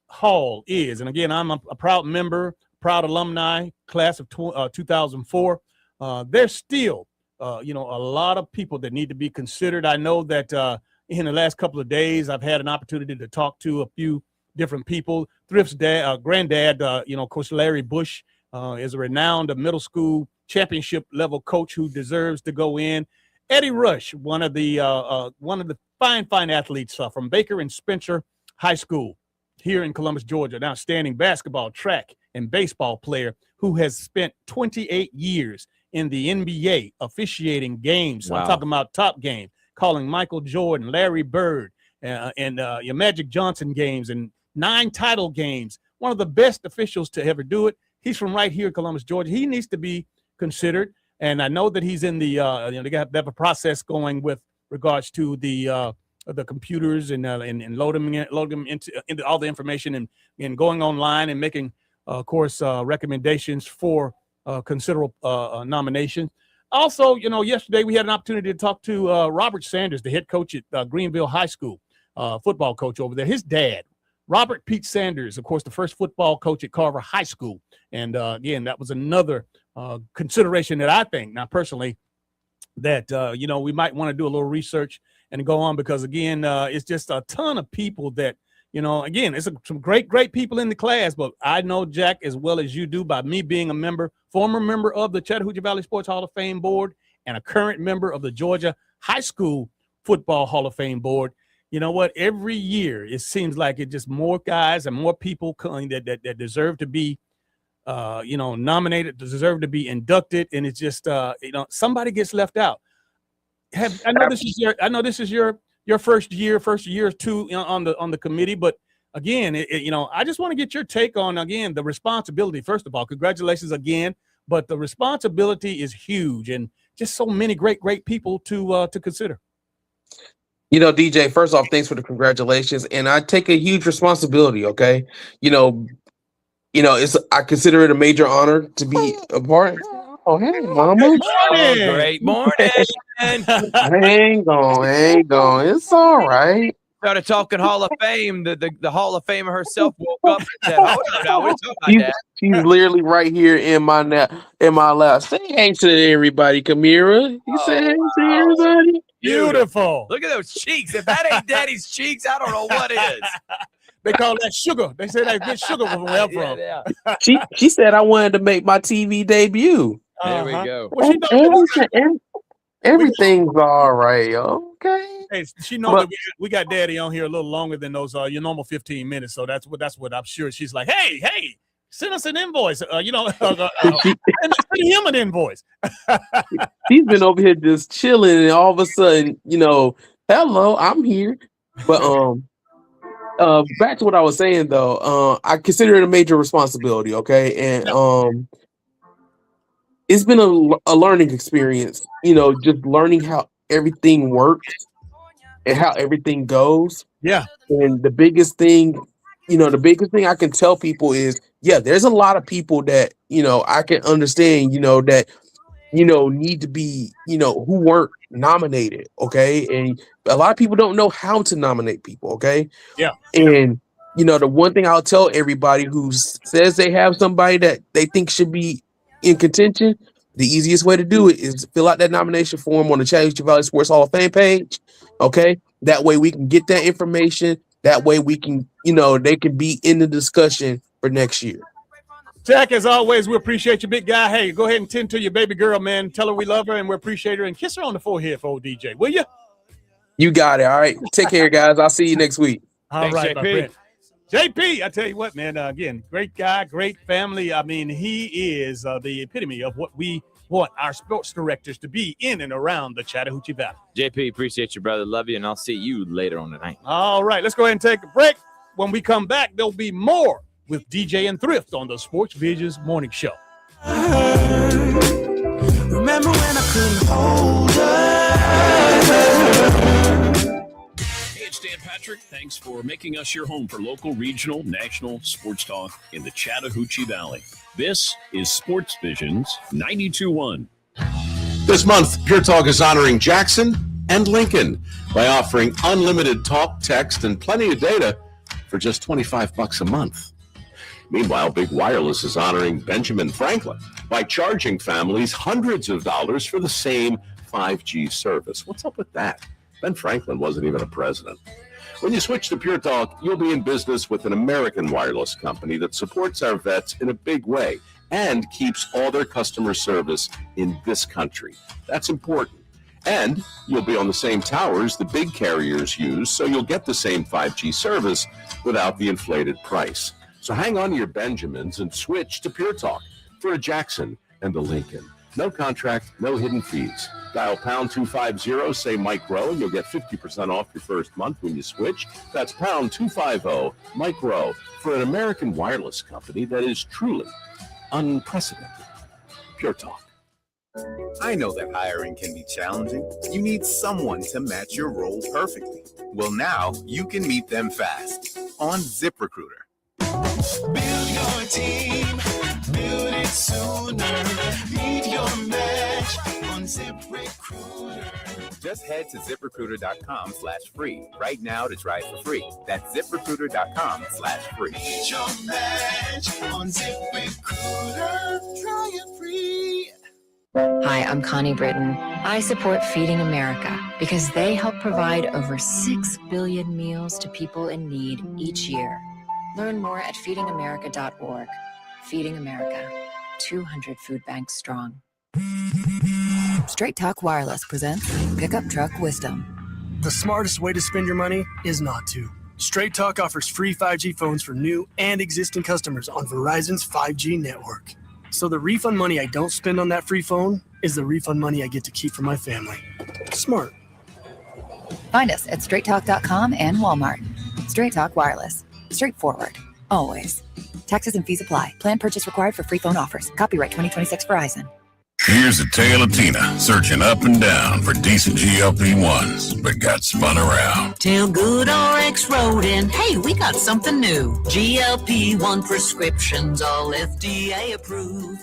hall is, and again, I'm a proud member, proud alumni, class of 2004. There's still, a lot of people that need to be considered. I know that in the last couple of days, I've had an opportunity to talk to a few different people. Thrift's granddad, Coach Larry Bush, is a renowned middle school championship level coach who deserves to go in. Eddie Rush, one of the fine athletes from Baker and Spencer High School here in Columbus, Georgia, an outstanding basketball, track, and baseball player who has spent 28 years in the NBA officiating games. Wow. I'm talking about top games, calling Michael Jordan, Larry Bird, and your Magic Johnson games, and 9 title games. One of the best officials to ever do it. He's from right here in Columbus, Georgia. He needs to be considered. And I know that he's in the, they have a process going with regards to the computers and load them into all the information and going online and making, of course, recommendations for considerable nominations. Also, yesterday we had an opportunity to talk to Robert Sanders, the head coach at Greenville High School, football coach over there. His dad, Robert Pete Sanders, of course, the first football coach at Carver High School. And again, that was another consideration that I think, now personally, that, we might want to do a little research and go on, because, again, it's just a ton of people that, again, it's some great people in the class, but I know Jack as well as you do by me being a former member of the Chattahoochee Valley Sports Hall of Fame Board and a current member of the Georgia High School Football Hall of Fame Board. You know what? Every year it seems like it just more guys and more people coming that deserve to be, nominated, deserve to be inducted, and it's just, somebody gets left out. I know this is your first year or two on the committee, but again, I just want to get your take on, again, the responsibility. First of all, congratulations again, but the responsibility is huge, and just so many great I to consider. DJ, first off, thanks for the congratulations. And I take a huge responsibility. Okay. I consider it a major honor to be a part. Oh, hey, mama. Great morning. Hang on. It's all right. Started talking Hall of Fame. The Hall of Famer herself woke up and said, "Hold on, now, we're talking about that." She's literally right here in my lap. Say hey to everybody, Kamira. You say hey to everybody. Beautiful. Look at those cheeks. If that ain't Daddy's cheeks, I don't know what is. They call that sugar. They say that good sugar from where I'm from. Yeah. She said I wanted to make my TV debut. There we go. Well, Everything's all right. Okay. Hey, she knows that we got Daddy on here a little longer than those your normal 15 minutes. So that's what I'm sure she's like. Hey, send us an invoice. Send him an invoice. She's been over here just chilling, and all of a sudden, hello, I'm here. But back to what I was saying though, I consider it a major responsibility. Okay, and it's been a learning experience. Just learning how everything works and how everything goes. Yeah. And the biggest thing I can tell people is, there's a lot of people that, I can understand, that, need to be, who weren't nominated. Okay. And a lot of people don't know how to nominate people. Okay. Yeah. And, the one thing I'll tell everybody who says they have somebody that they think should be in contention, the easiest way to do it is fill out that nomination form on the Chattahoochee Valley Sports Hall of Fame page. Okay. That way we can get that information. That way we can, they can be in the discussion for next year. Jack, as always, we appreciate you, big guy. Hey, go ahead and tend to your baby girl, man. Tell her we love her and we appreciate her, and kiss her on the forehead for old DJ, will you? You got it. All right. Take care, guys. I'll see you next week. All Thanks, right, JP. my friend. JP, I tell you what, man, again, great guy, great family. I mean, he is the epitome of what we want our sports directors to be in and around the Chattahoochee Valley. JP, appreciate you, brother. Love you, and I'll see you later on tonight. All right, let's go ahead and take a break. When we come back, there'll be more with DJ and Thrift on the Sportsvisions Morning Show. Remember when I couldn't hold her? Hey, it's Dan Patrick. Thanks for making us your home for local, regional, national sports talk in the Chattahoochee Valley. This is Sportsvisions 92.1. This month, Pure Talk is honoring Jackson and Lincoln by offering unlimited talk, text, and plenty of data for just $25 a month. Meanwhile, Big Wireless is honoring Benjamin Franklin by charging families hundreds of dollars for the same 5G service. What's up with that? Ben Franklin wasn't even a president. When you switch to Pure Talk, you'll be in business with an American wireless company that supports our vets in a big way and keeps all their customer service in this country. That's important. And you'll be on the same towers the big carriers use, so you'll get the same 5G service without the inflated price. So hang on to your Benjamins and switch to Pure Talk for a Jackson and a Lincoln. No contract, no hidden fees. Dial pound 250, say Mike Rowe, and you'll get 50% off your first month when you switch. That's pound 250, Mike Rowe, for an American wireless company that is truly unprecedented. Pure Talk. I know that hiring can be challenging. You need someone to match your role perfectly. Well, now you can meet them fast on ZipRecruiter. Build your team, build it sooner. Meet your match on ZipRecruiter. Just head to ZipRecruiter.com/free right now to try it for free. That's ZipRecruiter.com/free. Meet your match on ZipRecruiter. Try it free. Hi, I'm Connie Britton. I support Feeding America because they help provide over 6 billion meals to people in need each year. Learn more at feedingamerica.org. Feeding America, 200 food banks strong. Straight Talk Wireless presents Pickup Truck Wisdom. The smartest way to spend your money is not to. Straight Talk offers free 5G phones for new and existing customers on Verizon's 5G network. So the refund money I don't spend on that free phone is the refund money I get to keep for my family. Smart. Find us at straighttalk.com and Walmart. Straight Talk Wireless. Straightforward. Always. Taxes and fees apply. Plan purchase required for free phone offers. Copyright 2026 Verizon. Here's a tale of Tina searching up and down for decent GLP-1s, but got spun around. Tell Good RX Road and hey, we got something new. GLP-1 prescriptions, all FDA approved.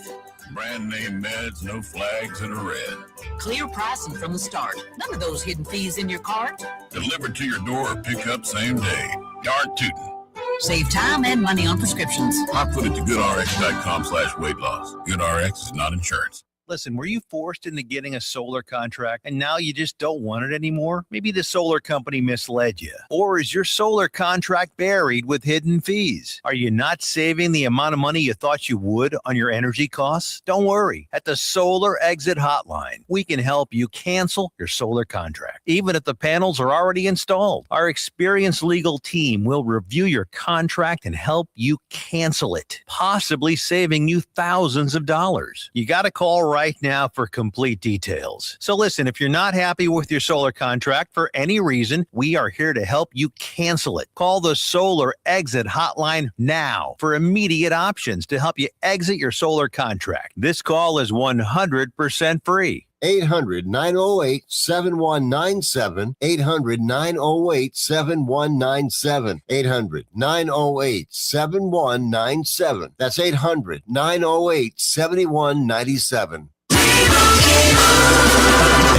Brand name meds, no flags, and a red. Clear pricing from the start. None of those hidden fees in your cart. Delivered to your door or pick up same day. Yard tootin'. Save time and money on prescriptions. I put it to goodrx.com/weight loss. GoodRx is not insurance. Listen, were you forced into getting a solar contract and now you just don't want it anymore? Maybe the solar company misled you. Or is your solar contract buried with hidden fees? Are you not saving the amount of money you thought you would on your energy costs? Don't worry. At the Solar Exit Hotline, we can help you cancel your solar contract, even if the panels are already installed. Our experienced legal team will review your contract and help you cancel it, possibly saving you thousands of dollars. You got to call right now for complete details. So listen, if you're not happy with your solar contract for any reason, we are here to help you cancel it. Call the Solar Exit Hotline now for immediate options to help you exit your solar contract. This call is 100% free. 800-908-7197. 800-908-7197. 800-908-7197. That's 800-908-7197.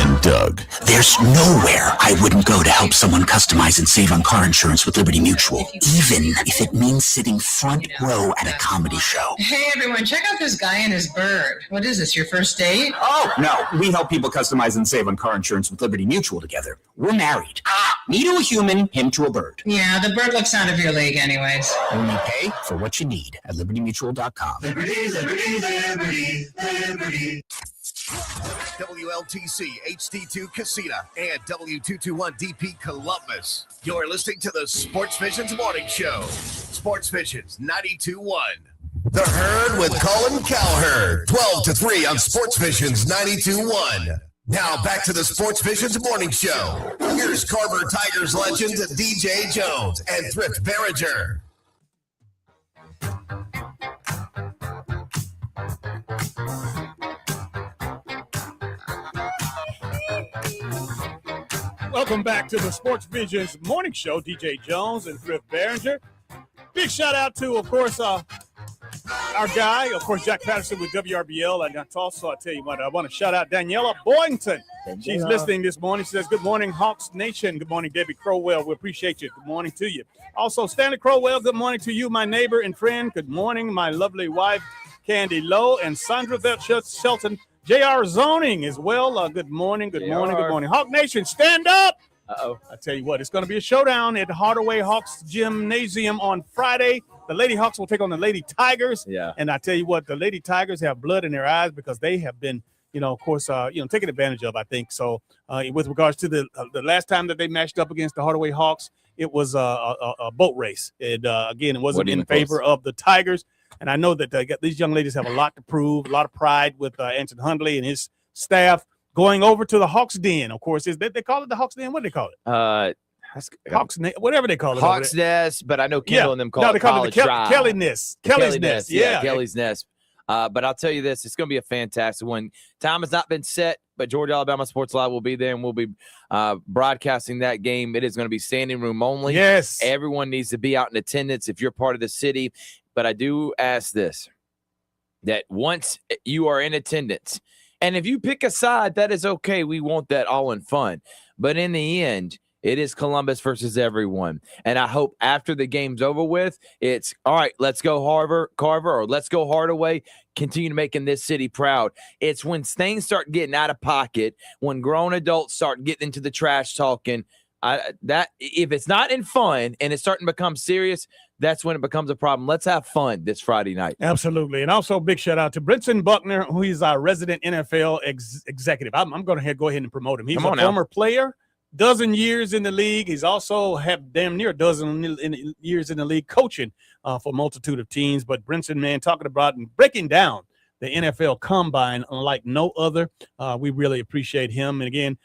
And Doug. There's nowhere I wouldn't go to help someone customize and save on car insurance with Liberty Mutual, even if it means sitting front row at a comedy show. Hey everyone, check out this guy and his bird. What is this, your first date? Oh, no, we help people customize and save on car insurance with Liberty Mutual together. We're married. Me to a human, him to a bird. Yeah, the bird looks out of your league anyways. Only pay for what you need at libertymutual.com. Liberty, liberty, liberty, liberty. WLTC HD2 Casita and W221DP Columbus. You're listening to the Sportsvisions Morning Show. Sportsvisions 92.1. The Herd with Colin Cowherd. 12 to 3 on Sportsvisions 92.1. Now back to the Sportsvisions Morning Show. Here's Carver Tigers legend DJ Jones and Thrift Barringer. Welcome back to the Sportsvisions Morning Show. DJ Jones and Thrift Barringer. Big shout out to, of course, our guy, of course, Jack Patterson with WRBL. And also, I'll tell you what, I want to shout out Daniela Boynton She's listening this morning. She says, good morning, Hawks Nation. Good morning, Debbie Crowell. We appreciate you. Good morning to you. Also, Stanley Crowell, good morning to you, my neighbor and friend. Good morning, my lovely wife, Candy Lowe, and Sandra Shelton. J.R. Zoning as well. Good morning, good morning, good morning. Hawk Nation, stand up. I tell you what, it's going to be a showdown at Hardaway Hawks Gymnasium on Friday. The Lady Hawks will take on the Lady Tigers. Yeah. And I tell you what, the Lady Tigers have blood in their eyes because they have been, of course, taken advantage of, I think. So with regards to the last time that they matched up against the Hardaway Hawks, it was a boat race. Again, it wasn't in favor of the Tigers. And I know that these young ladies have a lot to prove, a lot of pride with Anson Hundley and his staff going over to the Hawks Den. Of course, they call it the Hawks Den? What do they call it? Hawks, whatever they call it. Hawks Nest, but I know Kendall and them call it College Drive. Kelly Nest. Kelly's Nest. Yeah, Kelly's Nest. But I'll tell you this, it's going to be a fantastic one. Time has not been set, but Georgia Alabama Sports Live will be there, and we'll be broadcasting that game. It is going to be standing room only. Yes. Everyone needs to be out in attendance if you're part of the city. But I do ask this, that once you are in attendance, and if you pick a side, that is okay. We want that all in fun. But in the end, it is Columbus versus everyone. And I hope after the game's over with, it's, all right, let's go Carver, or let's go Hardaway, continue making this city proud. It's when things start getting out of pocket, when grown adults start getting into the trash talking, that if it's not in fun and it's starting to become serious, that's when it becomes a problem. Let's have fun this Friday night. Absolutely. And also big shout out to Brentson Buckner, who is our resident NFL executive. I'm going to go ahead and promote him. He's a former player, dozen years in the league. He's also have damn near a dozen years in the league coaching for a multitude of teams. But Brentson, man, talking about and breaking down the NFL Combine unlike no other. We really appreciate him. And again,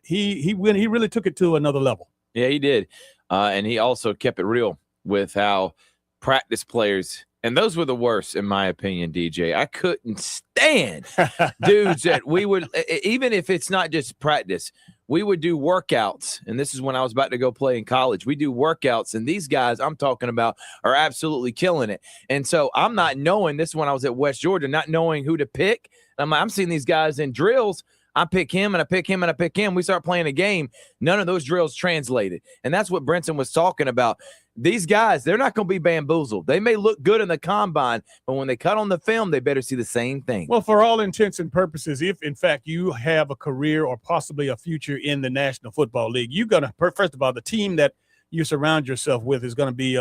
he really took it to another level. Yeah, he did. And he also kept it real with how practice players, and those were the worst, in my opinion, DJ. I couldn't stand dudes that we would, even if it's not just practice, we would do workouts. And this is when I was about to go play in college. We do workouts, and these guys I'm talking about are absolutely killing it. And so I'm not knowing, this is when I was at West Georgia, not knowing who to pick. I'm seeing these guys in drills. I pick him and I pick him and I pick him. We start playing a game. None of those drills translated. And that's what Brentson was talking about. These guys, they're not going to be bamboozled. They may look good in the combine, but when they cut on the film, they better see the same thing. Well, for all intents and purposes, if in fact you have a career or possibly a future in the National Football League, you're going to, first of all, the team that you surround yourself with is going to be,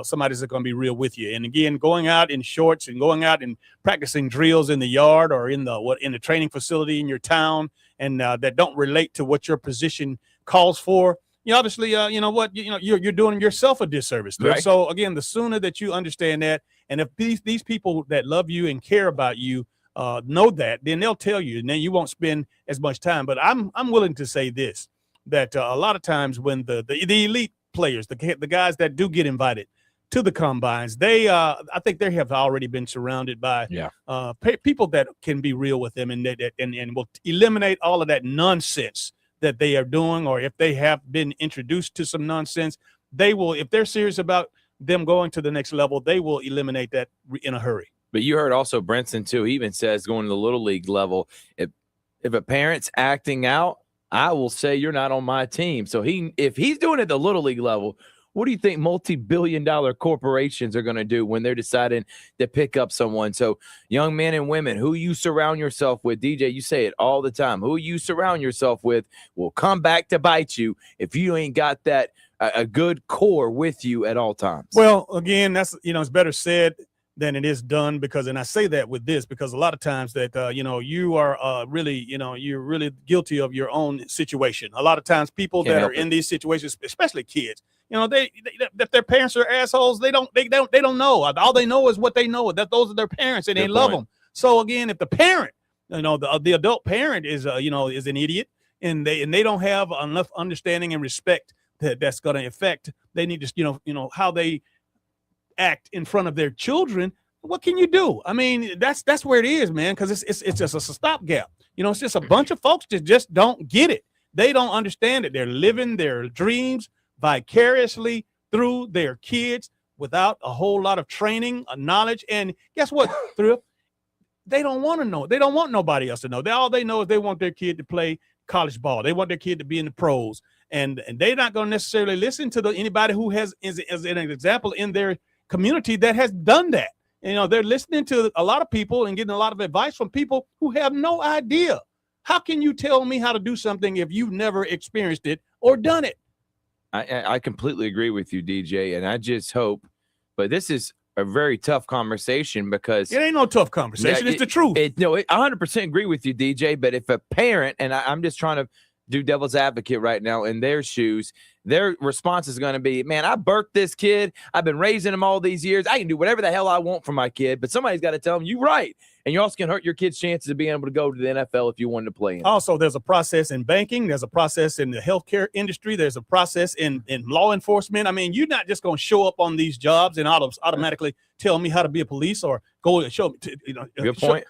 somebody's going to be real with you. And again, going out in shorts and going out and practicing drills in the yard or in the training facility in your town, and that don't relate to what your position calls for. Obviously, you're doing yourself a disservice. Right. So again, the sooner that you understand that, and if these people that love you and care about you know that, then they'll tell you, and then you won't spend as much time. But I'm willing to say this, that a lot of times when the elite players, the guys that do get invited to the combines, I think they have already been surrounded by people that can be real with them and will eliminate all of that nonsense that they are doing, or if they have been introduced to some nonsense, they will, if they're serious about them going to the next level, they will eliminate that in a hurry. But you heard also Brentson too. He even says going to the little league level, if a parent's acting out, I will say you're not on my team. So if he's doing it at the little league level, what do you think multi-billion-dollar corporations are going to do when they're deciding to pick up someone? So young men and women, who you surround yourself with, DJ, you say it all the time, who you surround yourself with will come back to bite you if you ain't got that a good core with you at all times. Well, again, that's, it's better said than it is done, because, and I say that with this, because a lot of times that, you are really, you're really guilty of your own situation. A lot of times people that are in these situations, especially kids, if their parents are assholes, they don't know. All they know is what they know, that those are their parents and they love them. So again, if the parent, the adult parent is, is an idiot, and they don't have enough understanding and respect that's going to affect, they need to, how they act in front of their children. What can you do? I mean, that's where it is, man, because it's just a stopgap. It's just a bunch of folks that just don't get it. They don't understand it. They're living their dreams vicariously through their kids without a whole lot of training, knowledge. And guess what, Thrift? they don't want to know. They don't want nobody else to know. All they know is they want their kid to play college ball. They want their kid to be in the pros, and they're not going to necessarily listen to anybody who has is an example in their community that has done that. They're listening to a lot of people and getting a lot of advice from people who have no idea. How can you tell me how to do something if you've never experienced it or done it? I completely agree with you, DJ, and I just hope, but this is a very tough conversation because it ain't no tough conversation. It's the truth. I 100% agree with you, DJ, but if a parent, and I'm just trying to do devil's advocate right now in their shoes, their response is going to be, man, I birthed this kid. I've been raising him all these years. I can do whatever the hell I want for my kid, but somebody's got to tell him, you're right. And you also can hurt your kid's chances of being able to go to the NFL if you wanted to play in. Also, there's a process in banking. There's a process in the healthcare industry. There's a process in law enforcement. I mean, you're not just going to show up on these jobs and automatically tell me how to be a police or go and show me. Good point.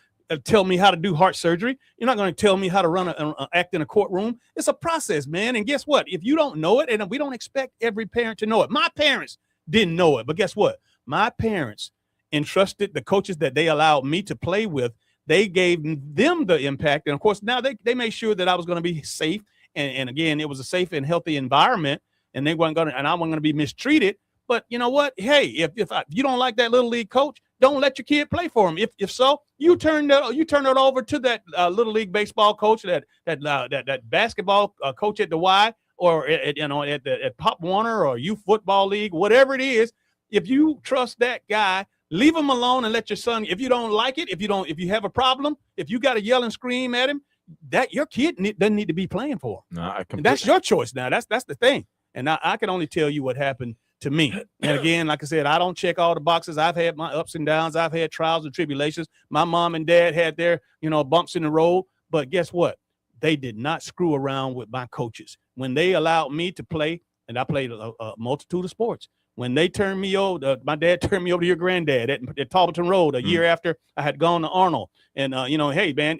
Tell me how to do heart surgery. You're not going to tell me how to run an act in a courtroom. It's a process, man. And guess what? If you don't know it, and we don't expect every parent to know it. My parents didn't know it, but guess what? My parents entrusted the coaches that they allowed me to play with. They gave them the impact. And of course, now they made sure that I was going to be safe. And again, it was a safe and healthy environment, and I wasn't going to be mistreated. But you know what? Hey, if you don't like that little league coach, don't let your kid play for him. If so, you turn it over to that little league baseball coach, that basketball coach at the Y, or at Pop Warner or youth football league, whatever it is. If you trust that guy, leave him alone and let your son. If you don't like it, if you have a problem, if you got to yell and scream at him, that your kid doesn't need to be playing for him. No, that's your choice now. That's the thing. And I can only tell you what happened to me. And again, like I said, I don't check all the boxes. I've had my ups and downs. I've had trials and tribulations. My mom and dad had their, bumps in the road. But guess what? They did not screw around with my coaches. When they allowed me to play, and I played a multitude of sports. When they turned me over, my dad turned me over to your granddad at Talbotton Road a year after I had gone to Arnold. And, hey, man,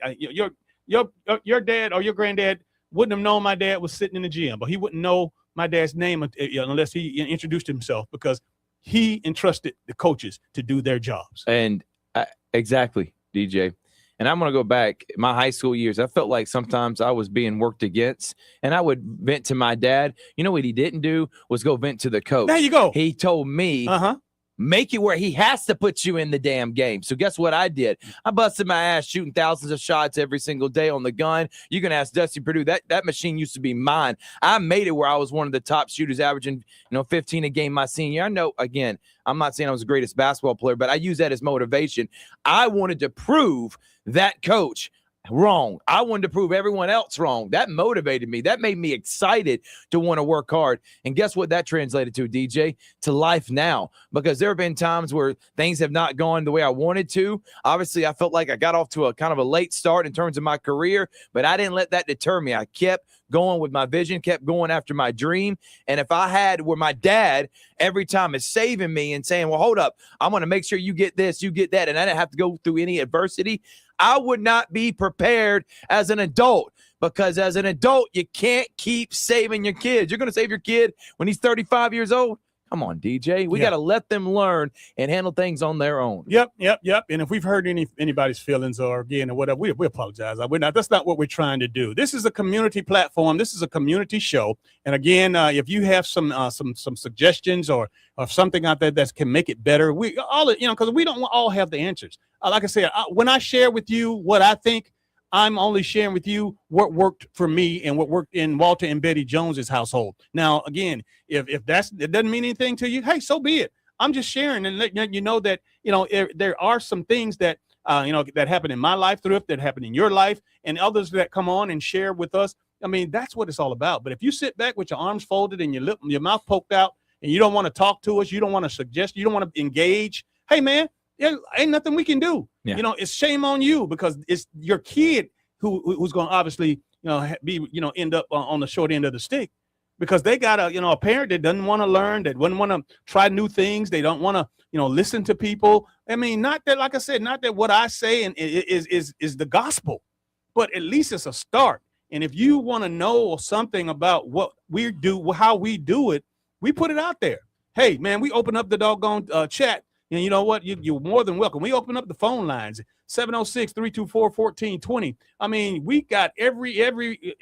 your dad or your granddad wouldn't have known my dad was sitting in the gym, but he wouldn't know my dad's name unless he introduced himself, because he entrusted the coaches to do their jobs. And exactly, DJ. And I'm going to go back my high school years. I felt like sometimes I was being worked against, and I would vent to my dad. You know what he didn't do was go vent to the coach. There you go. He told me, make it where he has to put you in the damn game. So guess what I did? I busted my ass shooting thousands of shots every single day on the gun. You can ask Dusty Perdue. That machine used to be mine. I made it where I was one of the top shooters, averaging 15 a game my senior year. I know, again, I'm not saying I was the greatest basketball player, but I use that as motivation. I wanted to prove that coach wrong. I wanted to prove everyone else wrong. That motivated me. That made me excited to want to work hard. And guess what that translated to, DJ? To life now. Because there have been times where things have not gone the way I wanted to. Obviously, I felt like I got off to a kind of a late start in terms of my career, but I didn't let that deter me. I kept going with my vision, kept going after my dream. And if I had where my dad every time is saving me and saying, well, hold up, I'm going to make sure you get this, you get that, and I didn't have to go through any adversity, I would not be prepared as an adult, because as an adult, you can't keep saving your kids. You're going to save your kid when he's 35 years old? Come on, DJ. We got to let them learn and handle things on their own. Yep. And if we've hurt anybody's feelings or whatever, we apologize. That's not what we're trying to do. This is a community platform. This is a community show. And again, if you have some suggestions or something out there that can make it better, because we don't all have the answers. Like I said, when I share with you what I think, I'm only sharing with you what worked for me and what worked in Walter and Betty Jones's household. Now, again, if it doesn't mean anything to you, hey, so be it. I'm just sharing and letting you know that, there are some things that, that happen in my life, Thrift, that happen in your life, and others that come on and share with us. I mean, that's what it's all about. But if you sit back with your arms folded and your mouth poked out and you don't want to talk to us, you don't want to suggest, you don't want to engage, hey, man, ain't nothing we can do. Yeah. It's shame on you, because it's your kid who's going to obviously, end up on the short end of the stick, because they got a parent that doesn't want to learn, that wouldn't want to try new things. They don't want to, listen to people. I mean, not that, like I said, not that what I say is the gospel, but at least it's a start. And if you want to know something about what we do, how we do it, we put it out there. Hey, man, we open up the doggone chat And you know what? You're more than welcome. We open up the phone lines, 706-324-1420. I mean, we got every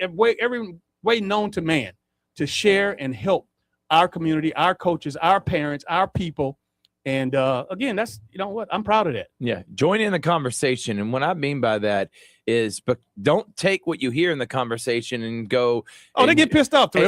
way known to man to share and help our community, our coaches, our parents, our people. And again, that's, you know what, I'm proud of that. Yeah, join in the conversation. And what I mean by that is, but don't take what you hear in the conversation and go. Oh, they get pissed off. They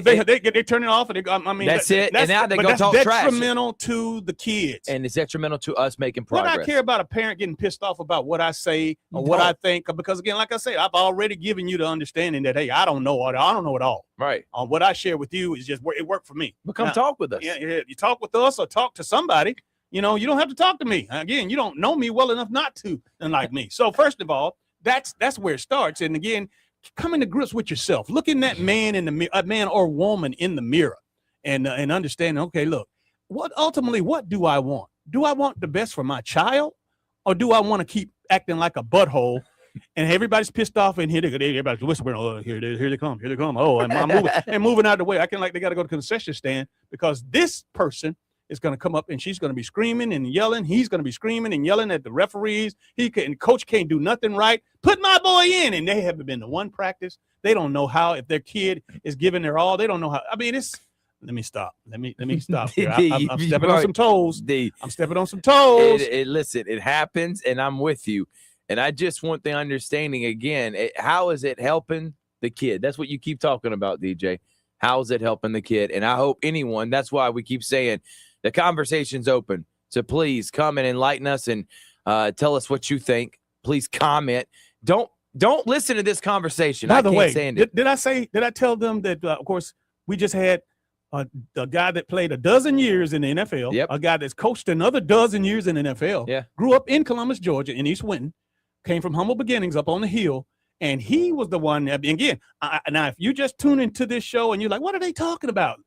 turn it off. And that's it. And now they go talk trash. That's detrimental to the kids. And it's detrimental to us making progress. What I care about a parent getting pissed off about what I say or what I think, because again, like I said, I've already given you the understanding that, hey, I don't know it all. Right. What I share with you is just it worked for me. But come talk with us. Yeah, you talk with us or talk to somebody. You know, you don't have to talk to me. Again, you don't know me well enough not to, unlike me. So first of all, that's where it starts. And again, coming to grips with yourself, looking that man in the mirror, man or woman in the mirror, and understanding, okay, look, what do I want? Do I want the best for my child, or do I want to keep acting like a butthole? And everybody's pissed off, and everybody's whispering, "Oh, here they come. Oh, I'm moving and moving out of the way." I can like they got to go to the concession stand because this person is going to come up and she's going to be screaming and yelling. He's going to be screaming and yelling at the referees. Coach can't do nothing right. Put my boy in, and they haven't been to one practice. They don't know how. If their kid is giving their all, they don't know how. I mean, it's. Let me stop. Let me stop here. I'm stepping on some toes. I'm stepping on some toes. Listen, it happens, and I'm with you. And I just want the understanding again. How is it helping the kid? That's what you keep talking about, DJ. How is it helping the kid? And I hope anyone. That's why we keep saying the conversation's open. So please come and enlighten us and tell us what you think. Please comment. Don't listen to this conversation. By the way, did I tell them that of course we just had a guy that played a dozen years in the NFL, a guy that's coached another dozen years in the NFL, grew up in Columbus, Georgia, in East Winton, came from humble beginnings up on the hill, and he was the one that, again, now if you just tune into this show and you're like, what are they talking about?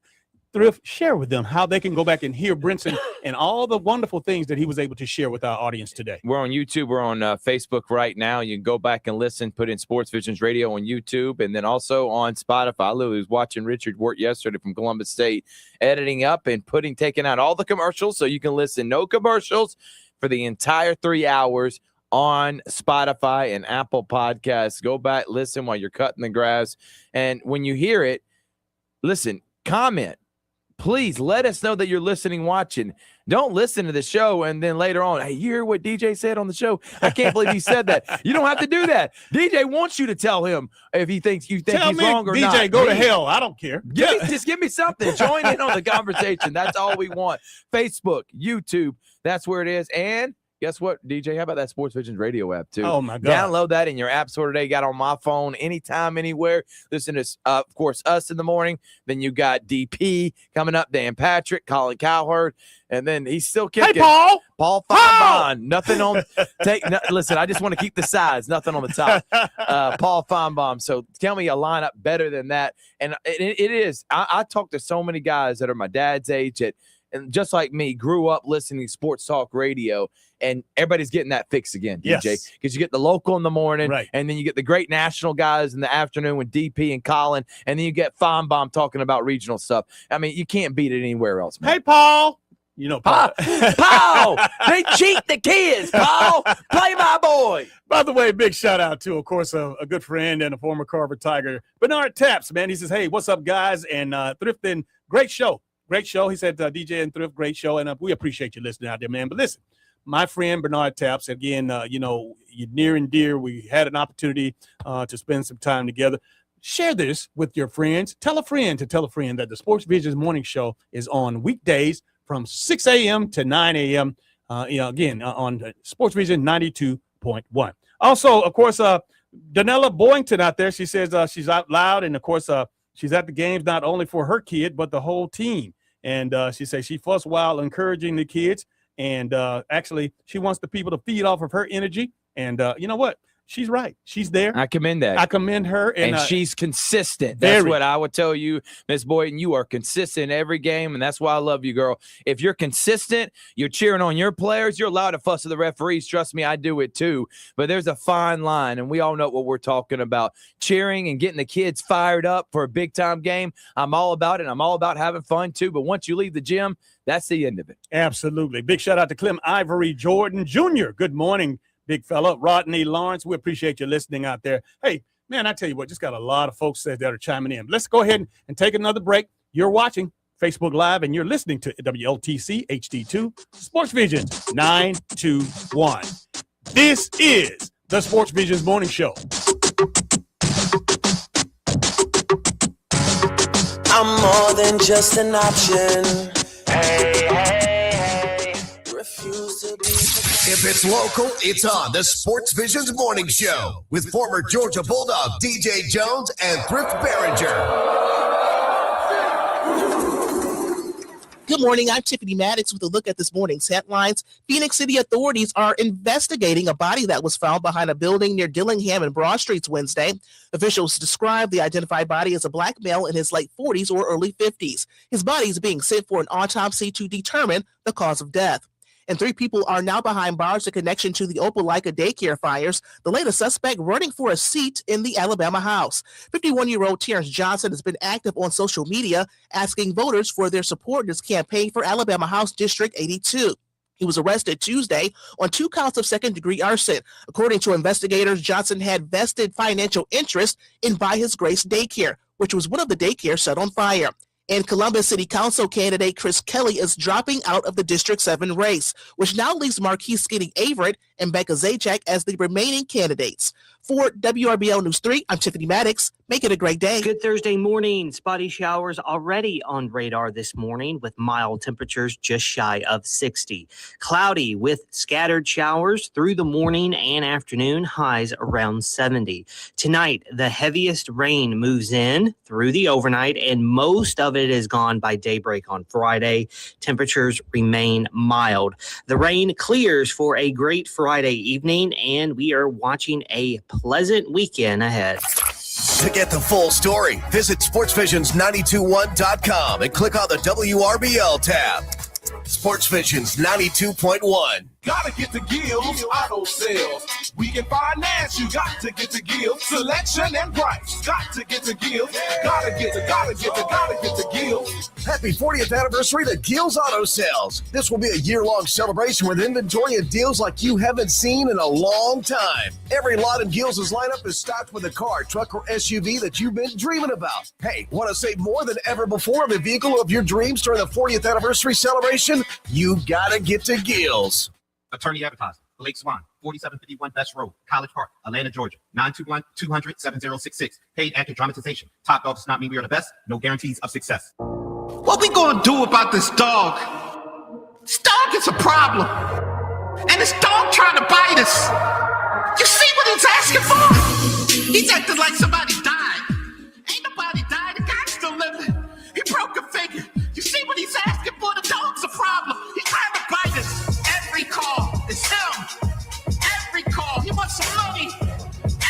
Thrift, share with them how they can go back and hear Brentson and all the wonderful things that he was able to share with our audience today. We're on YouTube. We're on Facebook right now. You can go back and listen, put in Sportsvisions Radio on YouTube, and then also on Spotify. I literally was watching Richard work yesterday from Columbus State, editing up and taking out all the commercials so you can listen. No commercials for the entire 3 hours on Spotify and Apple Podcasts. Go back, listen while you're cutting the grass. And when you hear it, listen, comment. Please let us know that you're listening, watching. Don't listen to the show and then later on, hey, you hear what DJ said on the show? I can't believe he said that. You don't have to do that. DJ wants you to tell him if he thinks he's wrong or DJ, not. DJ, go to hell. I don't care. Just give me something. Join in on the conversation. That's all we want. Facebook, YouTube, that's where it is. And guess what, DJ? How about that Sportsvisions radio app, too? Oh, my God. Download that in your app store today. Got on my phone anytime, anywhere. Listen to, of course, us in the morning. Then you got DP coming up, Dan Patrick, Colin Cowherd, and then he's still kicking. Hey, Paul. Paul Feinbaum. Nothing on listen, I just want to keep the sides. Nothing on the top. Paul Feinbaum. So tell me a lineup better than that. And it is. I talk to so many guys that are my dad's age and just like me, grew up listening to sports talk radio, and everybody's getting that fix again, DJ, because you get the local in the morning, and then you get the great national guys in the afternoon with DP and Colin, and then you get Feinbaum talking about regional stuff. I mean, you can't beat it anywhere else, man. Hey, Paul. You know, Paul. Paul, they cheat the kids, Paul. Play my boy. By the way, big shout out to, of course, a good friend and a former Carver Tiger, Bernard Taps, man. He says, hey, what's up, guys? And Thrift, and great show. Great show. He said, DJ and Thrift, great show. And we appreciate you listening out there, man. But listen, my friend Bernard Taps, again, you know, you're near and dear. We had an opportunity to spend some time together. Share this with your friends. Tell a friend to tell a friend that the Sportsvisions morning show is on weekdays from 6 a.m. to 9 a.m. Again, on Sportsvision 92.1. Also, of course, Danella Boynton out there, she says she's out loud. And, of course, she's at the games not only for her kid, but the whole team. And she says she fuss while encouraging the kids. And actually, she wants the people to feed off of her energy. And you know what? she's right. She's there. I commend that. I commend her. And she's consistent. That's very. what I would tell you, Miss Boyden. You are consistent every game, and that's why I love you, girl. If you're consistent, you're cheering on your players, you're allowed to fuss at the referees. Trust me, I do it too. But there's a fine line, and we all know what we're talking about. Cheering and getting the kids fired up for a big-time game, I'm all about it. I'm all about having fun too. But once you leave the gym, that's the end of it. Absolutely. Big shout-out to Clem Ivory Jordan Jr. Good morning, big fella. Rodney Lawrence, we appreciate you listening out there. Hey, man, I tell you what, just got a lot of folks that are chiming in. Let's go ahead and take another break. You're watching Facebook Live, and you're listening to WLTC HD2 Sports Visions 921. This is the Sports Visions Morning Show. I'm more than just an option. Hey, hey, hey. Refuse to be. If it's local, it's on the Sports Visions Morning Show with former Georgia Bulldog DJ Jones and Thrift Barringer. Good morning. I'm Tiffany Maddox with a look at this morning's headlines. Phoenix City authorities are investigating a body that was found behind a building near Dillingham and Broad Streets Wednesday. Officials described the identified body as a black male in his late 40s or early 50s. His body is being sent for an autopsy to determine the cause of death. And 3 people are now behind bars in connection to the Opelika daycare fires, the latest suspect running for a seat in the Alabama House. 51-year-old Terrence Johnson has been active on social media, asking voters for their support in his campaign for Alabama House District 82. He was arrested Tuesday on 2 counts of second-degree arson. According to investigators, Johnson had vested financial interest in By His Grace Daycare, which was one of the daycares set on fire. And Columbus City Council candidate Chris Kelly is dropping out of the District 7 race, which now leaves Marquise Skinny Averett and Becca Zajac as the remaining candidates. For WRBL News 3, I'm Tiffany Maddox. Make it a great day. Good Thursday morning. Spotty showers already on radar this morning with mild temperatures just shy of 60. Cloudy with scattered showers through the morning and afternoon, highs around 70. Tonight, the heaviest rain moves in through the overnight, and most of it is gone by daybreak on Friday. Temperatures remain mild. The rain clears for a great Friday evening, and we are watching a pleasant weekend ahead. To get the full story, visit sportsvisions921.com and click on the WRBL tab. Sports Visions 92.1. Gotta get the Gills Auto Sales. We can finance, you got to get the Gills. Selection and price. Got to get the Gills. Gotta get the Gills. Happy 40th anniversary to Gills Auto Sales. This will be a year-long celebration with inventory and deals like you haven't seen in a long time. Every lot in Gills' lineup is stocked with a car, truck, or SUV that you've been dreaming about. Hey, want to save more than ever before on the vehicle of your dreams during the 40th anniversary celebration? You gotta get to Gills. Attorney advertising. Lake Swan, 4751 Best Road, College Park, Atlanta, Georgia. 921-200-7066. Paid actor dramatization. Top dog does not mean we are the best. No guarantees of success. What we gonna do about this dog? This dog is a problem. And this dog trying to bite us. You see what he's asking for? He's acting like somebody died. Ain't nobody died. The guy's still living. He broke a finger. You see what he's asking for? The dog's a problem. He's trying to bite us. Every call is him. Every call. He wants some money.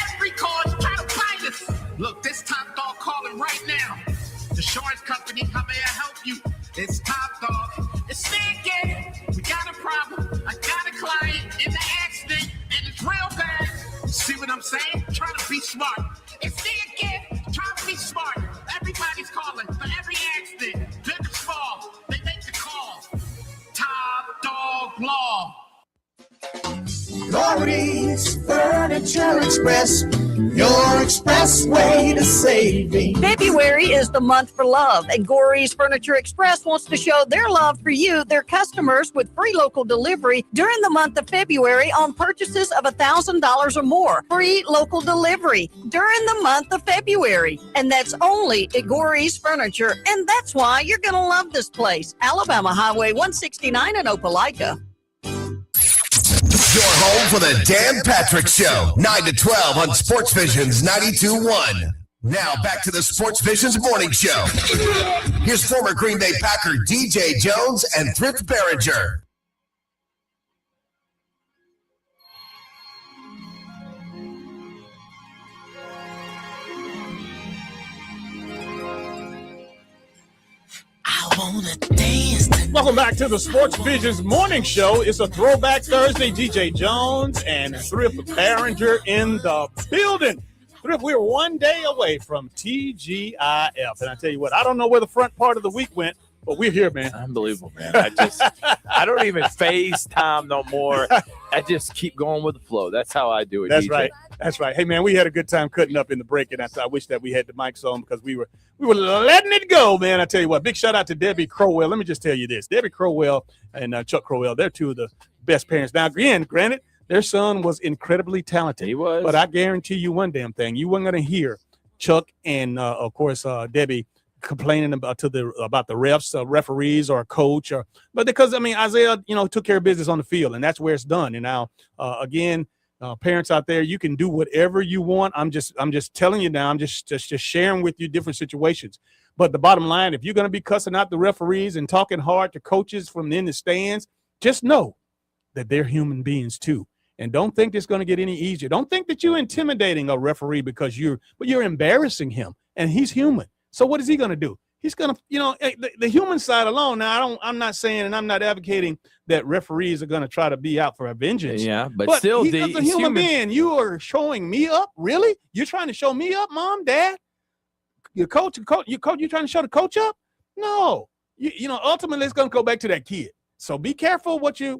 Every call is trying to bite us. Look, this Top Dog calling right now. The insurance company, how may I help you? It's Top Dog. It's me again. We got a problem. I got a client in the accident, and it's real bad. See what I'm saying? Trying to be smart. It's me again. Trying to be smart. Everybody's calling for every accident. Big or small, they make the call. Top Dog Law. Lori's Furniture Express, your express way to saving. February is the month for love, and Gory's Furniture Express wants to show their love for you, their customers, with free local delivery during the month of February on purchases of $1,000 or more. Free local delivery during the month of February, and that's only at Gory's Furniture, and that's why you're going to love this place. Alabama Highway 169 in Opelika. Your home for the Dan Patrick Show, 9 to 12 on Sports Visions 92.1. Now back to the Sports Visions Morning Show. Here's former Green Bay Packer DJ Jones and Thrift Barringer. Welcome back to the Sports Visions Morning Show. It's a Throwback Thursday. DJ Jones and Thrift Barringer in the building. Thrift, we're one day away from TGIF. And I tell you what, I don't know where the front part of the week went, but we're here, man. Unbelievable, man. I don't even FaceTime no more. I just keep going with the flow. That's how I do it. That's DJ. right. That's right. Hey, man, we had a good time cutting up in the break, and I wish that we had the mics on because we were letting it go, man. I tell you what, big shout out to Debbie Crowell. Let me just tell you this. Debbie Crowell and Chuck Crowell, they're two of the best parents. Now, again, granted, their son was incredibly talented. He was. But I guarantee you one damn thing. You weren't going to hear Chuck and, of course, Debbie complaining about the refs, referees, or a coach, but because Isaiah, took care of business on the field, and that's where it's done. And now, again, parents out there, you can do whatever you want. I'm just telling you now. I'm just sharing with you different situations. But the bottom line, if you're going to be cussing out the referees and talking hard to coaches from in the stands, just know that they're human beings too. And don't think it's going to get any easier. Don't think that you're intimidating a referee because you're embarrassing him, and he's human. So what is he going to do? He's going to, the human side alone. Now, I'm not saying, and I'm not advocating that referees are going to try to be out for a vengeance. Yeah, but still, he's a human being. You are showing me up? Really? You're trying to show me up, Mom, Dad? Your coach, you trying to show the coach up? No. Ultimately, it's going to go back to that kid. So be careful what you're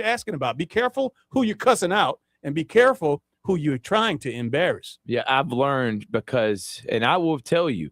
asking about. Be careful who you're cussing out, and be careful who you're trying to embarrass. Yeah, I've learned because, and I will tell you,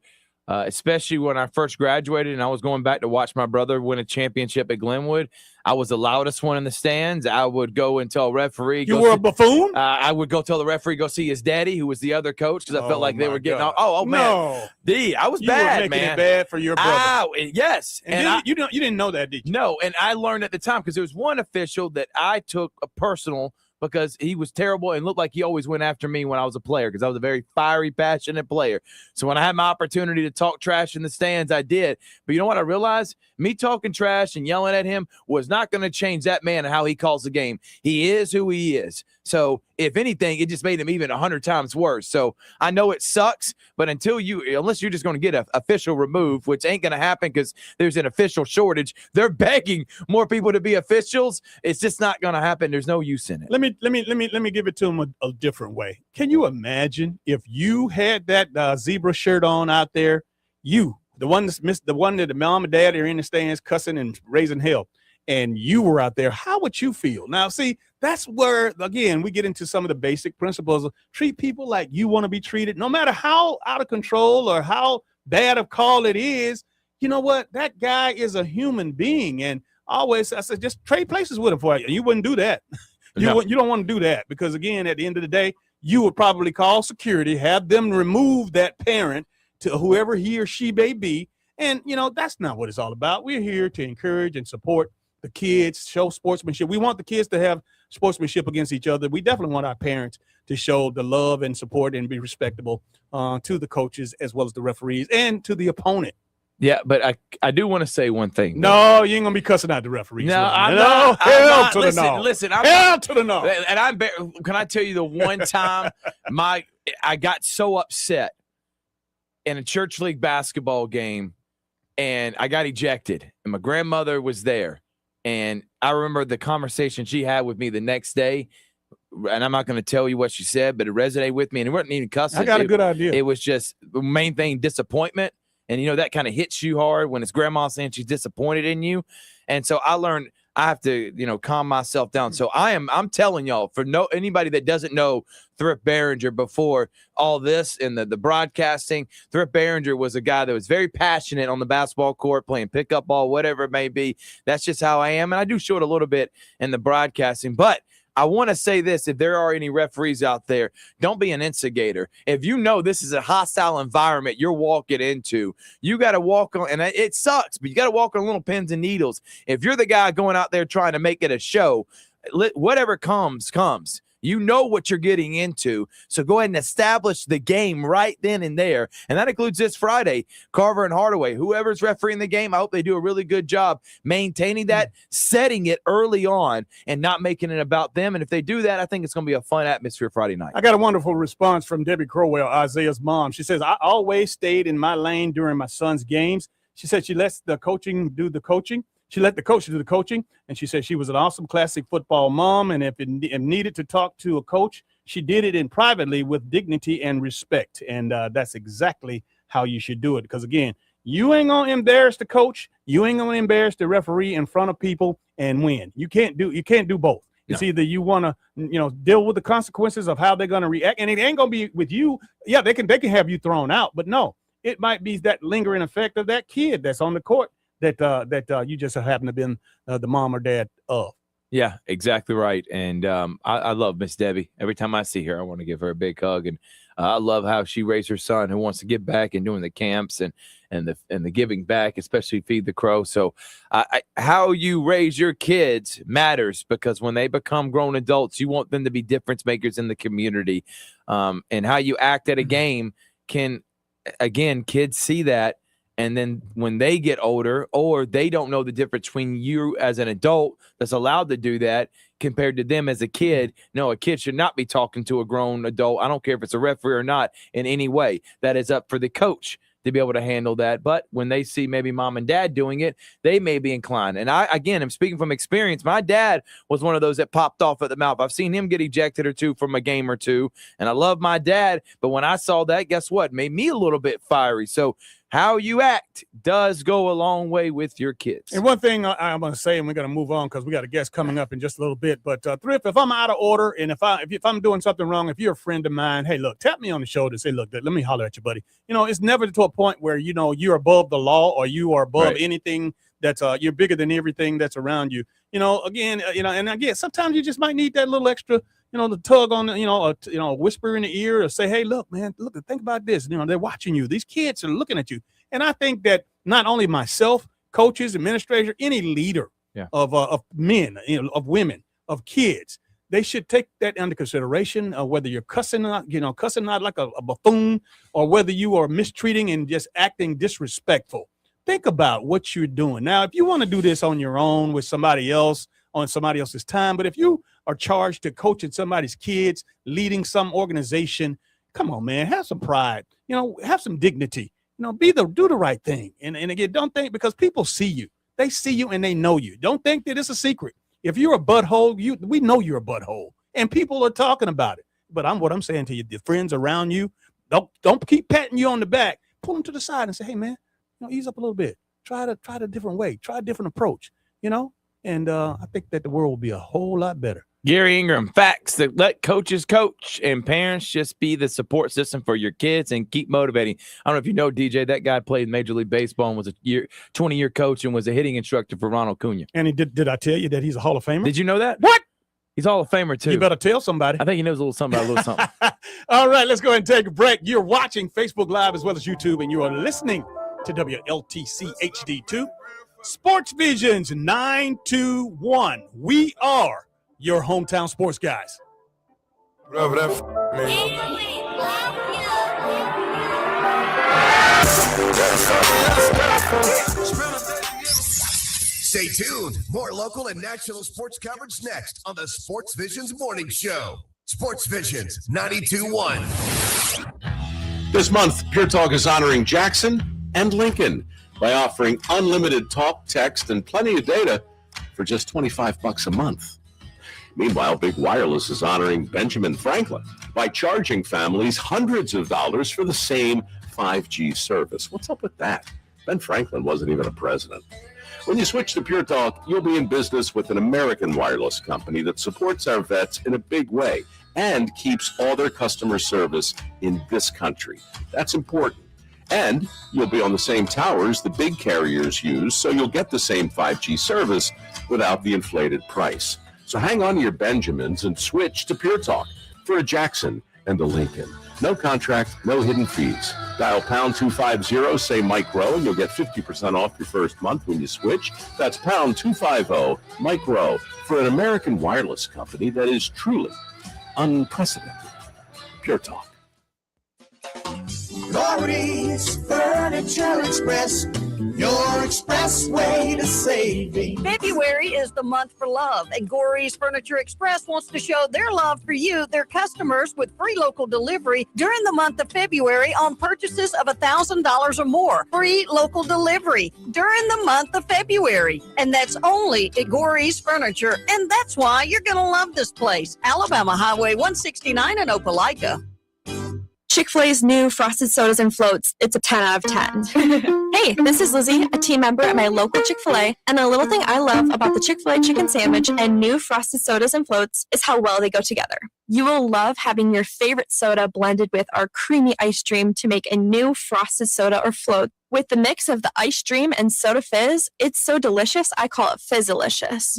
especially when I first graduated and I was going back to watch my brother win a championship at Glenwood, I was the loudest one in the stands. I would go and tell a referee. You were a buffoon? I would go tell the referee, go see his daddy, who was the other coach, because I felt like they were getting God. Oh, man. No. D, I was You bad, were making man. it bad for your brother. Yes. And you didn't know that, did you? No, and I learned at the time because there was one official that I took a personal because he was terrible and looked like he always went after me when I was a player because I was a very fiery, passionate player. So when I had my opportunity to talk trash in the stands, I did. But you know what I realized? Me talking trash and yelling at him was not going to change that man and how he calls the game. He is who he is. So if anything, it just made him even 100 times worse. So I know it sucks, but unless you're just going to get an official removed, which ain't going to happen because there's an official shortage. They're begging more people to be officials. It's just not going to happen. There's no use in it. Let me give it to him a different way. Can you imagine if you had that zebra shirt on out there, the one that the mom and dad are in the stands cussing and raising hell, and you were out there, how would you feel? Now, see, that's where, again, we get into some of the basic principles of treat people like you want to be treated, no matter how out of control or how bad of call it is. You know what? That guy is a human being. And always, I said, just trade places with him for you. You wouldn't do that. You don't want to do that because, again, at the end of the day, you would probably call security, have them remove that parent to whoever he or she may be. And, that's not what it's all about. We're here to encourage and support the kids, show sportsmanship. We want the kids to have sportsmanship against each other. We definitely want our parents to show the love and support and be respectable to the coaches as well as the referees and to the opponent. Yeah, but I do want to say one thing. No, you ain't going to be cussing out the referees. No, I'm not. Hell to the no. Listen, hell to the no. And can I tell you the one time I got so upset in a church league basketball game and I got ejected and my grandmother was there. And I remember the conversation she had with me the next day, and I'm not going to tell you what she said, but it resonated with me, and it wasn't even cussing. I got a good idea. It was just the main thing, disappointment, and that kind of hits you hard when it's grandma saying she's disappointed in you, and so I learned I have to, calm myself down. So I'm telling y'all, for anybody that doesn't know Thrift Barringer before all this and the broadcasting, Thrift Barringer was a guy that was very passionate on the basketball court, playing pickup ball, whatever it may be. That's just how I am. And I do show it a little bit in the broadcasting, but I want to say this. If there are any referees out there, don't be an instigator. If you know this is a hostile environment you're walking into, you got to walk on, and it sucks, but you got to walk on little pins and needles. If you're the guy going out there trying to make it a show, whatever comes. You know what you're getting into. So go ahead and establish the game right then and there. And that includes this Friday, Carver and Hardaway. Whoever's refereeing the game, I hope they do a really good job maintaining that, setting it early on, and not making it about them. And if they do that, I think it's going to be a fun atmosphere Friday night. I got a wonderful response from Debbie Crowell, Isaiah's mom. She says, I always stayed in my lane during my son's games. She said she lets the coaching do the coaching. She let the coach do the coaching, and she said she was an awesome classic football mom, and if needed to talk to a coach, she did it in privately with dignity and respect, and that's exactly how you should do it. Because, again, you ain't going to embarrass the coach. You ain't going to embarrass the referee in front of people and win. You can't do both. It's either you want to, deal with the consequences of how they're going to react, and it ain't going to be with you. Yeah, they can have you thrown out, but no, it might be that lingering effect of that kid that's on the court that you just happen to been the mom or dad of. Yeah, exactly right. And I love Miss Debbie. Every time I see her, I want to give her a big hug. And I love how she raised her son who wants to get back and doing the camps and the giving back, especially Feed the Crow. So how you raise your kids matters, because when they become grown adults, you want them to be difference makers in the community. And how you act at a game can, again, kids see that. And then when they get older, or they don't know the difference between you as an adult that's allowed to do that compared to them as a kid. No, a kid should not be talking to a grown adult. I don't care if it's a referee or not in any way. That is up for the coach to be able to handle that. But when they see maybe mom and dad doing it, they may be inclined. And I'm speaking from experience. My dad was one of those that popped off at the mouth. I've seen him get ejected or two from a game or two, and I love my dad. But when I saw that, guess what? Made me a little bit fiery. So how you act does go a long way with your kids. And one thing I'm going to say, and we're going to move on because we got a guest coming up in just a little bit. But Thrift, if I'm out of order and if I'm doing something wrong, if you're a friend of mine, hey, look, tap me on the shoulder and say, look, let me holler at you, buddy. It's never to a point where you're above the law or you are above anything that's you're bigger than everything that's around you. And again, sometimes you just might need that little extra. The tug on, a whisper in the ear, or say, hey, look, man, think about this. They're watching you. These kids are looking at you. And I think that not only myself, coaches, administrators, any leader of men, of women, of kids, they should take that under consideration, whether you're cussing out like a buffoon, or whether you are mistreating and just acting disrespectful. Think about what you're doing. Now, if you want to do this on your own with somebody else, on somebody else's time, but if you are charged to coaching somebody's kids, leading some organization, come on, man, have some pride, have some dignity, do the right thing. And again, don't think, because people see you, they see you and they know you. Don't think that it's a secret. If you're a butthole, we know you're a butthole, and people are talking about it. But what I'm saying to you, the friends around you, don't keep patting you on the back. Pull them to the side and say, hey, man, ease up a little bit. Try a different way. Try a different approach, And I think that the world will be a whole lot better. Gary Ingram, facts that let coaches coach and parents just be the support system for your kids and keep motivating. I don't know if you know, DJ, that guy played Major League Baseball and was a 20-year coach and was a hitting instructor for Ronald Cunha. And did I tell you that he's a Hall of Famer? Did you know that? What? He's a Hall of Famer, too. You better tell somebody. I think he knows a little something about a little something. All right, let's go ahead and take a break. You're watching Facebook Live as well as YouTube, and you are listening to WLTC HD2. Sportsvisions 921. We are your hometown sports guys. Stay tuned. More local and national sports coverage next on the Sportsvisions Morning Show. Sportsvisions 92.1. This month, Pure Talk is honoring Jackson and Lincoln by offering unlimited talk, text, and plenty of data for just $25 a month. Meanwhile, Big Wireless is honoring Benjamin Franklin by charging families hundreds of dollars for the same 5G service. What's up with that? Ben Franklin wasn't even a president. When you switch to Pure Talk, you'll be in business with an American wireless company that supports our vets in a big way and keeps all their customer service in this country. That's important. And you'll be on the same towers the big carriers use, so you'll get the same 5G service without the inflated price. So hang on to your Benjamins and switch to Pure Talk for a Jackson and a Lincoln. No contract, no hidden fees. Dial pound 250, say Mike Rowe, and you'll get 50% off your first month when you switch. That's pound 250, Mike Rowe, for an American wireless company that is truly unprecedented. Pure Talk. Lori's Furniture Express. Your expressway to saving. February is the month for love, and Gory's Furniture Express wants to show their love for you, their customers, with free local delivery during the month of February on purchases of $1,000 or more. Free local delivery during the month of February. And that's only at Gory's Furniture. And that's why you're going to love this place. Alabama Highway 169 in Opelika. Chick-fil-A's new frosted sodas and floats. It's a 10 out of 10. Hey, this is Lizzie, a team member at my local Chick-fil-A, and a little thing I love about the Chick-fil-A chicken sandwich and new frosted sodas and floats is how well they go together. You will love having your favorite soda blended with our creamy ice cream to make a new frosted soda or float. With the mix of the ice cream and soda fizz, it's so delicious, I call it Fizzalicious.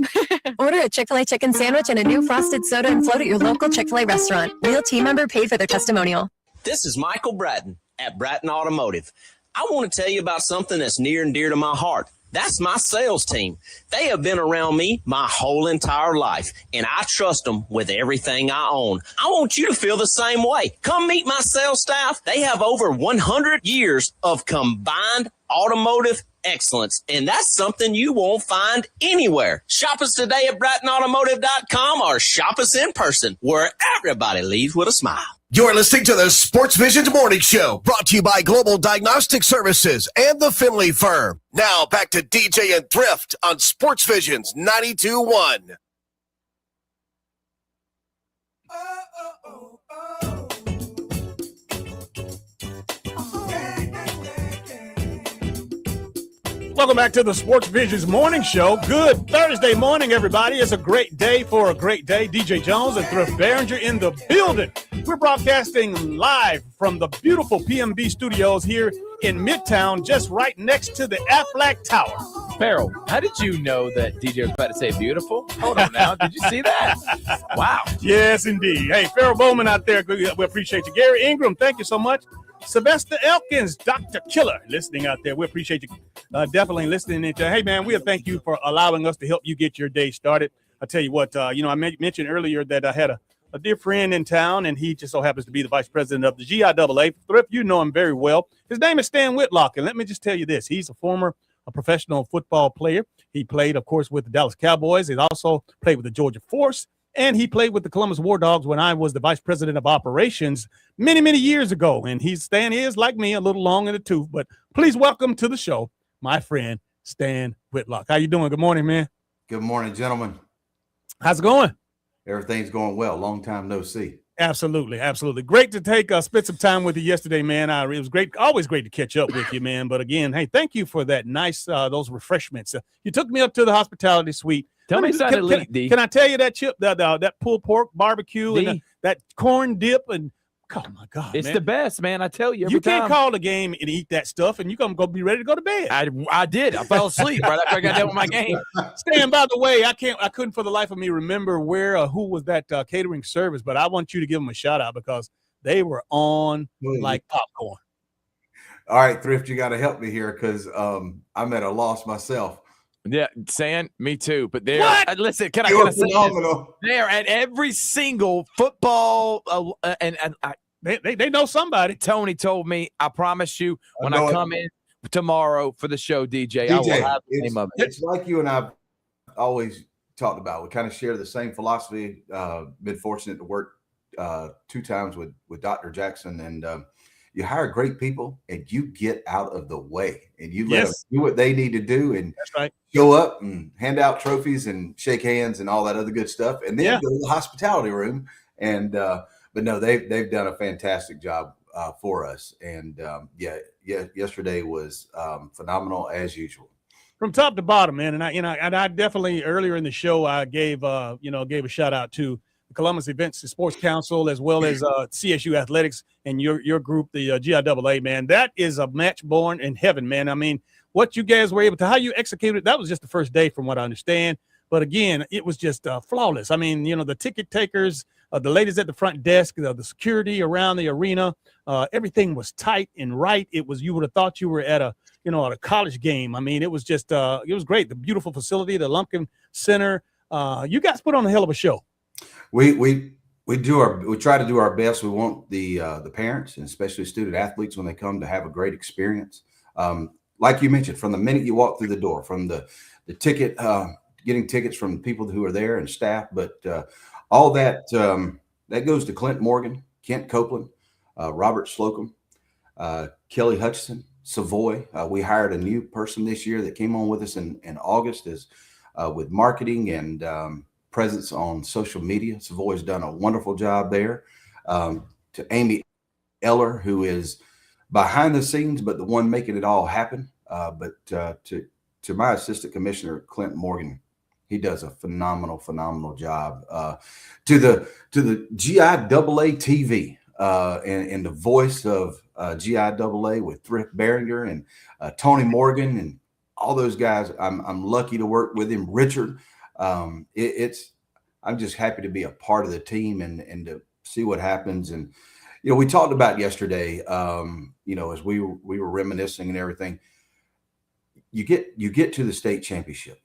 Order a Chick-fil-A chicken sandwich and a new frosted soda and float at your local Chick-fil-A restaurant. Real team member paid for their testimonial. This is Michael Bratton at Bratton Automotive. I want to tell you about something that's near and dear to my heart. That's my sales team. They have been around me my whole entire life, and I trust them with everything I own. I want you to feel the same way. Come meet my sales staff. They have over 100 years of combined automotive excellence, and that's something you won't find anywhere. Shop us today at BrattonAutomotive.com or shop us in person, where everybody leaves with a smile. You're listening to the Sports Visions Morning Show, brought to you by Global Diagnostic Services and the Finley Firm. Now back to DJ and Thrift on Sports Visions 92.1. Welcome back to the Sports Visions Morning Show. Good Thursday morning, everybody. It's a great day for a great day. DJ Jones and Thrift Barringer in the building. We're broadcasting live from the beautiful PMB studios here in Midtown, just right next to the Aflac Tower. Farrell, how did you know that DJ was about to say beautiful? Hold on now. Did you see that? Wow. Yes, indeed. Hey, Farrell Bowman out there, we appreciate you. Gary Ingram, thank you so much. Sylvester Elkins, Dr. Killer, listening out there. We appreciate you definitely listening. Hey, man, we thank you for allowing us to help you get your day started. I tell you what, I mentioned earlier that I had a dear friend in town, and he just so happens to be the vice president of the GIAA. Thrift, you know him very well. His name is Stan Whitlock, and let me just tell you this. He's a former professional football player. He played, of course, with the Dallas Cowboys. He also played with the Georgia Force, and he played with the Columbus War Dogs when I was the vice president of operations many, many years ago. And Stan is, like me, a little long in the tooth. But please welcome to the show my friend Stan Whitlock. How you doing? Good morning, man. Good morning, gentlemen. How's it going? Everything's going well. Long time no see. Absolutely, absolutely. Great to spend some time with you yesterday, man. It was great, always great to catch up with you, man. But again, hey, thank you for that nice those refreshments. You took me up to the hospitality suite. Tell me about Elite, D. Can I tell you that chip, that pulled pork barbecue and that corn dip and oh my God, it's man. the best, man. I tell you, you can't call the game and eat that stuff, and you're gonna go be ready to go to bed. I did. I fell asleep right after I got done with my game. Stan, by the way, I couldn't for the life of me remember where or who was that catering service, but I want you to give them a shout out because they were on like popcorn. All right, Thrift, you got to help me here because I'm at a loss myself. Yeah, San, me too. But they're listen. Can I say this? They are at every single football, and they know somebody. Tony told me. I promise you, when I come in tomorrow for the show, DJ, I will have the name of it. It's like you and I've always talked about. We kind of share the same philosophy. Been fortunate to work 2 times with Dr. Jackson, and you hire great people and you get out of the way and you let them do what they need to do and show up and hand out trophies and shake hands and all that other good stuff. And then go to the hospitality room. And, but no, they've done a fantastic job for us. And yesterday was phenomenal as usual. From top to bottom, man. And I definitely earlier in the show, I gave a shout out to the Columbus Events and Sports Council, as well as CSU Athletics and your group, the GIAA, man. That is a match born in heaven, man. I mean, what you guys were able to, how you executed, that was just the first day from what I understand. But again, it was just flawless. I mean, the ticket takers, the ladies at the front desk, the security around the arena, everything was tight and right. It was, you would have thought you were at a college game. I mean, it was just, it was great. The beautiful facility, the Lumpkin Center. You guys put on a hell of a show. We try to do our best. We want the parents and especially student athletes when they come to have a great experience. like you mentioned, from the minute you walk through the door, from the ticket, getting tickets from the people who are there and staff, but all that that goes to Clint Morgan, Kent Copeland, Robert Slocum, Kelly Hutchison, Savoy. We hired a new person this year that came on with us in August as with marketing and presence on social media. Savoy's done a wonderful job there. To Amy Eller, who is behind the scenes, but the one making it all happen. But to my assistant commissioner, Clint Morgan, he does a phenomenal job. To the GIAA TV and the voice of GIAA with Thrift Barringer and Tony Morgan and all those guys. I'm lucky to work with him. Richard, I'm just happy to be a part of the team and to see what happens. And we talked about yesterday, as we were reminiscing and everything. You get to the state championship,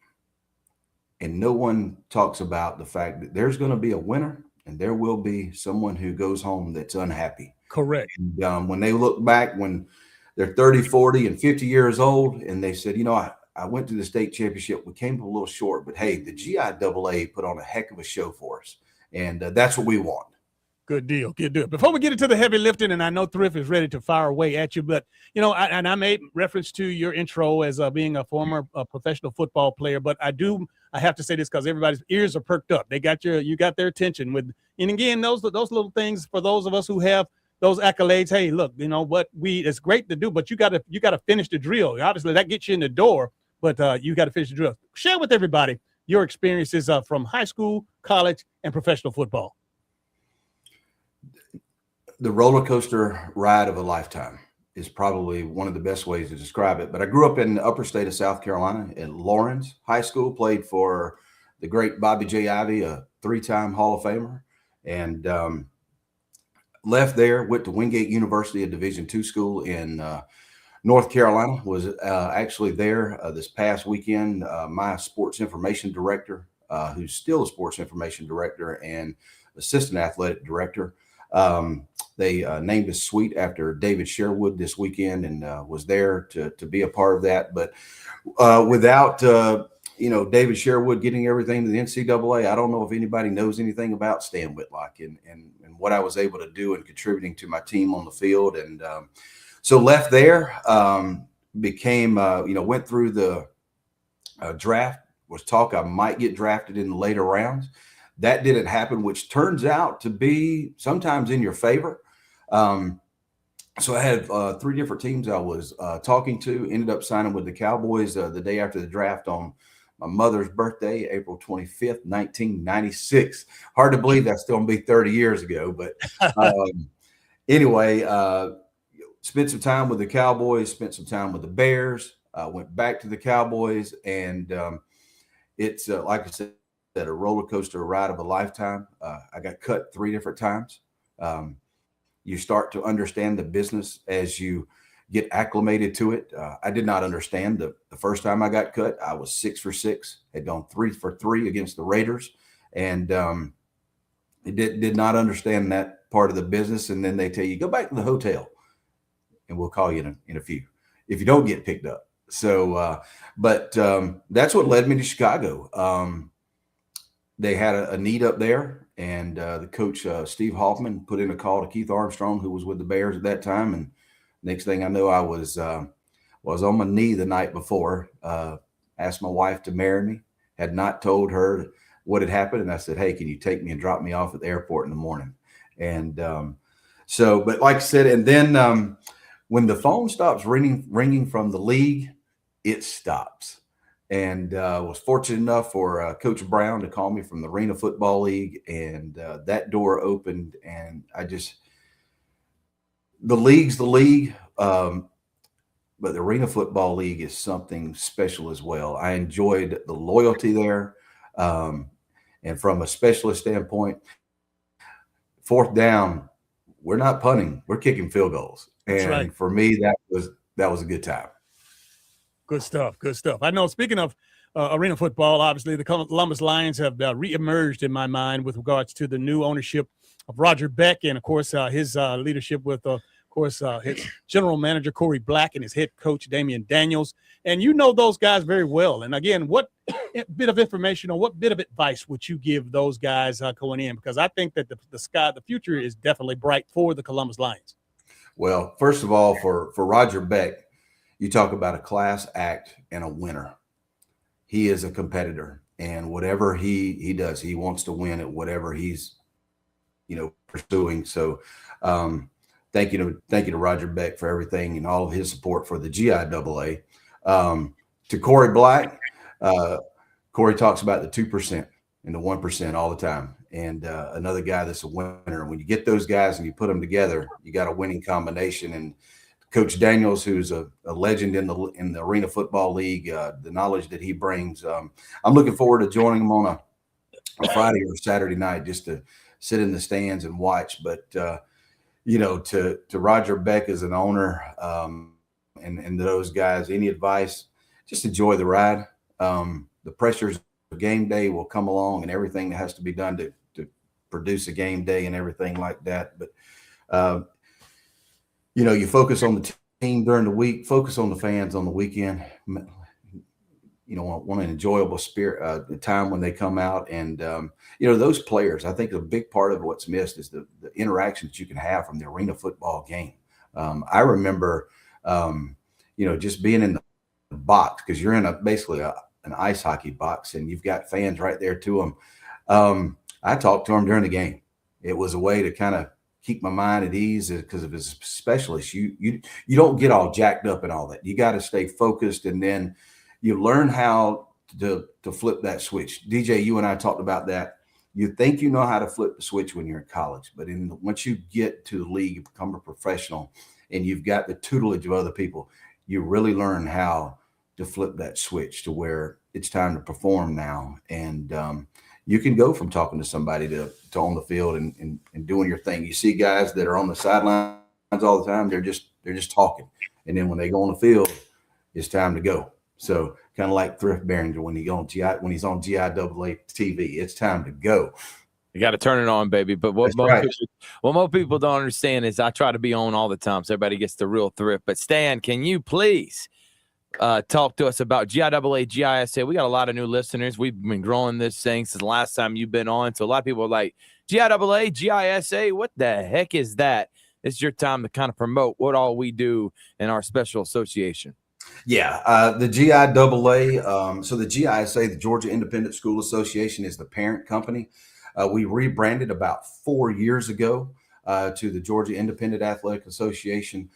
and no one talks about the fact that there's going to be a winner and there will be someone who goes home that's unhappy. Correct. And when they look back, when they're 30, 40, and 50 years old, and they said, I went to the state championship. We came a little short, but hey, the GIAA put on a heck of a show for us. And that's what we want. Good deal. Good deal. Before we get into the heavy lifting, and I know Thrift is ready to fire away at you, but, I made reference to your intro as being a former professional football player, but I have to say this because everybody's ears are perked up. You got their attention and again, those little things for those of us who have those accolades. Hey, look, it's great to do, but you got to finish the drill. Obviously that gets you in the door, but you got to finish the drill. Share with everybody your experiences from high school, college, and professional football. The roller coaster ride of a lifetime is probably one of the best ways to describe it. But I grew up in the upper state of South Carolina at Lawrence High School, played for the great Bobby J. Ivy, a 3-time Hall of Famer, and left there, went to Wingate University, a Division II school in North Carolina, was actually there this past weekend. My sports information director, who's still a sports information director and assistant athletic director, they named a suite after David Sherwood this weekend and was there to be a part of that. But without, David Sherwood getting everything to the NCAA, I don't know if anybody knows anything about Stan Whitlock and what I was able to do in contributing to my team on the field. And so left there, became, went through the draft, was talk I might get drafted in the later rounds. That didn't happen, which turns out to be sometimes in your favor. So I had 3 different teams I was talking to, ended up signing with the Cowboys the day after the draft on my mother's birthday, April 25th, 1996. Hard to believe that's still going to be 30 years ago. But anyway, spent some time with the Cowboys, spent some time with the Bears, went back to the Cowboys. And it's, like I said, a roller coaster ride of a lifetime. I got cut 3 different times. You start to understand the business as you get acclimated to it. I did not understand the first time I got cut. I was 6 for 6, had gone 3 for 3 against the Raiders, and did not understand that part of the business. And then they tell you, go back to the hotel and we'll call you in a few if you don't get picked up. So, but that's what led me to Chicago. They had a need up there, and the coach, Steve Hoffman, put in a call to Keith Armstrong, who was with the Bears at that time. And next thing I know, I was on my knee the night before, asked my wife to marry me, had not told her what had happened. And I said, hey, can you take me and drop me off at the airport in the morning? And but like I said, and then when the phone stops ringing from the league, it stops. And was fortunate enough for Coach Brown to call me from the Arena Football League, and that door opened. And the league's the league, but the Arena Football League is something special as well. I enjoyed the loyalty there, and from a specialist standpoint, 4th down, we're not punting, we're kicking field goals. And right. For me, that was a good time. Good stuff. Good stuff. I know, speaking of arena football, obviously the Columbus Lions have reemerged in my mind with regards to the new ownership of Roger Beck and, of course, his leadership with, of course, his general manager, Corey Black, and his head coach, Damian Daniels. And you know those guys very well. And again, what bit of information or what bit of advice would you give those guys going in? Because I think that the future is definitely bright for the Columbus Lions. Well, first of all, for Roger Beck, you talk about a class act and a winner. He is a competitor, and whatever he does, he wants to win at whatever he's, pursuing. So, thank you to Roger Beck for everything and all of his support for the GIAA. To Corey Black, Corey talks about the 2% and the 1% all the time. And another guy that's a winner. When you get those guys and you put them together, you got a winning combination. And Coach Daniels, who's a legend in the Arena Football League, the knowledge that he brings, I'm looking forward to joining him on a Friday or Saturday night just to sit in the stands and watch. But to Roger Beck as an owner and those guys, any advice? Just enjoy the ride. The pressures of game day will come along, and everything that has to be done to produce a game day and everything like that. But you focus on the team during the week, focus on the fans on the weekend. Want an enjoyable spirit time when they come out, and those players. I think a big part of what's missed is the interactions you can have from the arena football game. I remember, just being in the box, because you're in basically an ice hockey box, and you've got fans right there to them. I talked to them during the game. It was a way to kind of keep my mind at ease because of his specialist. You don't get all jacked up and all that. You got to stay focused, and then you learn how to flip that switch. DJ, you and I talked about that. You think you know how to flip the switch when you're in college, but once you get to the league, you become a professional, and you've got the tutelage of other people, you really learn how to flip that switch to where it's time to perform now. And you can go from talking to somebody to on the field and doing your thing. You see guys that are on the sidelines all the time. They're just talking. And then when they go on the field, it's time to go. So kind of like Thrift Barringer when he's on GIAA TV, it's time to go. You got to turn it on, baby. But what most people don't understand is I try to be on all the time so everybody gets the real Thrift. But Stan, can you please talk to us about GIAA, GISA? We got a lot of new listeners. We've been growing this thing since the last time you've been on. So a lot of people are like, GIAA, GISA, what the heck is that? It's your time to kind of promote what all we do in our special association. Yeah, the GIAA, so the GISA, the Georgia Independent School Association, is the parent company. We rebranded about 4 years ago to the Georgia Independent Athletic Association.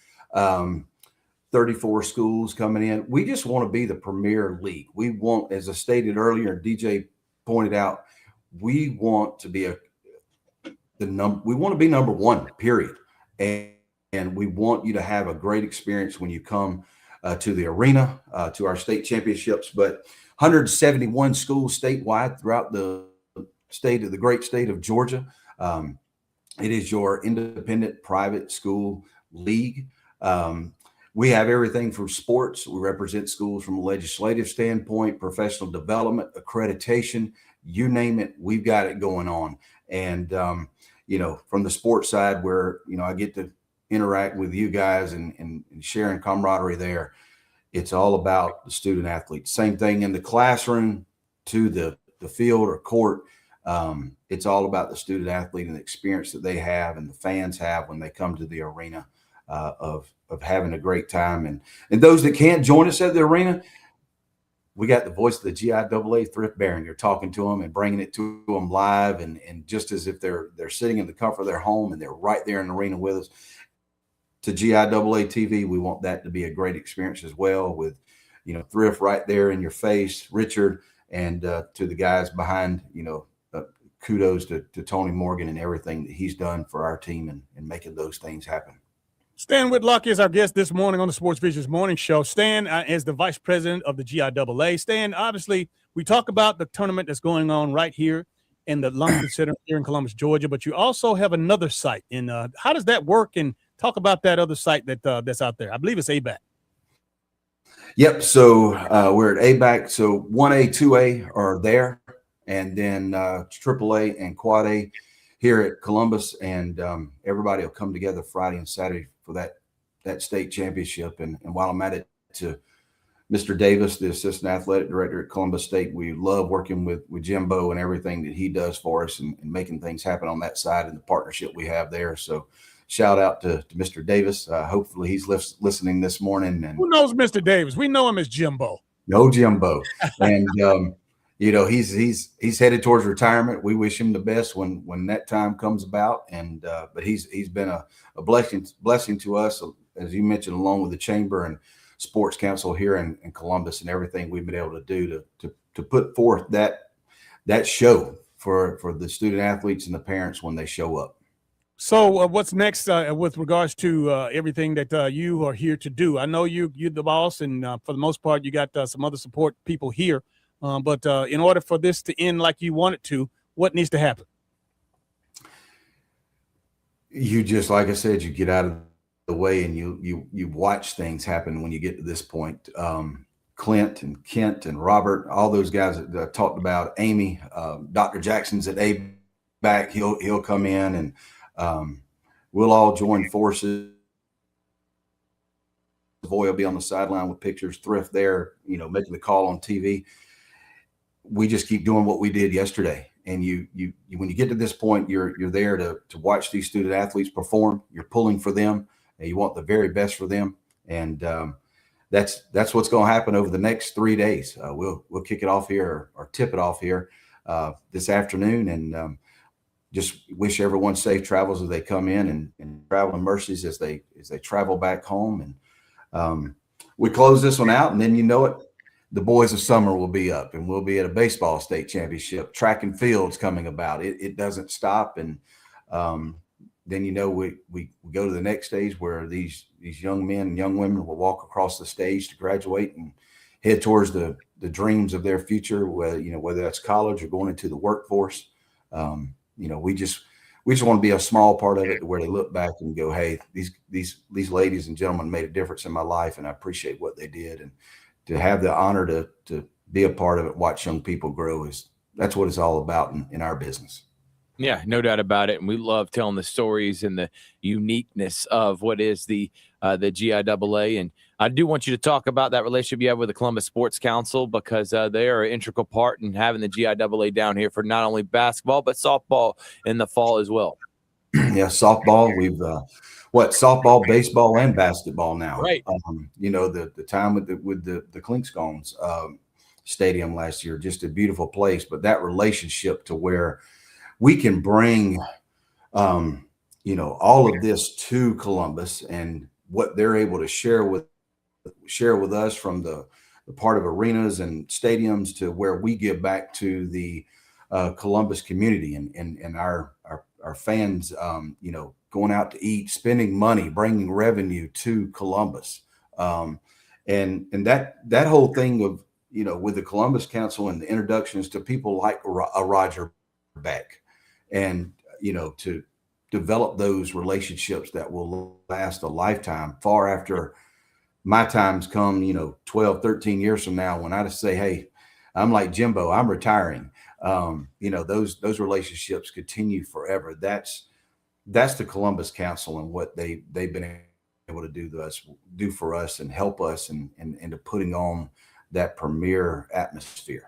34 schools coming in. We just want to be the premier league. We want, as I stated earlier, DJ pointed out, we want to be number one, period. And we want you to have a great experience when you come to the arena, to our state championships. But 171 schools statewide throughout the great state of Georgia. It is your independent private school league. We have everything from sports. We represent schools from a legislative standpoint, professional development, accreditation, you name it, we've got it going on. And, from the sports side where, I get to interact with you guys and sharing camaraderie there, it's all about the student athlete. Same thing in the classroom to the field or court. It's all about the student athlete and the experience that they have and the fans have when they come to the arena, of having a great time. And those that can't join us at the arena, we got the voice of the GIAA, Thrift Barringer, talking to them and bringing it to them live, and just as if they're sitting in the comfort of their home and they're right there in the arena with us. To GIAA TV, we want that to be a great experience as well, with Thrift right there in your face, Richard, and to the guys behind, kudos to Tony Morgan and everything that he's done for our team and making those things happen. Stan Whitlock is our guest this morning on the Sportsvisions Morning Show. Stan is the vice president of the GIAA. Stan, obviously, we talk about the tournament that's going on right here in the Lumpkin Center here in Columbus, Georgia, but you also have another site. And how does that work? And talk about that other site that's out there. I believe it's ABAC. Yep. So we're at ABAC. So 1A, 2A are there, and then AAA and Quad A here at Columbus, and everybody will come together Friday and Saturday that state championship. And while I'm at it, to Mr. Davis, the assistant athletic director at Columbus State, we love working with Jimbo and everything that he does for us and making things happen on that side and the partnership we have there. So shout out to Mr. Davis. Hopefully he's listening this morning. And who knows Mr. Davis? We know him as Jimbo. No Jimbo. And, he's headed towards retirement. We wish him the best when that time comes about. And, but he's been a blessing to us, as you mentioned, along with the chamber and sports council here in Columbus and everything we've been able to do to put forth that show for the student athletes and the parents when they show up. So what's next with regards to everything that you are here to do? I know you're the boss, and for the most part, you got some other support people here. But in order for this to end like you want it to, what needs to happen? You just, like I said, you get out of the way and you watch things happen when you get to this point. Clint and Kent and Robert, all those guys that I talked about, Amy, Dr. Jackson's at A back. He'll come in and we'll all join forces. Boy will be on the sideline with pictures. Thrift there, making the call on TV. We just keep doing what we did yesterday. And you when you get to this point, you're there to watch these student athletes perform. You're pulling for them, and you want the very best for them. And that's what's going to happen over the next 3 days. We'll kick it off here or tip it off here this afternoon, and just wish everyone safe travels as they come in, and traveling mercies as they travel back home. And we close this one out, and then the boys of summer will be up, and we'll be at a baseball state championship. Track and field's coming about. It doesn't stop. And then, we go to the next stage where these young men and young women will walk across the stage to graduate and head towards the dreams of their future, whether that's college or going into the workforce. We just want to be a small part of it, where they look back and go, hey, these ladies and gentlemen made a difference in my life, and I appreciate what they did. And to have the honor to be a part of it, watch young people grow, that's what it's all about in our business. Yeah, no doubt about it. And we love telling the stories and the uniqueness of what is the GIAA. And I do want you to talk about that relationship you have with the Columbus Sports Council, because they are an integral part in having the GIAA down here for not only basketball, but softball in the fall as well. Yeah, softball. We've softball, baseball, and basketball now. Right. The time with the Klingscones stadium last year, just a beautiful place. But that relationship to where we can bring, all of this to Columbus, and what they're able to share with us from the part of arenas and stadiums to where we give back to the Columbus community and our fans, going out to eat, spending money, bringing revenue to Columbus. And that whole thing of, with the Columbus Council and the introductions to people like a Roger Beck, and, to develop those relationships that will last a lifetime, far after my time's come, 12, 13 years from now, when I just say, hey, I'm like Jimbo, I'm retiring. Those relationships continue forever. That's the Columbus Council and what they've been able to do for us and help us and to putting on that premier atmosphere.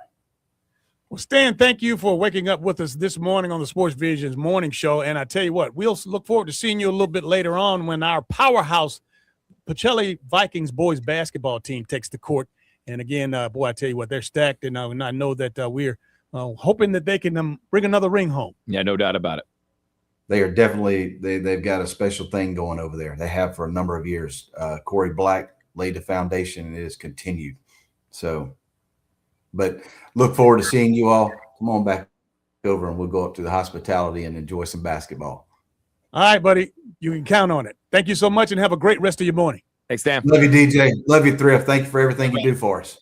Well, Stan, thank you for waking up with us this morning on the Sportsvisions morning show. And I tell you what, we'll look forward to seeing you a little bit later on when our powerhouse Pacelli Vikings boys basketball team takes the court. And again, I tell you what, they're stacked. And I know that we're hoping that they can bring another ring home. Yeah, no doubt about it. They are definitely, they've got a special thing going over there. They have for a number of years. Corey Black laid the foundation, and it has continued. So, but look forward to seeing you all. Come on back over, and we'll go up to the hospitality and enjoy some basketball. All right, buddy. You can count on it. Thank you so much, and have a great rest of your morning. Thanks, Stan. Love you, DJ. Love you, Thrift. Thank you for everything you do for us.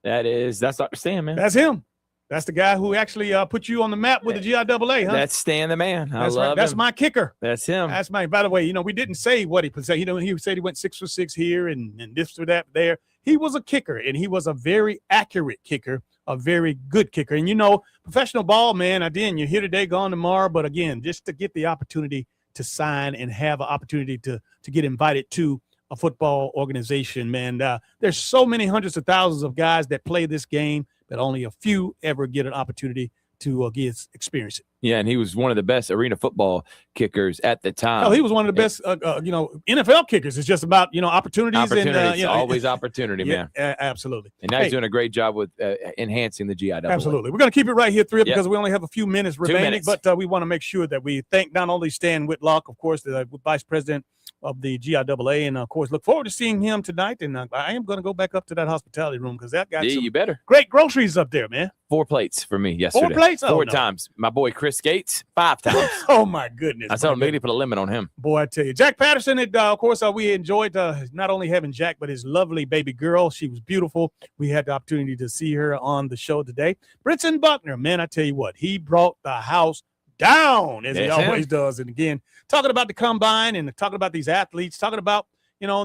That's Dr. Stan, man. That's him. That's the guy who actually put you on the map with the GIAA, huh? That's Stan the man. I love him. That's my kicker. That's him. That's my. By the way, we didn't say what he said. He said he went 6 for 6 here and this or that there. He was a kicker, and he was a very accurate kicker, a very good kicker. And professional ball, man. You're here today, gone tomorrow. But again, just to get the opportunity to sign and have an opportunity to get invited to a football organization, man. There's so many hundreds of thousands of guys that play this game, but only a few ever get an opportunity to experience it. Yeah, and he was one of the best arena football kickers at the time. Oh, he was one of the best, NFL kickers. It's just about, opportunities. And, always opportunity, man. Absolutely. And now he's doing a great job with enhancing the GIAA. Absolutely. We're going to keep it right here, Thrift, because we only have a few minutes remaining. 2 minutes. But we want to make sure that we thank not only Stan Whitlock, of course, the vice president of the GIAA, and, of course, look forward to seeing him tonight. And I am going to go back up to that hospitality room because that got some you better. great groceries up there, man. 4 plates for me yesterday. 4 plates? Four times. My boy Chris Gates, 5 times. Oh, my goodness. I told him maybe put a limit on him. Boy, I tell you. Jack Patterson, of course, we enjoyed not only having Jack, but his lovely baby girl. She was beautiful. We had the opportunity to see her on the show today. Brentson Buckner, man, I tell you what, he brought the house down, as he always does. And again, talking about the combine and talking about these athletes, talking about,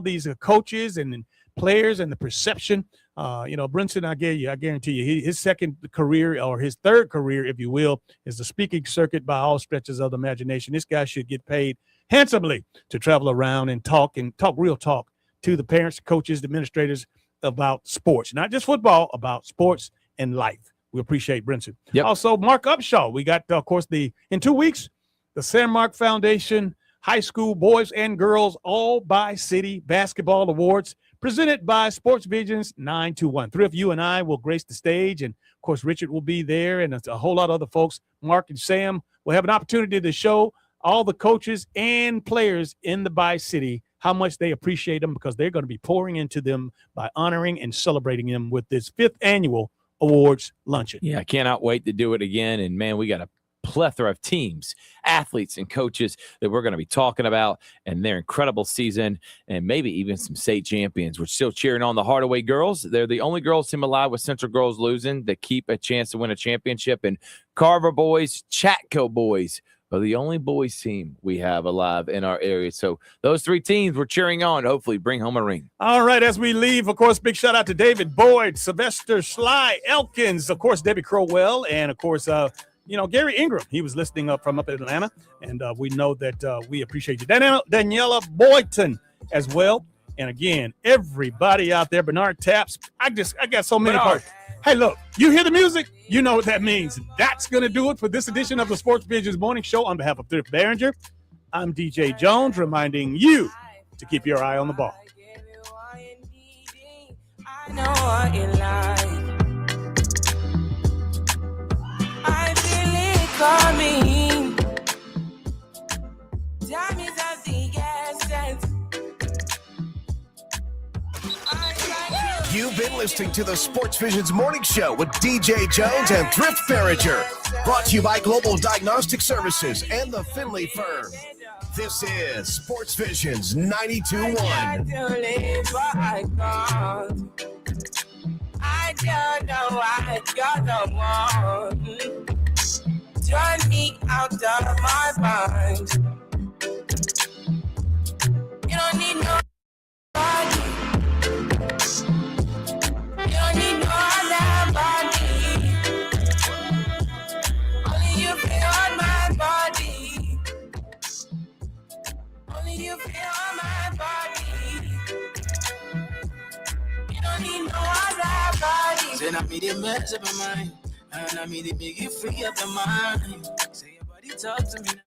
these coaches and players and the perception. Brentson, I guarantee you, his second career or his third career, if you will, is the speaking circuit by all stretches of the imagination. This guy should get paid handsomely to travel around and talk real talk to the parents, coaches, the administrators about sports, not just football, about sports and life. We appreciate Brentson. Yep. Also, Mark Upshaw. We got, of course, in 2 weeks, the San Mark Foundation High School Boys and Girls All by City Basketball Awards, presented by Sportsvisions 921. Thrift, you and I will grace the stage, and of course, Richard will be there, and a whole lot of other folks. Mark and Sam will have an opportunity to show all the coaches and players in the Bi-City how much they appreciate them, because they're going to be pouring into them by honoring and celebrating them with this 5th annual awards luncheon. Yeah, I cannot wait to do it again. And man, we got a plethora of teams, athletes, and coaches that we're going to be talking about, and their incredible season, and maybe even some state champions. We're still cheering on the Hardaway girls. They're the only girls team alive with Central girls losing that keep a chance to win a championship. And Carver boys, Chatco boys are the only boys team we have alive in our area. So those 3 teams we're cheering on to hopefully bring home a ring. All right, as we leave, of course, big shout out to David Boyd, Sylvester Sly Elkins, of course, Debbie Crowell, and of course, Gary Ingram. He was listening up in Atlanta, and we know that we appreciate you. Daniela Boyton as well. And again, everybody out there, Bernard Taps. I got so many parts. Hey, look, you hear the music, you know what that means. That's going to do it for this edition of the Sportsvisions Morning Show. On behalf of Thrift Barringer, I'm DJ Jones, reminding you to keep your eye on the ball. I know what you like. I feel it coming. Time is of the essence. You've been listening to the Sportsvisions Morning Show with DJ Jones and Thrift Barringer. Brought to you by Global Diagnostic Services and the Finley Firm. This is Sportsvisions 92.1. I don't know why you're the one. Turn me out of my mind. You don't need nobody. You don't need no other body. Only you feel on my body. Only you feel on my body. You don't need no other body. Say not me the mess up my mind, and I me the make you free up your mind. Say your body talk to me.